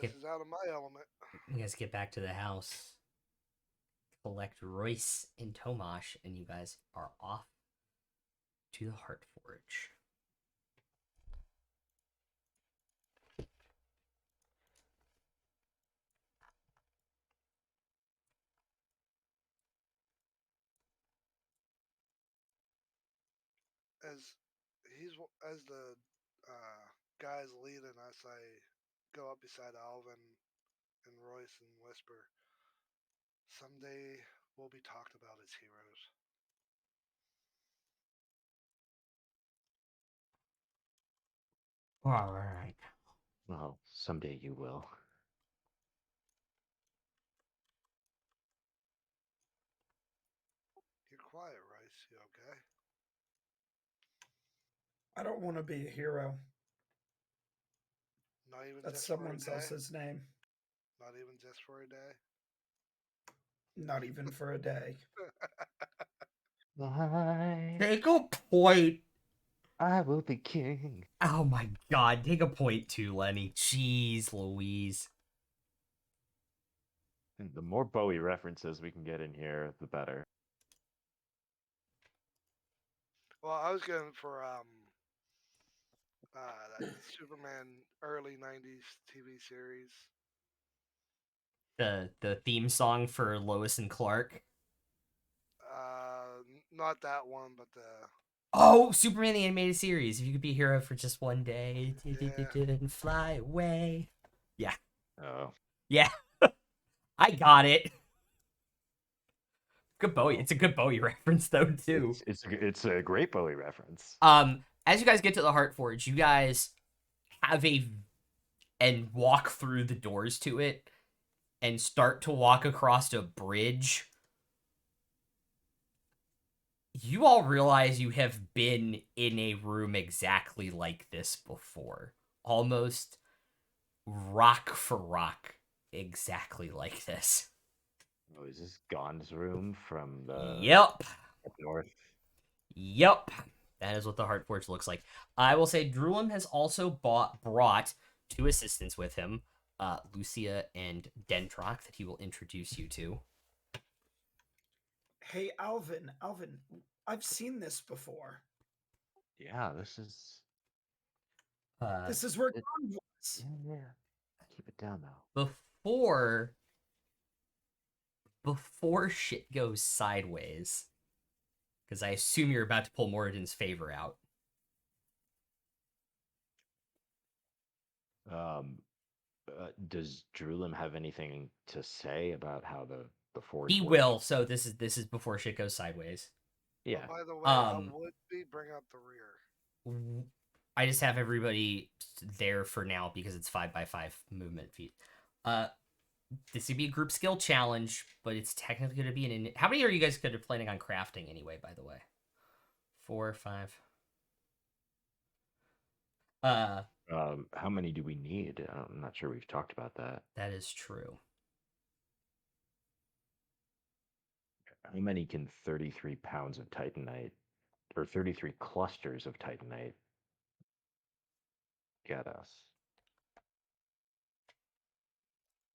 This is out of my element.
You guys get back to the house. Collect Royce and Tomash, and you guys are off to the Heartforge.
As the guys leading us, I go up beside Alvin and Royce and whisper, "Someday we'll be talked about as heroes."
All right.
Well, someday you will.
You're quiet, Royce. You okay?
I don't want to be a hero.
Not even
That's
just for a
someone
day.
else's name.
Not even just for a day.
Not even for a day.
Take a point.
I will be king.
Oh my god, take a point too, Lenny. Jeez Louise.
And the more Bowie references we can get in here, the better.
Well, I was going for that Superman early '90s TV series.
The theme song for Lois and Clark.
Not that one, but the
Oh, Superman the Animated Series. If you could be a hero for just one day,
Yeah.
and fly away. Yeah.
Oh.
Yeah. I got it. Good Bowie. It's a good Bowie reference though too.
It's a great Bowie reference.
As you guys get to the Heartforge, you guys have and walk through the doors to it and start to walk across a bridge. You all realize you have been in a room exactly like this before. Almost rock for rock, exactly like this.
Oh, is this Gond's room from the
Yep.
up north?
Yep. That is what the Heartforge looks like. I will say Drulum has also brought two assistants with him, Lucia and Dentrock, that he will introduce you to.
Hey, Alvin, I've seen this before.
Yeah, this is.
This is where
it-
Gond was.
Yeah. Keep it down though.
Before shit goes sideways, because I assume you're about to pull Moradin's favor out.
Does Drulim have anything to say about how the forge
He
works?
will. So this is before shit goes sideways.
Yeah.
By the way, I would bring up the rear.
I just have everybody there for now because it's 5x5 movement feet. This would be a group skill challenge, but it's technically going to be an. How many are you guys going to be planning on crafting anyway? By the way, 4 or 5.
How many do we need? I'm not sure we've talked about that.
That is true.
How many can 33 pounds of titanite or 33 clusters of titanite get us?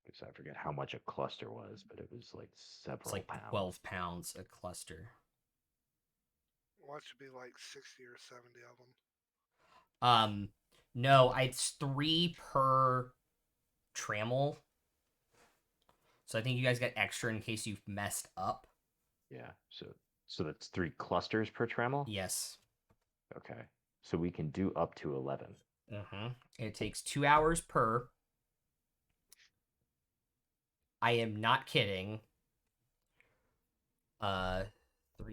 Because I forget how much a cluster was, but it was like several
It's like
pounds.
12 pounds a cluster.
Well, it should be like 60 or 70 of them.
No, it's 3 per trammel. So I think you guys got extra in case you've messed up.
Yeah, so that's 3 clusters per trammel?
Yes.
Okay. So we can do up to 11.
It takes 2 hours per. I am not kidding. 3,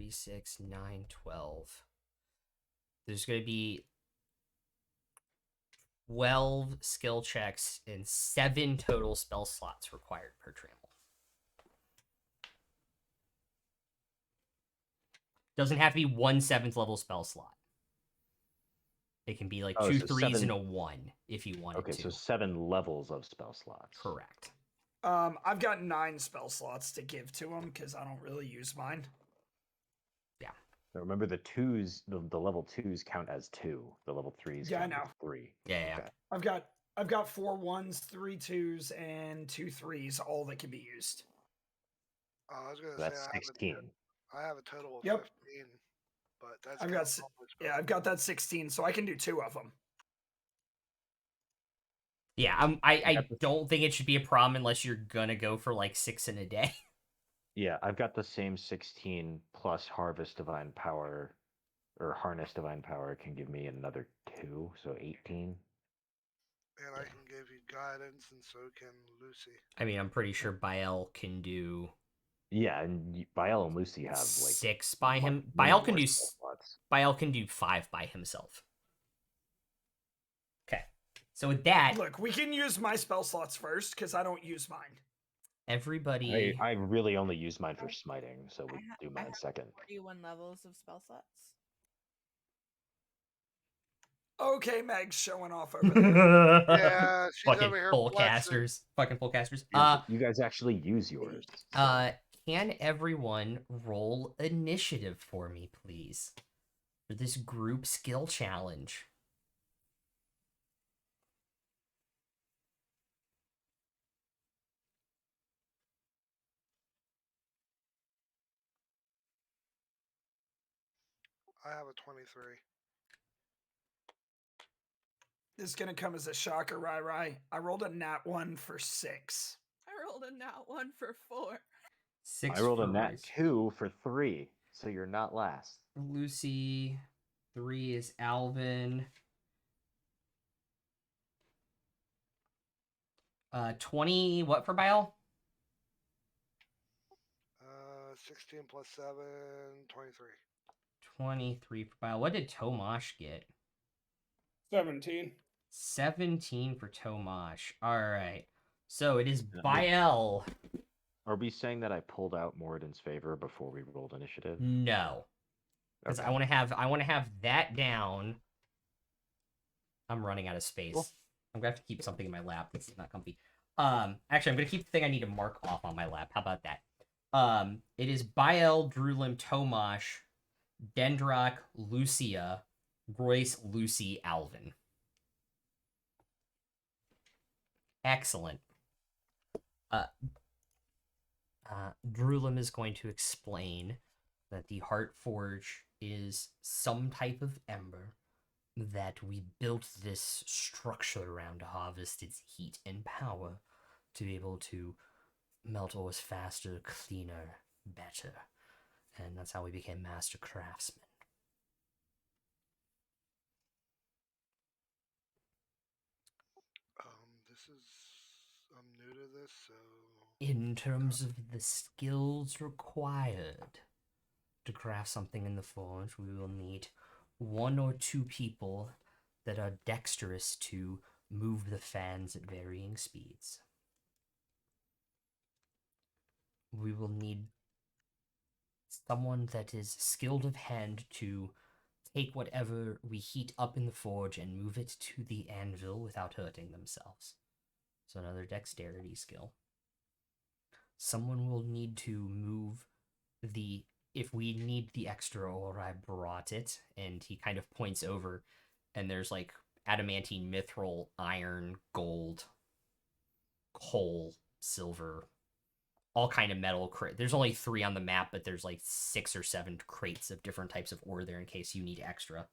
6, 9, 12. There's going to be 12 skill checks and 7 total spell slots required per trammel. Doesn't have to be 1 7th level spell slot. It can be like 2 3s and a 1 if you wanted to.
Okay, so 7 levels of spell slots.
Correct.
I've got 9 spell slots to give to him because I don't really use mine.
Yeah.
Now remember the 2s, the level 2s count as 2. The level 3s count as 3.
Yeah.
Okay. I've got 4 1s, 3 2s, and 2 3s, all that can be used.
I was gonna
So that's
say
16.
I have a total of
Yep.
15, but that's
I've got that 16, so I can do 2 of them.
Yeah, I don't think it should be a problem unless you're gonna go for like 6 in a day.
Yeah, I've got the same 16 plus Harvest Divine Power, or Harness Divine Power can give me another 2, so 18.
And I can give you guidance, and so can Lucy.
I mean, I'm pretty sure Bael can do.
Yeah, and Bael and Lucy have like
6 by him.
Bael
Bael can do 5 by himself. Okay, so with that,
look, we can use my spell slots first because I don't use mine.
Everybody,
I really only use mine for smiting, so we'll do mine second.
41 levels of spell slots.
Okay, Meg's showing off over there.
Yeah, she's
fucking
over here
full
flexing.
casters. Fucking full casters.
You guys actually use yours.
Can everyone roll initiative for me, please? For this group skill challenge.
I have a 23.
This is gonna come as a shocker, Rai. I rolled a nat 1 for 6.
I rolled a nat 1 for 4.
6
I rolled
for
a nat
Riz.
2 for 3, so you're not last.
Lucy. 3 is Alvin. 20, what for Bael?
16 plus 7, 23.
23 for Bael. What did Tomash get?
17.
17 for Tomash. Alright. So it is Bael.
Are we saying that I pulled out Moradin's favor before we rolled initiative?
No. Because
Okay.
I want to have that down. I'm running out of space.
Cool.
I'm gonna have to keep something in my lap that's not comfy. Actually, I'm gonna keep the thing I need to mark off on my lap. How about that? It is Bael, Drulim, Tomash, Dendrock, Lucia, Royce, Lucy, Alvin. Excellent. Drulim is going to explain that the Heartforge is some type of ember that we built this structure around to harvest its heat and power to be able to melt ores faster, cleaner, better. And that's how we became master craftsmen.
I'm new to this, so
In terms of the skills required to craft something in the forge, we will need 1 or 2 people that are dexterous to move the fans at varying speeds. We will need someone that is skilled of hand to take whatever we heat up in the forge and move it to the anvil without hurting themselves. So another dexterity skill. Someone will need to move the... If we need the extra ore, I brought it. And he kind of points over, and there's like adamantine, mithril, iron, gold, coal, silver, all kind of metal. There's only 3 on the map, but there's like 6 or 7 crates of different types of ore there in case you need extra.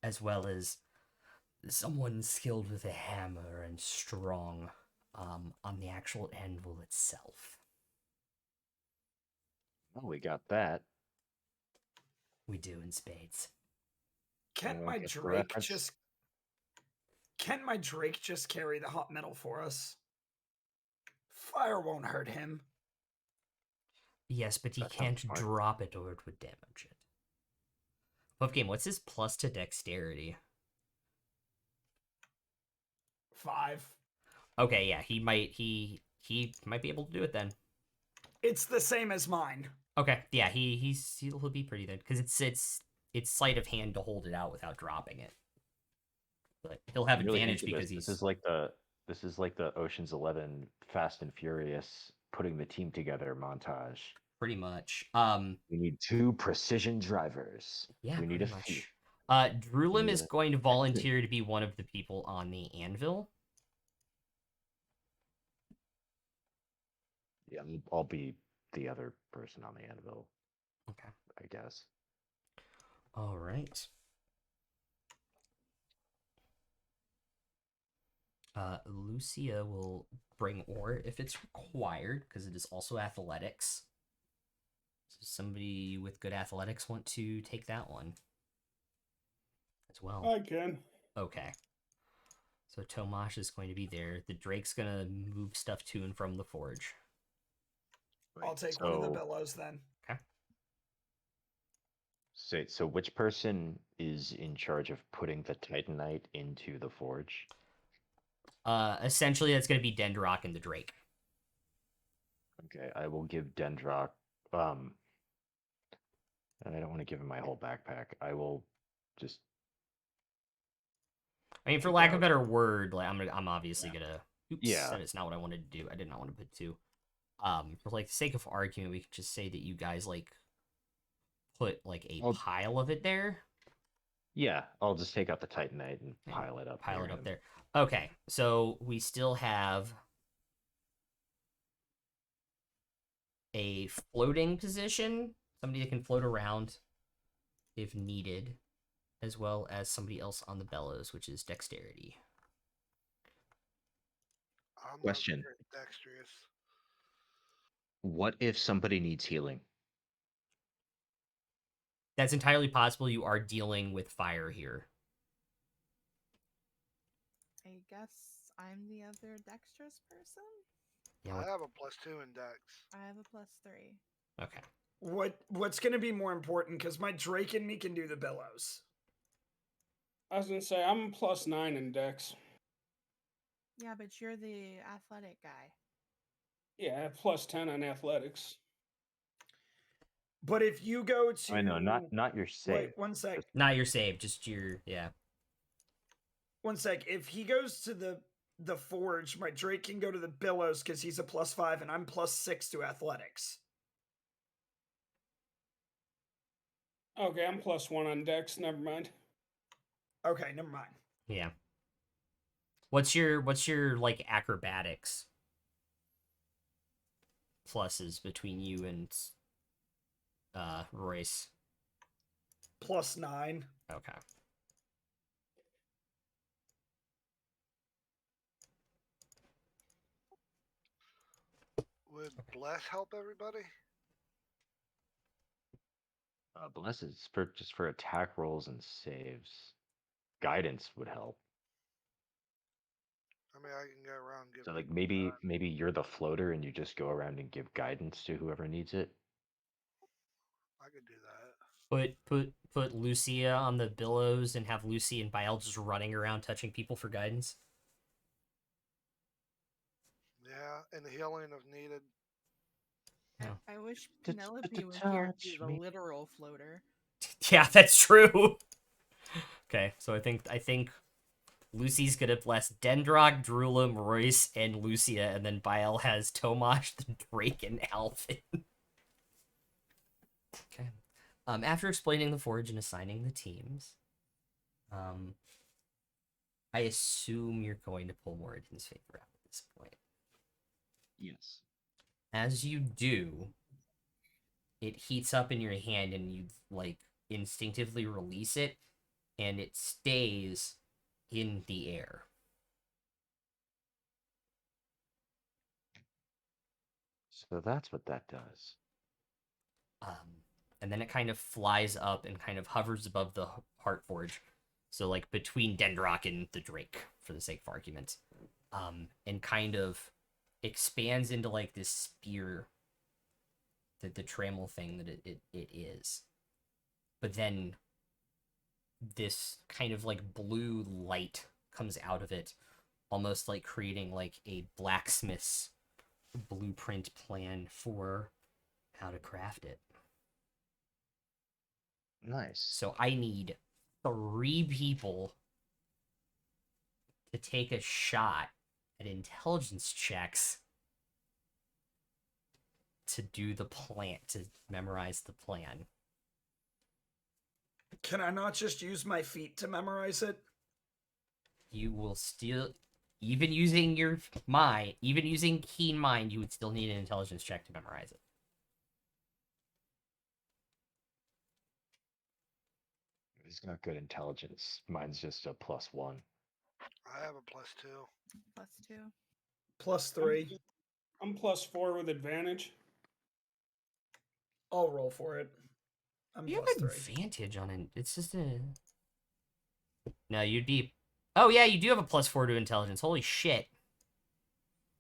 As well as someone skilled with a hammer and strong on the actual anvil itself.
Well, we got that.
We do in spades.
Can't
I
my
get the
Drake
reference.
just Can't my Drake just carry the hot metal for us? Fire won't hurt him.
Yes, but he
That sounds
can't
smart.
drop it or it would damage it. Puff Game, what's his plus to dexterity?
5.
Okay, yeah, he might be able to do it then.
It's the same as mine.
Okay, yeah, he'll be pretty then because it's sleight of hand to hold it out without dropping it. But he'll have
I'm really
advantage
into
because
this.
he's
This is like the Ocean's 11 Fast and Furious putting the team together montage.
pretty much.
We need 2 precision drivers.
Yeah,
we need
pretty
a
much.
thief.
Drulim is
Yeah.
going to volunteer to be one of the people on the anvil.
Yeah, I'll be the other person on the anvil.
Okay.
I guess.
All right. Lucia will bring ore if it's required because it is also athletics. So somebody with good athletics want to take that one as well.
I can.
Okay. So Tomash is going to be there. The Drake's going to move stuff to and from the forge.
I'll take one of the bellows then.
Okay.
So which person is in charge of putting the Titanite into the forge?
Essentially, that's going to be Dendrock and the Drake.
Okay, I will give Dendrock. And I don't want to give him my whole backpack. I will just.
I mean, for
take
lack of a
out-
better word, like I'm obviously gonna. Oops,
Yeah.
that is not what I wanted to do. I did not want to put 2. For like the sake of argument, we could just say that you guys like put like a pile of it there.
Yeah, I'll just take out the Titanite and pile it up.
Pile it up there. Okay, so we still have a floating position, somebody that can float around if needed, as well as somebody else on the bellows, which is dexterity.
I'm
Question.
not very dexterous.
What if somebody needs healing?
That's entirely possible. You are dealing with fire here.
I guess I'm the other dexterous person.
Yeah,
I have a +2 in dex.
I have a +3.
okay.
What's going to be more important? Because my Drake and me can do the bellows.
I was gonna say I'm +9 in Dex.
Yeah, but you're the athletic guy.
Yeah, +10 on athletics.
But if you go to,
I know, not your save.
Wait, one sec.
Not your save, just your
One sec. If he goes to the forge, my Drake can go to the billows because he's a +5 and I'm +6 to athletics.
Okay, I'm +1 on Dex. Never mind.
Okay, never mind.
Yeah. What's your like acrobatics pluses between you and Royce?
+9.
Okay.
Would bless help everybody?
Bless is for just for attack rolls and saves. Guidance would help.
I mean, I can go around and give
So like
people
maybe you're the floater and you just go around and give guidance to whoever needs it.
I could do that.
Put Lucia on the billows and have Lucy and Bile just running around touching people for guidance.
Yeah, and healing if needed.
Oh.
I wish
To
Penelope was here to be
touch
the
me.
literal floater.
Yeah, that's true. Okay, so I think Lucy's gonna bless Dendrock, Drulum, Royce, and Lucia, and then Bile has Tomash, the Drake, and Alvin. Okay. After explaining the forge and assigning the teams, I assume you're going to pull Moradin's favor out at this point.
Yes.
As you do, it heats up in your hand and you like instinctively release it, and it stays in the air.
So that's what that does.
And then it kind of flies up and kind of hovers above the Heartforge. So like between Dendrock and the Drake, for the sake of argument. And kind of expands into like this spear, the trammel thing that it is. But then this kind of like blue light comes out of it, almost like creating like a blacksmith's blueprint plan for how to craft it.
Nice.
So I need 3 people to take a shot at intelligence checks to do the plan, to memorize the plan.
Can I not just use my feet to memorize it?
You will still, even using your mind, even using keen mind, you would still need an intelligence check to memorize it.
He's got good intelligence. Mine's just a +1.
I have a +2.
+2.
+3.
I'm +4 with advantage.
I'll roll for it. I'm
You have
+3.
advantage on it. It's just a. No, you'd be. Oh yeah, you do have a +4 to intelligence. Holy shit!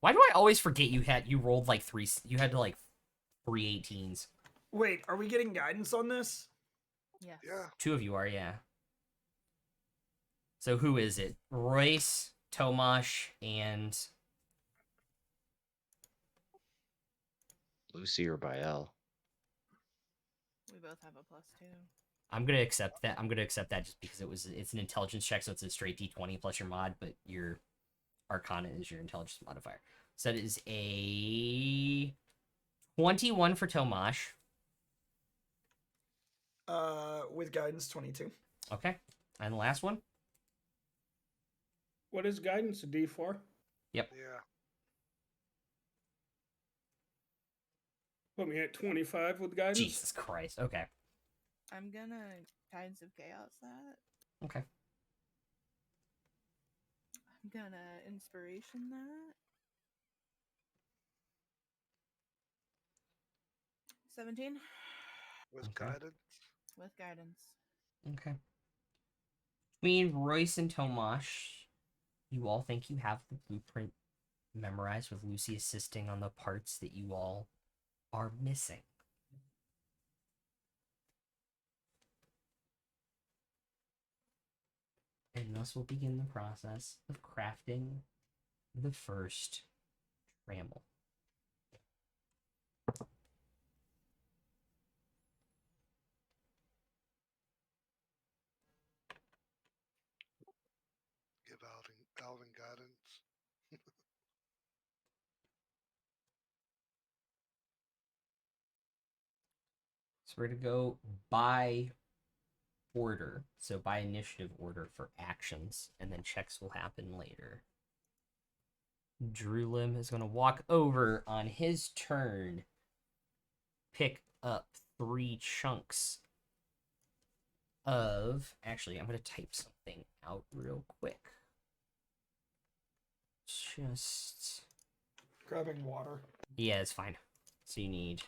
Why do I always forget you rolled like 3? You had to like 3 18s.
Wait, are we getting guidance on this?
Yes.
Yeah.
2 of you are, yeah. So who is it? Royce, Tomash, and
Lucy or Bael.
We both have a +2.
I'm gonna accept that. I'm gonna accept that just because it's an intelligence check, so it's a straight D20 plus your mod, but your Arcana is your intelligence modifier. So that is a 21 for Tomash.
With guidance, 22.
Okay, and the last one.
What is guidance? A D4?
Yeah.
Put me at 25 with guidance.
Jesus Christ. Okay.
I'm gonna Tides of Chaos that.
Okay.
I'm gonna Inspiration that. 17.
With
Okay.
guidance.
With guidance.
Okay. Between Royce and Tomash, you all think you have the blueprint memorized, with Lucy assisting on the parts that you all are missing. And thus will begin the process of crafting the first trammel.
Give Alvin guidance.
So we're going to go by order. So by initiative order for actions, and then checks will happen later. Drulum is going to walk over on his turn, pick up 3 chunks of... Actually, I'm going to type something out real quick. Just...
Grabbing water.
Yeah, it's fine. So you need...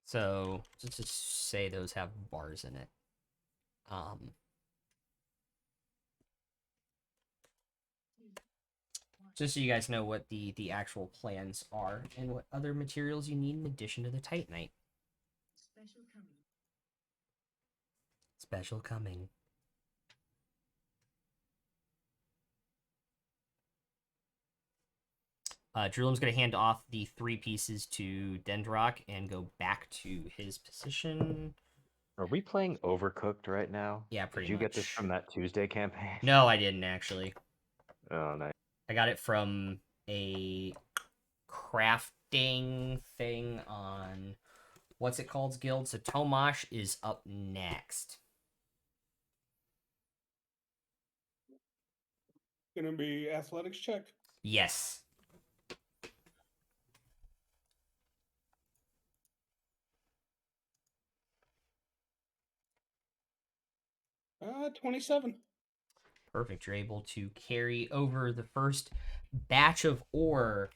So, just to say those have bars in it. Just so you guys know what the actual plans are and what other materials you need in addition to the Titanite. Special coming. Drillum's going to hand off the 3 pieces to Dendrock and go back to his position.
Are we playing Overcooked right now?
Yeah, pretty
Did you get this
much.
from that Tuesday campaign?
No, I didn't actually.
Oh, nice.
I got it from a crafting thing on what's it called, Guild. So Tomash is up next.
Gonna be athletics check.
Yes.
27.
Perfect. You're able to carry over the first batch of ore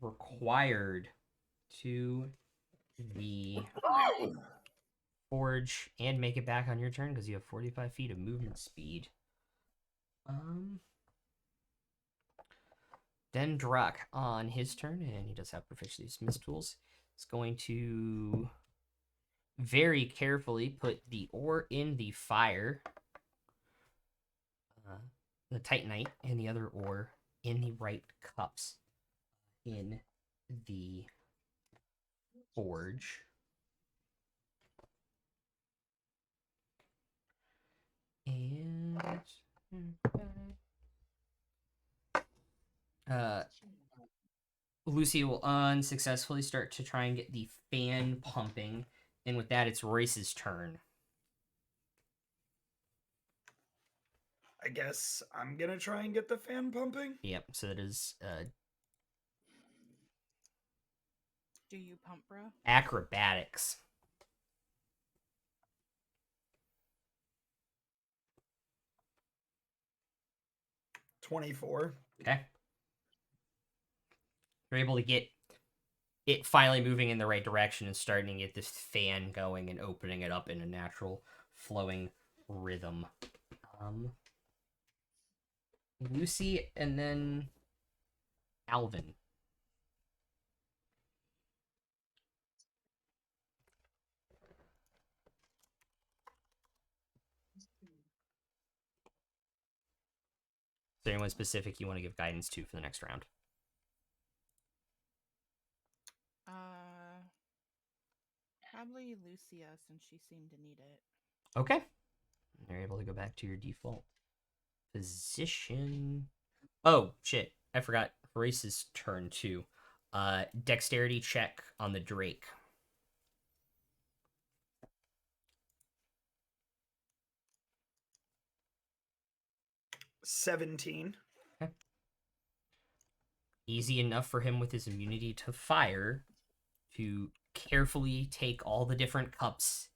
required to the forge and make it back on your turn because you have 45 feet of movement speed. Dendrock on his turn, and he does have proficiency smith tools, is going to very carefully put the ore in the fire, the Titanite, and the other ore in the right cups in the forge. And Lucy will unsuccessfully start to try and get the fan pumping, and with that, it's Royce's turn.
I guess I'm gonna try and get the fan pumping.
Yep, so that is
Do you pump, bro?
acrobatics.
$24.
Okay. You're able to get it finally moving in the right direction and starting to get this fan going and opening it up in a natural flowing rhythm. Lucy and then Alvin. Is there anyone specific you want to give guidance to for the next round?
Probably Lucia, since she seemed to need it.
Okay. You're able to go back to your default position. Oh, shit. I forgot Race's turn, too. Dexterity check on the Drake.
$17.
Okay. Easy enough for him with his immunity to fire to carefully take all the different cups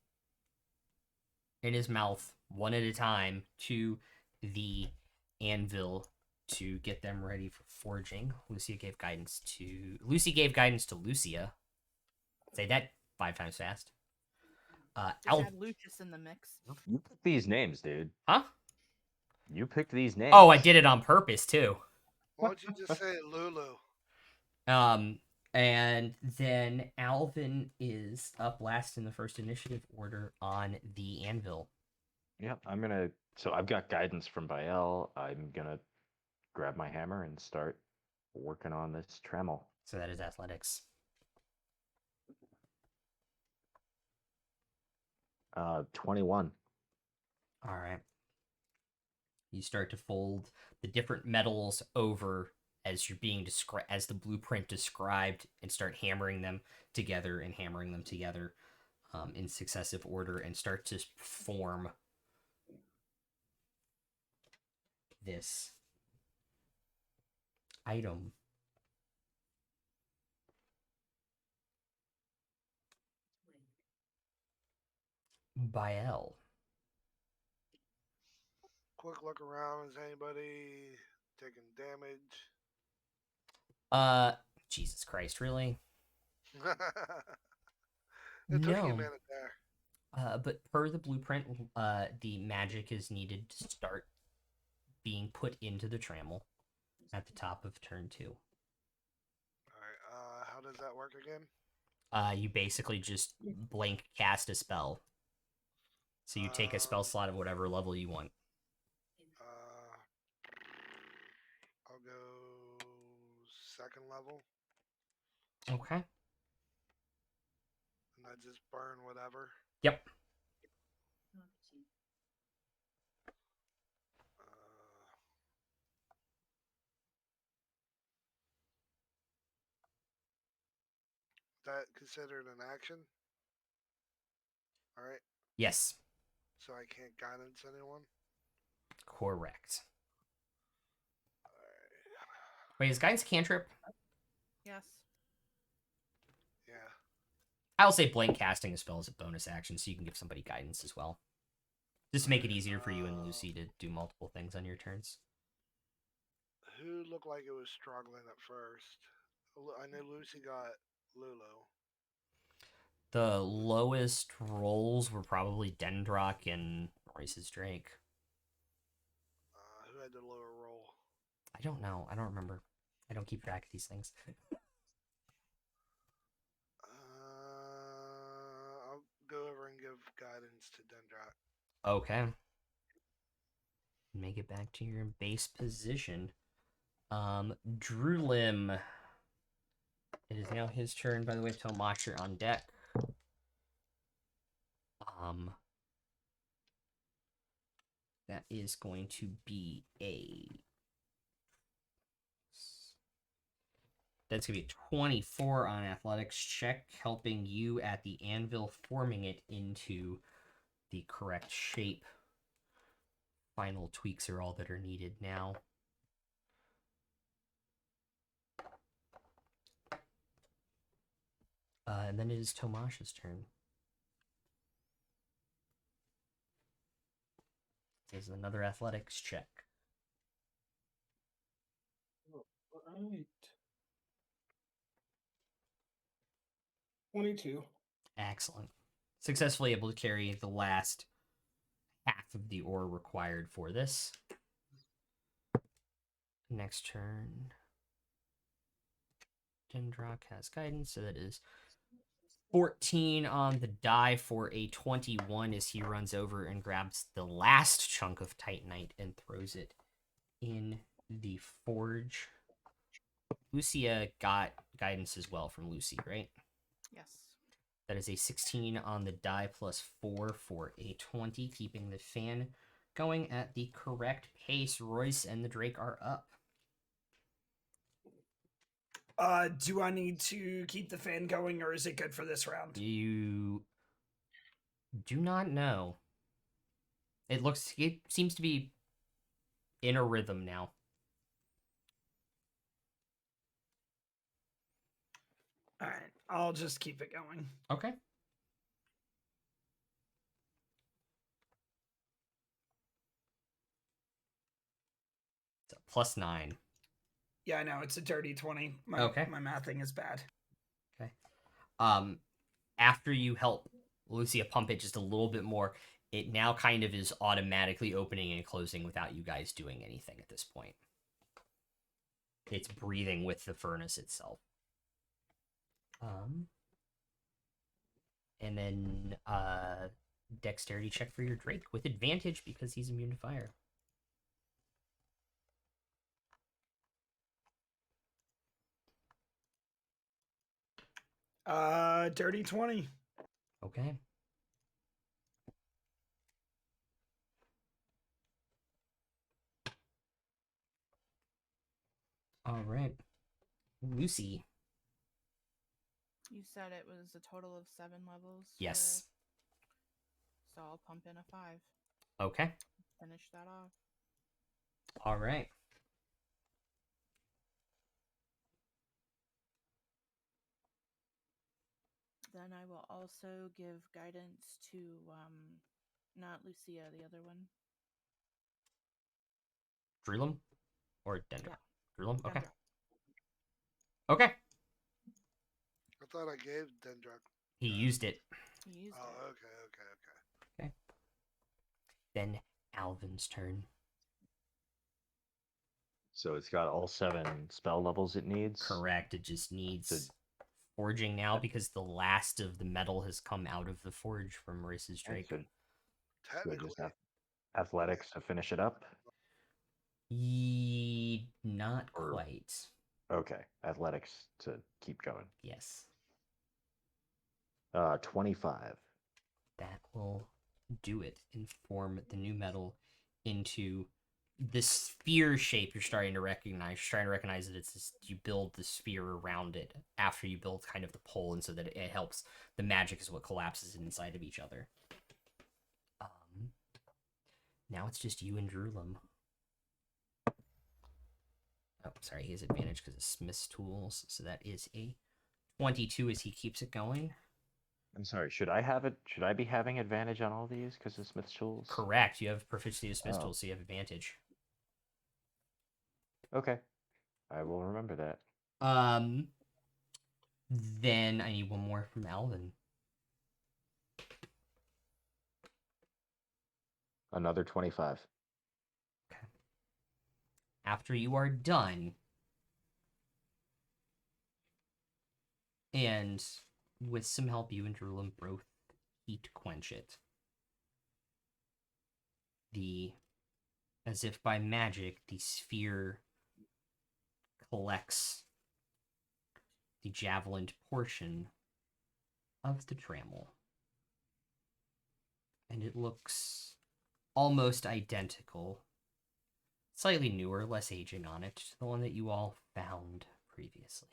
in his mouth, one at a time, to the anvil to get them ready for forging. Lucia gave guidance to Lucia. Say that 5 times fast.
Just add Lucius in the mix.
You picked these names, dude.
Huh?
You picked these names.
Oh, I did it on purpose too.
Why don't you just say Lulu?
And then Alvin is up last in the first initiative order on the anvil.
Yep, so I've got guidance from Bael. I'm gonna grab my hammer and start working on this trammel.
So that is athletics.
21.
All right. You start to fold the different metals over as you're being as the blueprint described, and start hammering them together. in successive order and start to form this item. Bael.
Quick look around. Is anybody taking damage?
Jesus Christ, really?
It took you a
No.
minute there.
But per the blueprint, the magic is needed to start being put into the trammel at the top of turn 2.
Alright, how does that work again?
You basically just blank cast a spell. So you take a spell slot of whatever level you want.
I'll go 2nd level,
Okay.
and I just burn whatever.
Yep.
That considered an action? Alright,
Yes.
so I can't guidance anyone?
Correct.
Alright.
Wait, is guidance a cantrip?
Yes.
Yeah.
I'll say blank casting a spell is a bonus action, so you can give somebody guidance as well. Just to make it easier for you and Lucy to do multiple things on your turns.
Who looked like it was struggling at first? I know Lucy got Lulu.
The lowest rolls were probably Dendrock and Royce's Drake.
Who had the lower roll?
I don't know. I don't remember. I don't keep track of these things.
I'll go over and give guidance to Dendrock.
Okay. Make it back to your base position. Drewlim. It is now his turn. By the way, Tomash, you're on deck. That is going to be that's going to be a 24 on athletics check, helping you at the anvil, forming it into the correct shape. Final tweaks are all that are needed now. And then it is Tomash's turn. There's another athletics check.
All right. 22.
Excellent. Successfully able to carry the last half of the ore required for this. Next turn. Dendrock has guidance, so that is 14 on the die for a 21 as he runs over and grabs the last chunk of Titanite and throws it in the forge. Lucia got guidance as well from Lucy, right?
Yes.
That is a 16 on the die plus 4 for a 20, keeping the fan going at the correct pace. Royce and the Drake are up.
Do I need to keep the fan going, or is it good for this round?
You do not know. It seems to be in a rhythm now.
All right, I'll just keep it going.
Okay. It's a +9.
Yeah, I know it's a dirty 20. My mathing is bad.
Okay. After you help Lucia pump it just a little bit more, it now kind of is automatically opening and closing without you guys doing anything at this point. It's breathing with the furnace itself. And then dexterity check for your Drake with advantage because he's immune to fire.
Dirty 20.
Okay. All right. Lucy.
You said it was a total of 7 levels?
Yes.
So I'll pump in a 5.
Okay.
Finish that off.
All right.
Then I will also give guidance to, not Lucia, the other one.
Drulum or Dendra?
Yeah.
Drulum? Okay.
Dendra.
Okay.
I thought I gave Dendra.
He used it.
He used
Oh,
it.
okay.
Then Alvin's turn.
So it's got all 7 spell levels it needs.
Correct. It just needs
So-
forging now because the last of the metal has come out of the forge from Maurice's
Okay,
Drake.
so
Technically,
just athletics to finish it up.
Not
Or-
quite.
Okay, athletics to keep going.
Yes.
25.
That will do it and form the new metal into the sphere shape you're starting to recognize. You're starting to recognize that it's this, you build the sphere around it after you build kind of the pole, and so that it helps. The magic is what collapses inside of each other. Now it's just you and Drulum. Oh, sorry, he has advantage because of Smith's tools. So that is a 22 as he keeps it going.
I'm sorry. Should I have it? Should I be having advantage on all these because of Smith's tools?
Correct. You have proficiency with Smith's
Oh.
tools, so you have advantage.
Okay, I will remember that.
Then I need one more from Alvin.
Another 25.
Okay. After you are done, and with some help, you and Drulum both heat quench it. As if by magic, the sphere collects the javelin portion of the trammel. And it looks almost identical. Slightly newer, less aging on it, to the one that you all found previously.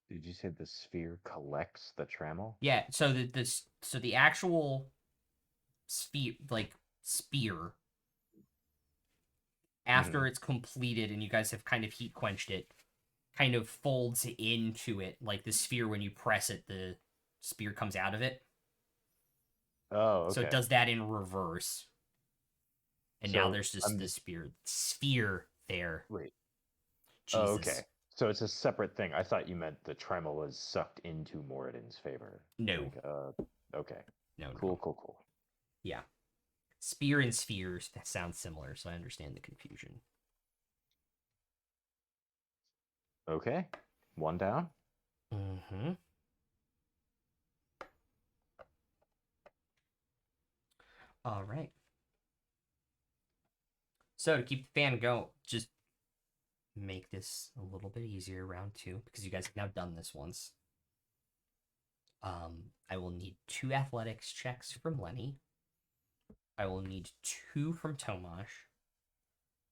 Did you say the sphere collects the trammel?
Yeah, so the actual sphere, spear, after it's completed and you guys have kind of heat quenched it, kind of folds into it like the sphere. When you press it, the spear comes out of it.
Oh, okay.
So it does that in reverse. And
So
now there's just
I'm
this sphere there.
Wait.
Jesus.
Oh, okay. So it's a separate thing. I thought you meant the trammel was sucked into Moradin's favor.
No.
Like, okay.
No.
Cool.
Yeah. Spear and spheres sound similar, so I understand the confusion.
Okay. 1 down.
Mm-hmm. All right. So to keep the fan going, just make this a little bit easier, round 2, because you guys have now done this once. I will need 2 athletics checks from Lenny. I will need 2 from Tomash.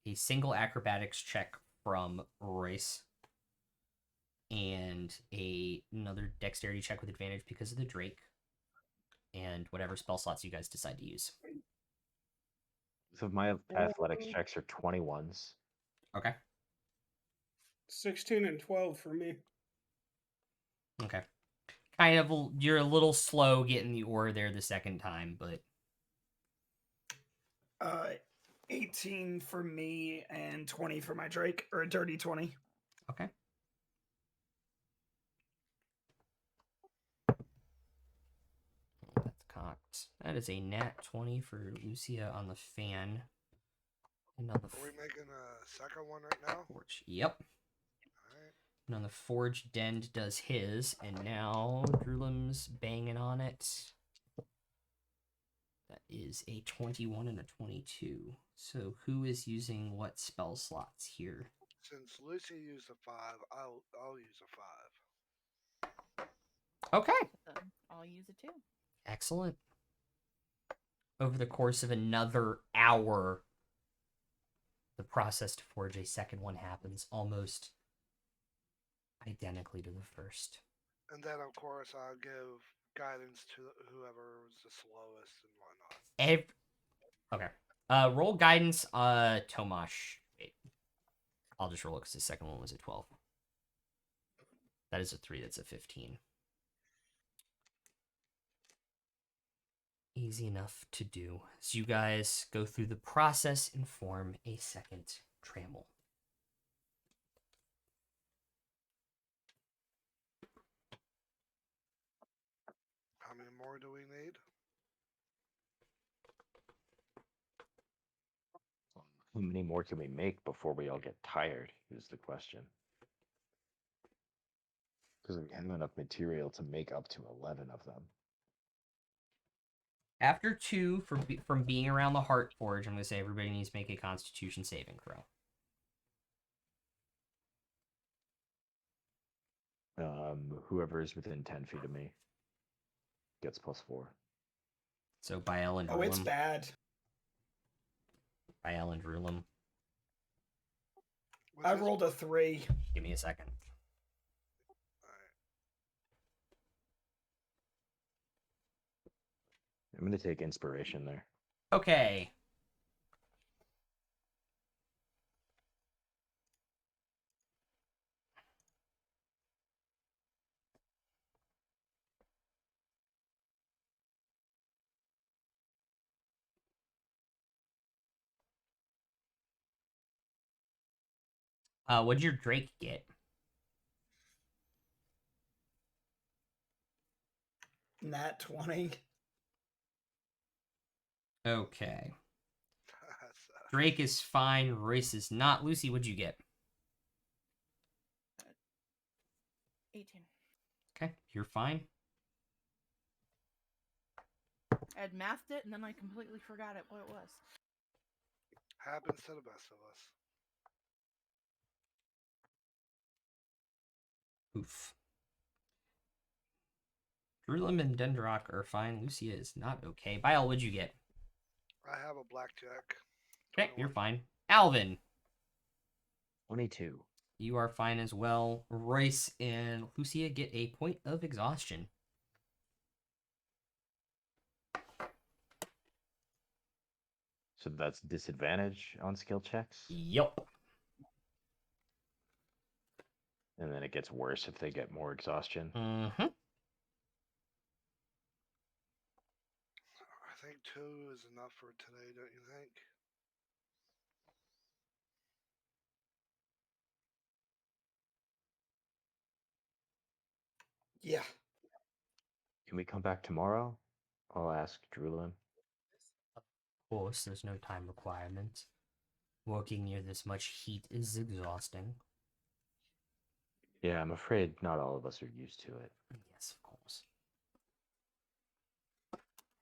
A single acrobatics check from Royce. And another dexterity check with advantage because of the Drake. And whatever spell slots you guys decide to use.
So my athletics checks are 21s.
Okay.
16 and 12 for me.
Okay. Kind of, you're a little slow getting the ore there the second time, but
18 for me and 20 for my Drake, or a dirty 20.
okay. That's cocked. That is a nat 20 for Lucia on the fan. And on the
Are we making a second one right now?
forge. Yep.
Alright.
And on the forge, Dend does his, and now Drulum's banging on it. That is a 21 and a 22. So who is using what spell slots here?
Since Lucy used a 5, I'll use a 5.
Okay.
Then I'll use it too.
Excellent. over the course of another hour, the process to forge a second one happens almost identically to the first.
And then, of course, I'll give guidance to whoever was the slowest and whatnot.
Okay. Roll guidance, Tomash. Wait. I'll just roll it because the second one was a 12. That is a 3, that's a 15. Easy enough to do. So you guys go through the process and form a second trammel.
How many more do we need?
How many more can we make before we all get tired? Is the question. Because we have enough material to make up to 11 of them.
After 2 from being around the Heartforge, I'm going to say everybody needs to make a Constitution saving throw.
Whoever is within 10 feet of me gets +4.
So Bael and
Oh, it's
Rulam.
bad.
Bael and Rulam.
Was
I
this-
rolled a 3.
Give me a second.
Alright.
I'm going to take inspiration there.
Okay. What'd your Drake get?
Nat 20.
Okay.
That's,
Drake is fine. Royce is not. Lucy, what'd you get?
18.
Okay, you're fine.
I had mathed it and then I completely forgot what it was.
happens to the best of us.
Oof. Drulim and Dendrock are fine. Lucia is not okay. Bile, what'd you get?
I have a blackjack.
Okay, you're
21.
fine. Alvin,
22.
you are fine as well. Royce and Lucia get a point of exhaustion.
So that's disadvantage on skill checks.
Yup.
And then it gets worse if they get more exhaustion.
Mm-hmm.
I think 2 is enough for today, don't you think?
Yeah.
Mm-hmm.
Can we come back tomorrow? I'll ask Drulin.
Of course, there's no time requirement. Working near this much heat is exhausting.
Yeah, I'm afraid not all of us are used to it.
Yes, of course.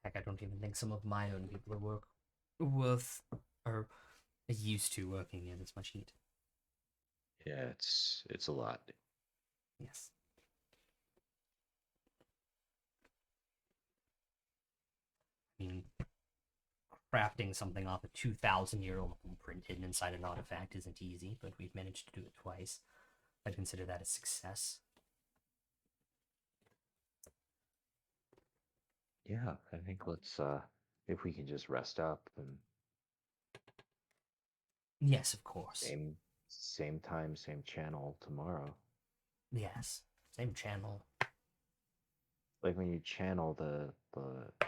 Heck, I don't even think some of my own people are used to working near this much heat.
Yeah, it's a lot.
Yes. I mean, crafting something off a 2,000-year-old blueprint hidden inside an artifact isn't easy, but we've managed to do it twice. I'd consider that a success.
Yeah, I think let's if we can just rest up and
Yes, of course.
same time, same channel tomorrow.
Yes. Same channel.
Like when you channel the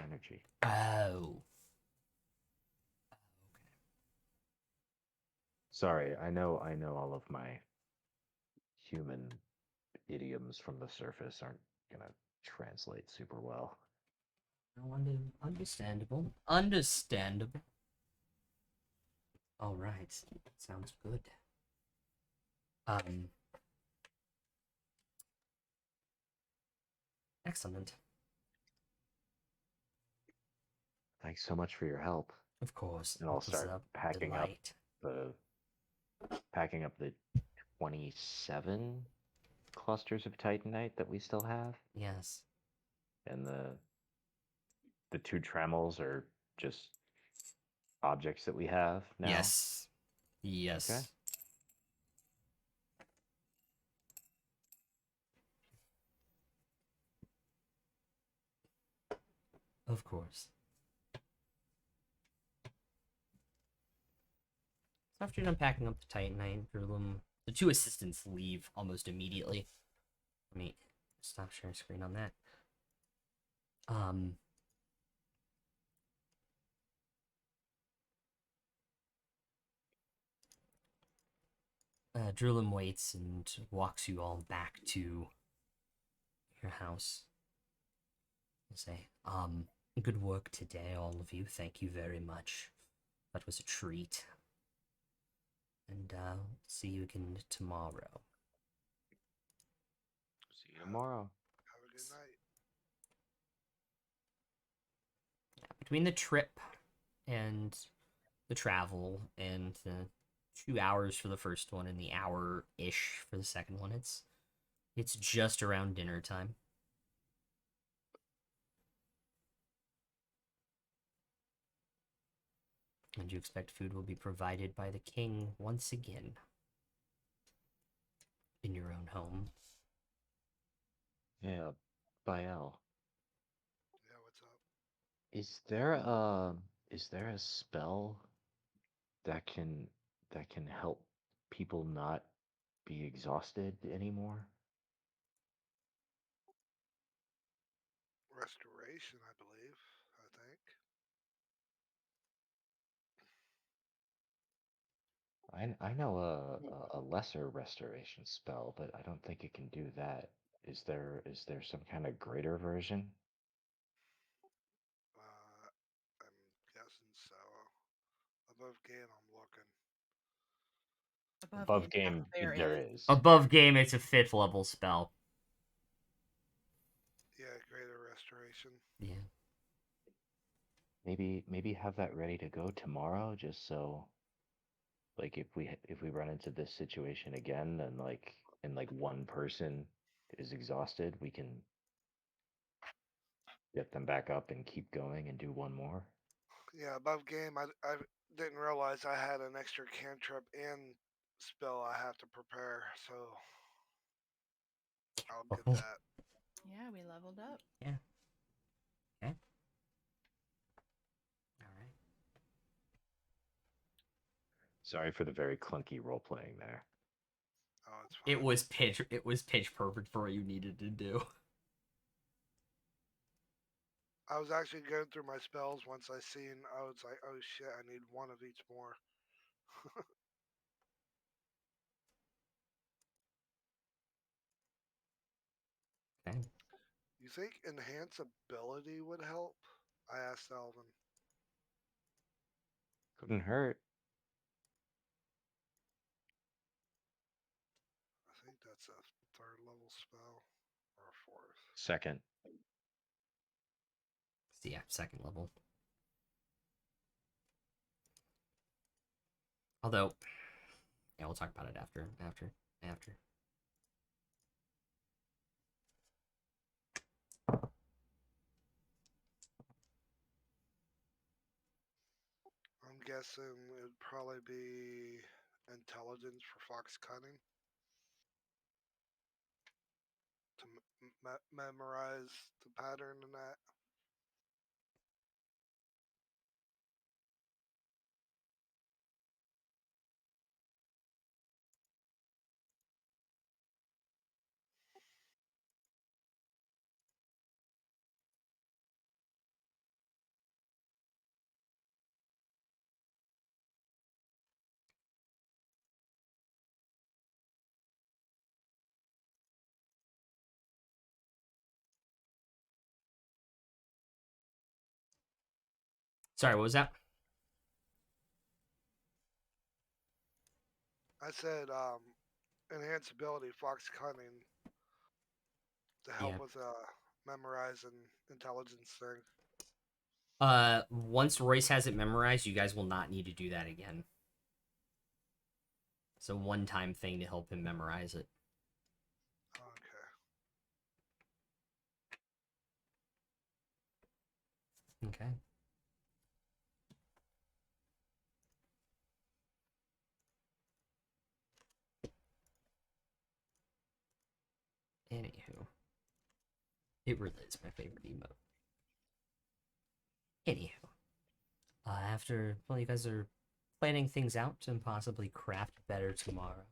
energy.
Oh.
Sorry, I know all of my human idioms from the surface aren't gonna translate super well.
No, understandable. Understandable. All right. Sounds good. Excellent.
Thanks so much for your help.
Of course.
And I'll
it was
start
a
packing
delight.
the 27 clusters of Titanite that we still have.
Yes.
And the 2 trammels are just objects that we have now?
Yes. Yes.
Okay.
Of course. So after you're done packing up the Titanite, the two assistants leave almost immediately. Let me stop sharing screen on that. Drillum waits and walks you all back to your house. He'll say, good work today, all of you. Thank you very much. That was a treat. And see you again tomorrow.
See you tomorrow.
Have a good night.
Between the trip and the travel and the 2 hours for the first one and the hour-ish for the second one, it's just around dinner time. And you expect food will be provided by the king once again in your own home.
Yeah, Bael.
Yeah, what's up?
Is there a spell that can help people not be exhausted anymore?
Restoration, I believe. I think.
I know a lesser restoration spell, but I don't think it can do that. Is there some kind of greater version?
I'm guessing so. Above game, I'm looking.
Above
yes,
game,
there
there
is.
is.
Above game, it's a 5th level spell.
Yeah, greater restoration.
Yeah.
Maybe have that ready to go tomorrow, just so like if we run into this situation again, then like one person is exhausted, we can get them back up and keep going and do one more.
Yeah, above game, I didn't realize I had an extra cantrip and spell I have to prepare, so I'll get
Oh,
that.
Yeah, we leveled up.
yeah. Okay. All right.
Sorry for the very clunky role playing there.
Oh, it's fine.
It was pitch perfect for what you needed to do.
I was actually going through my spells once I seen. I was like, oh shit, I need one of each more.
Okay.
You think enhance ability would help? I asked Alvin.
Couldn't hurt.
I think that's a third level spell or a fourth.
Second.
So yeah, 2nd level. Although, yeah, we'll talk about it after.
I'm guessing it'd probably be intelligence for fox cunning to memorize the pattern and that.
Sorry, what was that?
I said enhance ability fox cunning to help
Yeah.
with memorizing intelligence thing.
Once Royce has it memorized, you guys will not need to do that again. It's a one-time thing to help him memorize it.
Okay.
Okay. Anywho, it really is my favorite emote. Anywho, after you guys are planning things out and possibly craft better tomorrow,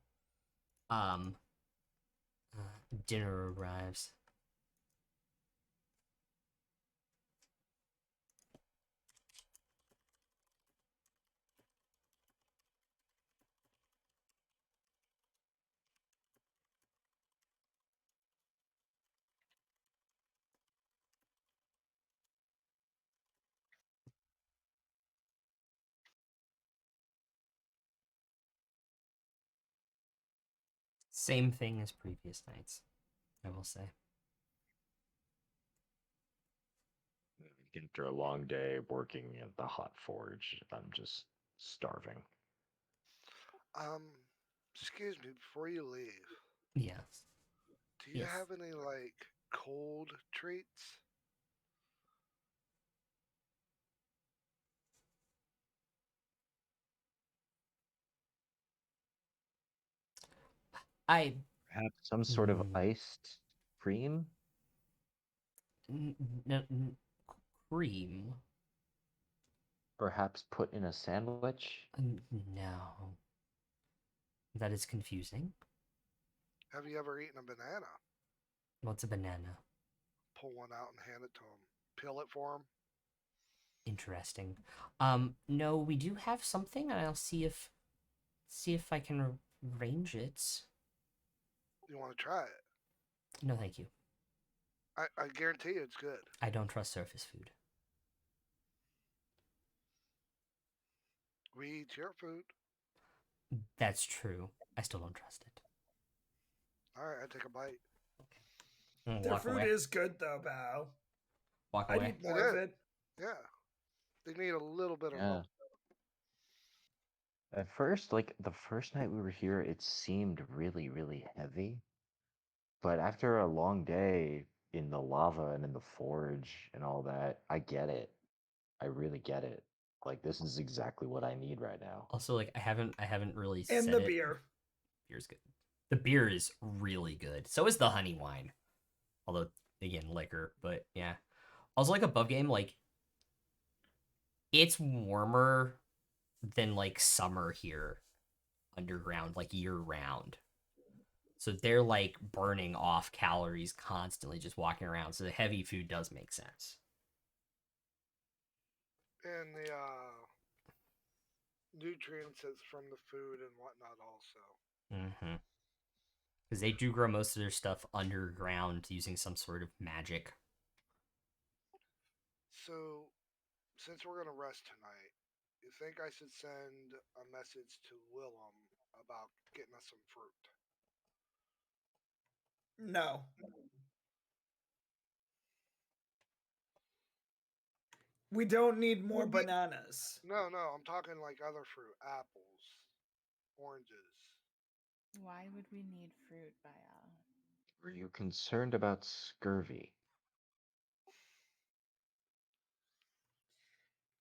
um, dinner arrives. Same thing as previous nights, I will say.
After a long day working at the Heartforge, I'm just starving.
Um, excuse me, before you leave,
Yes.
do you
Yes.
have any like cold treats?
I
Perhaps some sort of iced cream?
cream.
Perhaps put in a sandwich?
No. That is confusing.
Have you ever eaten a banana?
What's a banana?
Pull one out and hand it to them. Peel it for them.
Interesting. No, we do have something, and I'll see if I can arrange it.
You want to try it?
No, thank you.
I guarantee you it's good.
I don't trust surface food.
We eat your food.
That's true. I still don't trust it.
All right, I take a bite.
Their
Walk
food
away.
is good though, Bao.
Walk
I
away.
need more of it.
Yeah, they need a little bit of
Yeah.
milk.
At first, like the first night we were here, it seemed really, really heavy. But after a long day in the lava and in the forge and all that, I get it. I really get it. Like this is exactly what I need right now.
Also, like I haven't really
And
said
the
it.
beer.
Beer's good. The beer is really good. So is the honey wine. Although again, liquor, but yeah. Also, like above game, like it's warmer than like summer here underground, like year round. So they're like burning off calories constantly just walking around. So the heavy food does make sense.
And the nutrients that's from the food and whatnot also.
Mm-hmm. Because they do grow most of their stuff underground using some sort of magic.
So, since we're gonna rest tonight, you think I should send a message to Willem about getting us some fruit?
No. We don't need more bananas.
No, I'm talking like other fruit, apples, oranges.
Why would we need fruit, Baya?
Were you concerned about scurvy?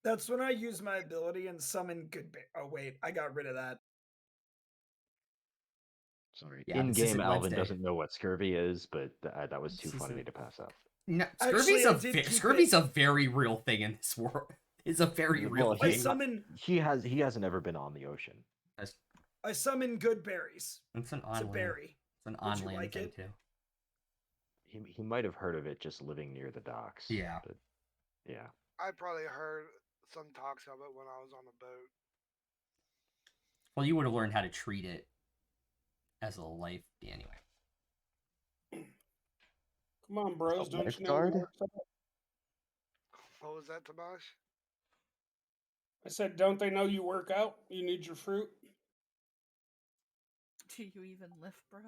That's when I use my ability and summon good oh wait, I got rid of that.
Sorry.
Yeah, this
In-game
isn't
Alvin
Wednesday.
doesn't know what scurvy is, but that was too
This
funny
isn't-
to pass up.
No,
Actually, I did keep
scurvy's
it.
a very real thing in this world. It's a very real
Well,
I
thing.
summon
he hasn't ever been on the ocean.
I summon good berries.
It's an
It's a
on
berry.
It's an
Would you
on-land
like
thing
it?
too.
He might have heard of it just living near the docks.
Yeah.
But yeah.
I probably heard some talks of it when I was on the boat.
Well, you would have learned how to treat it as a life anyway.
Come on, bros.
A
Don't you know
lifeguard?
it works out?
What was that, Tomash?
I said, don't they know you work out? You need your fruit.
Do you even lift, bro?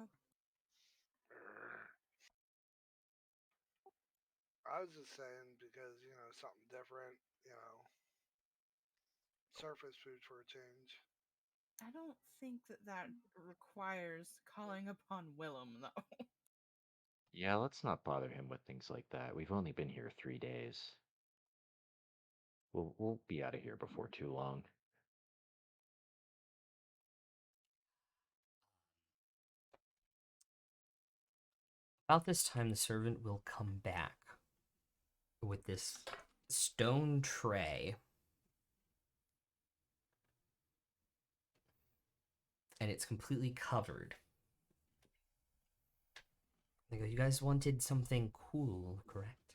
I was just saying because, something different, surface food for a change.
I don't think that requires calling upon Willem, though.
Yeah, let's not bother him with things like that. We've only been here 3 days. We'll be out of here before too long.
About this time, the servant will come back with this stone tray. And it's completely covered. They go, you guys wanted something cool, correct?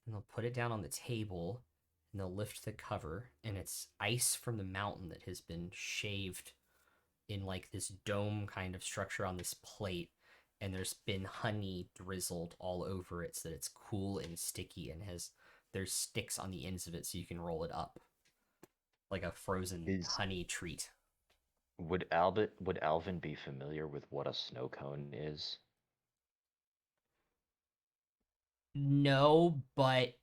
And they'll put it down on the table, and they'll lift the cover, and it's ice from the mountain that has been shaved in like this dome kind of structure on this plate, and there's been honey drizzled all over it so that it's cool and sticky, and there's sticks on the ends of it so you can roll it up like a frozen honey treat.
Would Alvin be familiar with what a snow cone is?
No, but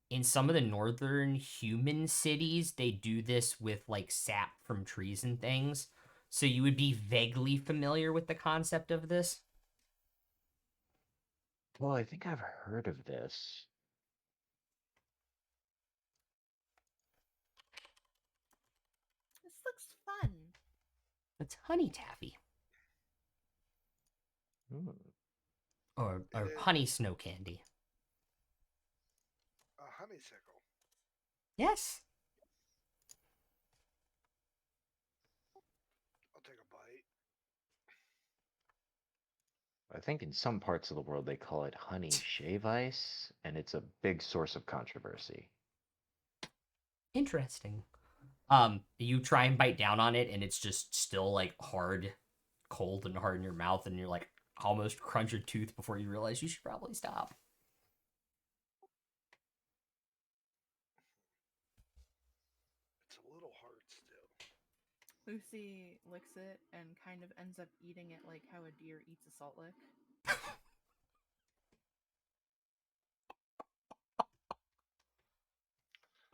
in some of the northern human cities, they do this with like sap from trees and things. So you would be vaguely familiar with the concept of this.
Well, I think I've heard of this.
This looks fun.
It's honey taffy. Or honey snow candy.
A honeysuckle.
Yes.
I'll take a bite.
I think in some parts of the world they call it honey shave ice, and it's a big source of controversy.
Interesting. You try and bite down on it, and it's just still like hard, cold, and hard in your mouth, and you're like almost crunch your tooth before you realize you should probably stop.
It's a little hard still.
Lucy licks it and kind of ends up eating it like how a deer eats a salt lick.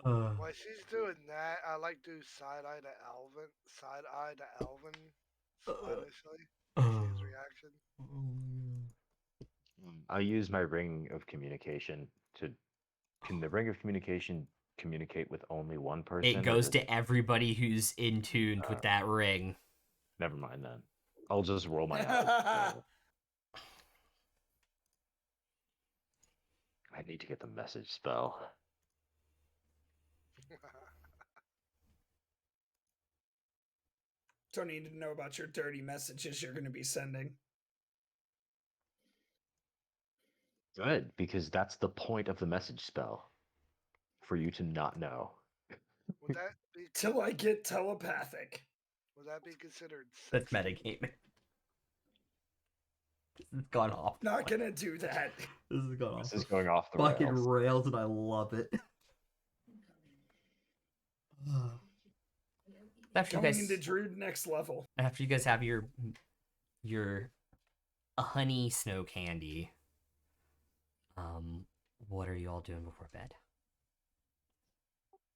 While she's doing that, I like do side eye to Alvin. Slightly. See his reaction.
I use my ring of communication to. Can the ring of communication communicate with only one person?
It goes to everybody who's in tune with that ring.
Never mind then. I'll just roll my eyes. I need to get the message spell.
Don't need to know about your dirty messages you're going to be sending.
Good, because that's the point of the message spell. For you to not know.
Would that be
Till I get telepathic.
Would that be considered
That's
sexting?
metagaming. This has gone off.
Not gonna do that.
This has gone off.
This is going off the
fucking
rails.
rails, and I love it. After you
Going
guys,
into Druid next level.
after you guys have your honey snow candy, what are you all doing before bed?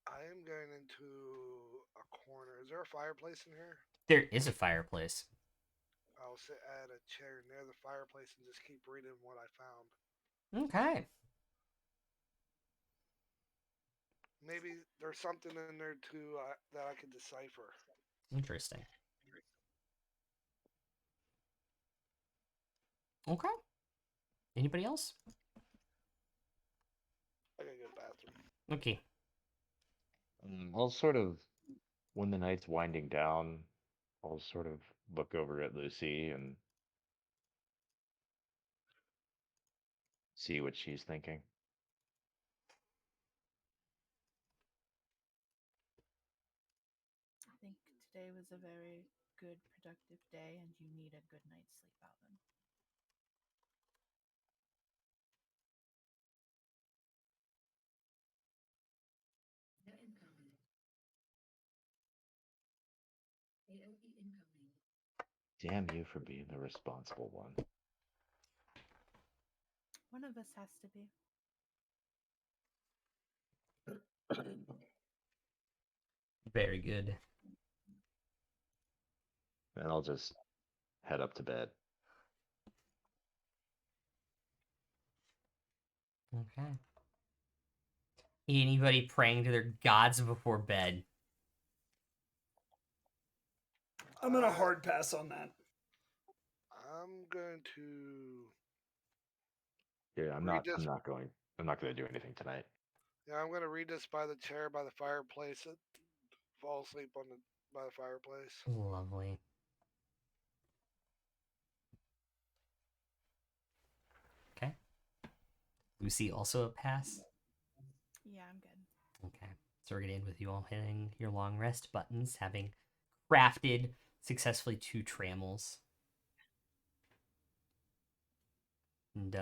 I am going into a corner. Is there a fireplace in here?
There is a fireplace.
I'll sit at a chair near the fireplace and just keep reading what I found.
Okay.
Maybe there's something in there too that I can decipher.
Interesting. Okay. Anybody else?
I gotta go to the bathroom.
Okay.
I'll sort of, when the night's winding down, I'll sort of look over at Lucy and see what she's thinking.
I think today was a very good, productive day, and you need a good night's sleep, Alvin.
Damn you for being the responsible one.
One of us has to be.
Very good.
And I'll just head up to bed.
Okay. Anybody praying to their gods before bed?
I'm gonna hard pass on that.
I'm going to.
Yeah, I'm
Read
not.
this.
I'm not going. I'm not going to do anything tonight.
Yeah, I'm going to read this by the chair by the fireplace. And fall asleep on the by the fireplace.
Lovely. Okay. Lucy also a pass.
Yeah, I'm good.
Okay. So we're gonna end with you all hitting your long rest buttons, having crafted successfully 2 trammels. And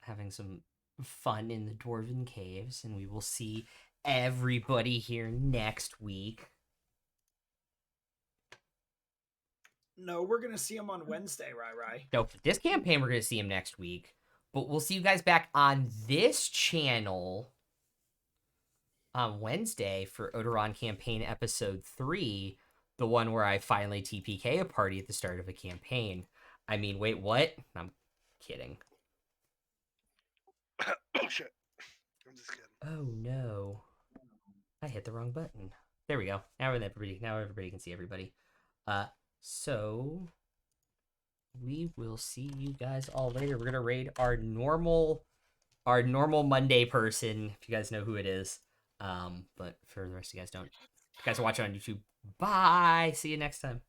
having some fun in the Dwarven Caves, and we will see everybody here next week.
No, we're gonna see him on Wednesday, Rai.
So for this campaign, we're gonna see him next week. But we'll see you guys back on this channel on Wednesday for Odoron Campaign Episode 3, the one where I finally TPK a party at the start of a campaign. I mean, wait, what? I'm kidding.
Oh shit! I'm just kidding.
Oh no. I hit the wrong button. There we go. Now everybody can see everybody. So we will see you guys all later. We're gonna raid our normal Monday person, if you guys know who it is. But for the rest of you guys don't. If you guys are watching on YouTube, bye. See you next time.